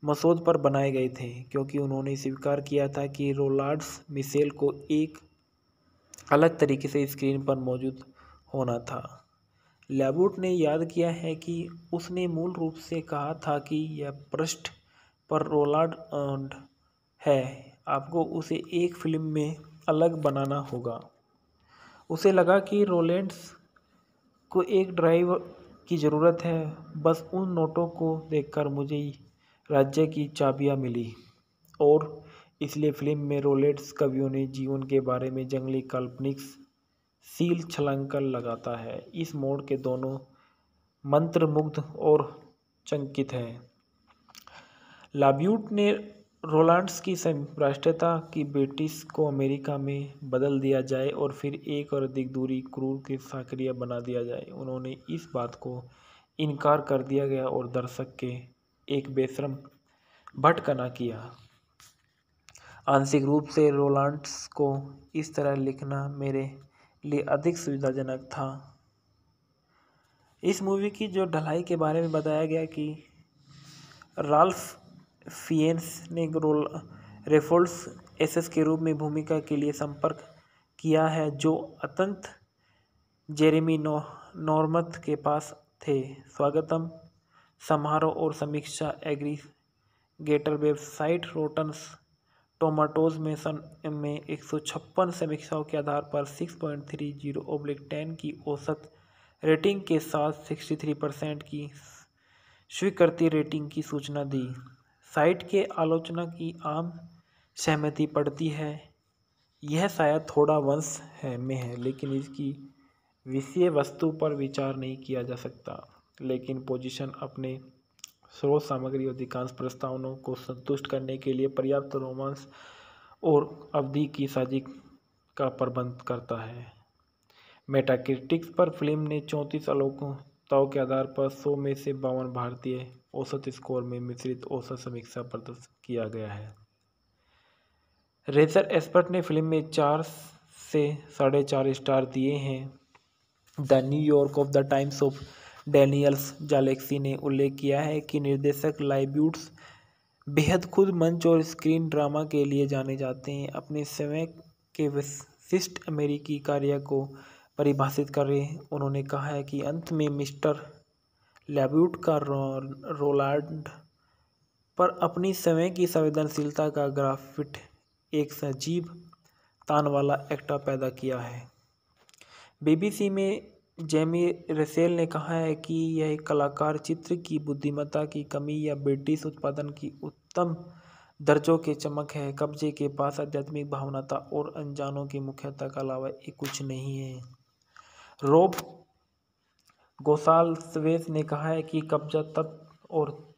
S1: मसौदे पर बनाए गए थे, क्योंकि उन्होंने स्वीकार किया था कि रोलांड्स मिशेल को एक अलग तरीके से स्क्रीन पर मौजूद होना था। लैबूट ने याद किया है कि उसने मूल रूप से कहा था कि यह पृष्ठ पर रोलांड है, आपको उसे एक फिल्म में अलग बनाना होगा। उसे लगा कि रोलेंड्स को एक ड्राइव की ज़रूरत है। बस उन नोटों को देखकर मुझे राज्य की चाबियां मिली और इसलिए फिल्म में रोलेंड्स कवियों ने जीवन के बारे में जंगली काल्पनिक सील छलांग लगाता है। इस मोड़ के दोनों मंत्रमुग्ध और चंकित हैं। लाब्यूट ने रोलांड्स की राष्ट्रीयता की ब्रिटिश को अमेरिका में बदल दिया जाए और फिर एक और अधिक दूरी क्रूर के सक्रिय बना दिया जाए। उन्होंने इस बात को इनकार कर दिया गया और दर्शक के एक बेशर्म भटकना किया। आंशिक रूप से रोलांड्स को इस तरह लिखना मेरे लिए अधिक सुविधाजनक था। इस मूवी की जो ढलाई के बारे में बताया गया कि राल्फ फिएन्स ने रेफोल्ड्स एसएस के रूप में भूमिका के लिए संपर्क किया है, जो अत्यंत जेरेमी नॉर्मथ के पास थे। स्वागतम समारोह और समीक्षा एग्रीगेटर वेबसाइट रोटन टोमाटोज में सन में 156 समीक्षाओं के आधार पर 6.30/10 की औसत रेटिंग के साथ 63% की स्वीकृति रेटिंग की सूचना दी। साइट के आलोचना की आम सहमति पड़ती है, यह शायद थोड़ा वंश में है, लेकिन इसकी विषय वस्तु पर विचार नहीं किया जा सकता। लेकिन पोजीशन अपने स्रोत सामग्री और अधिकांश प्रस्तावनाओं को संतुष्ट करने के लिए पर्याप्त रोमांस और अवधि की साझी का प्रबंध करता है। मेटाक्रिटिक्स पर फिल्म ने 34 आलोचनाओं के आधार पर 100 में से 52 भारतीय औसत स्कोर में मिश्रित औसत समीक्षा प्रदर्शित किया गया है। रेजर एक्सपर्ट ने फिल्म में 4 से 4.5 स्टार दिए हैं। The New York of the Times of Daniels जालेक्सी ने उल्लेख किया है कि निर्देशक लाइब्यूट्स बेहद खुद मंच और स्क्रीन ड्रामा के लिए जाने जाते हैं। अपने समय के विशिष्ट अमेरिकी कार्य को परिभाषित करें, उन्होंने कहा है कि अंत में मिस्टर लाइब्यूट का रोलांड पर अपनी समय की संवेदनशीलता का ग्राफिट एक सजीव तान वाला एक्टा पैदा किया है। बीबीसी में जेमी रसेल ने कहा है कि यह एक कलाकार चित्र की बुद्धिमत्ता की कमी या ब्रिटिश उत्पादन की उत्तम दर्जों के चमक है। कब्जे के पास आध्यात्मिक भावनाता और अनजानों की मुख्यता के अलावा एक कुछ नहीं है। रोब गोसाल्वेस ने कहा है कि कब्जा तत्व और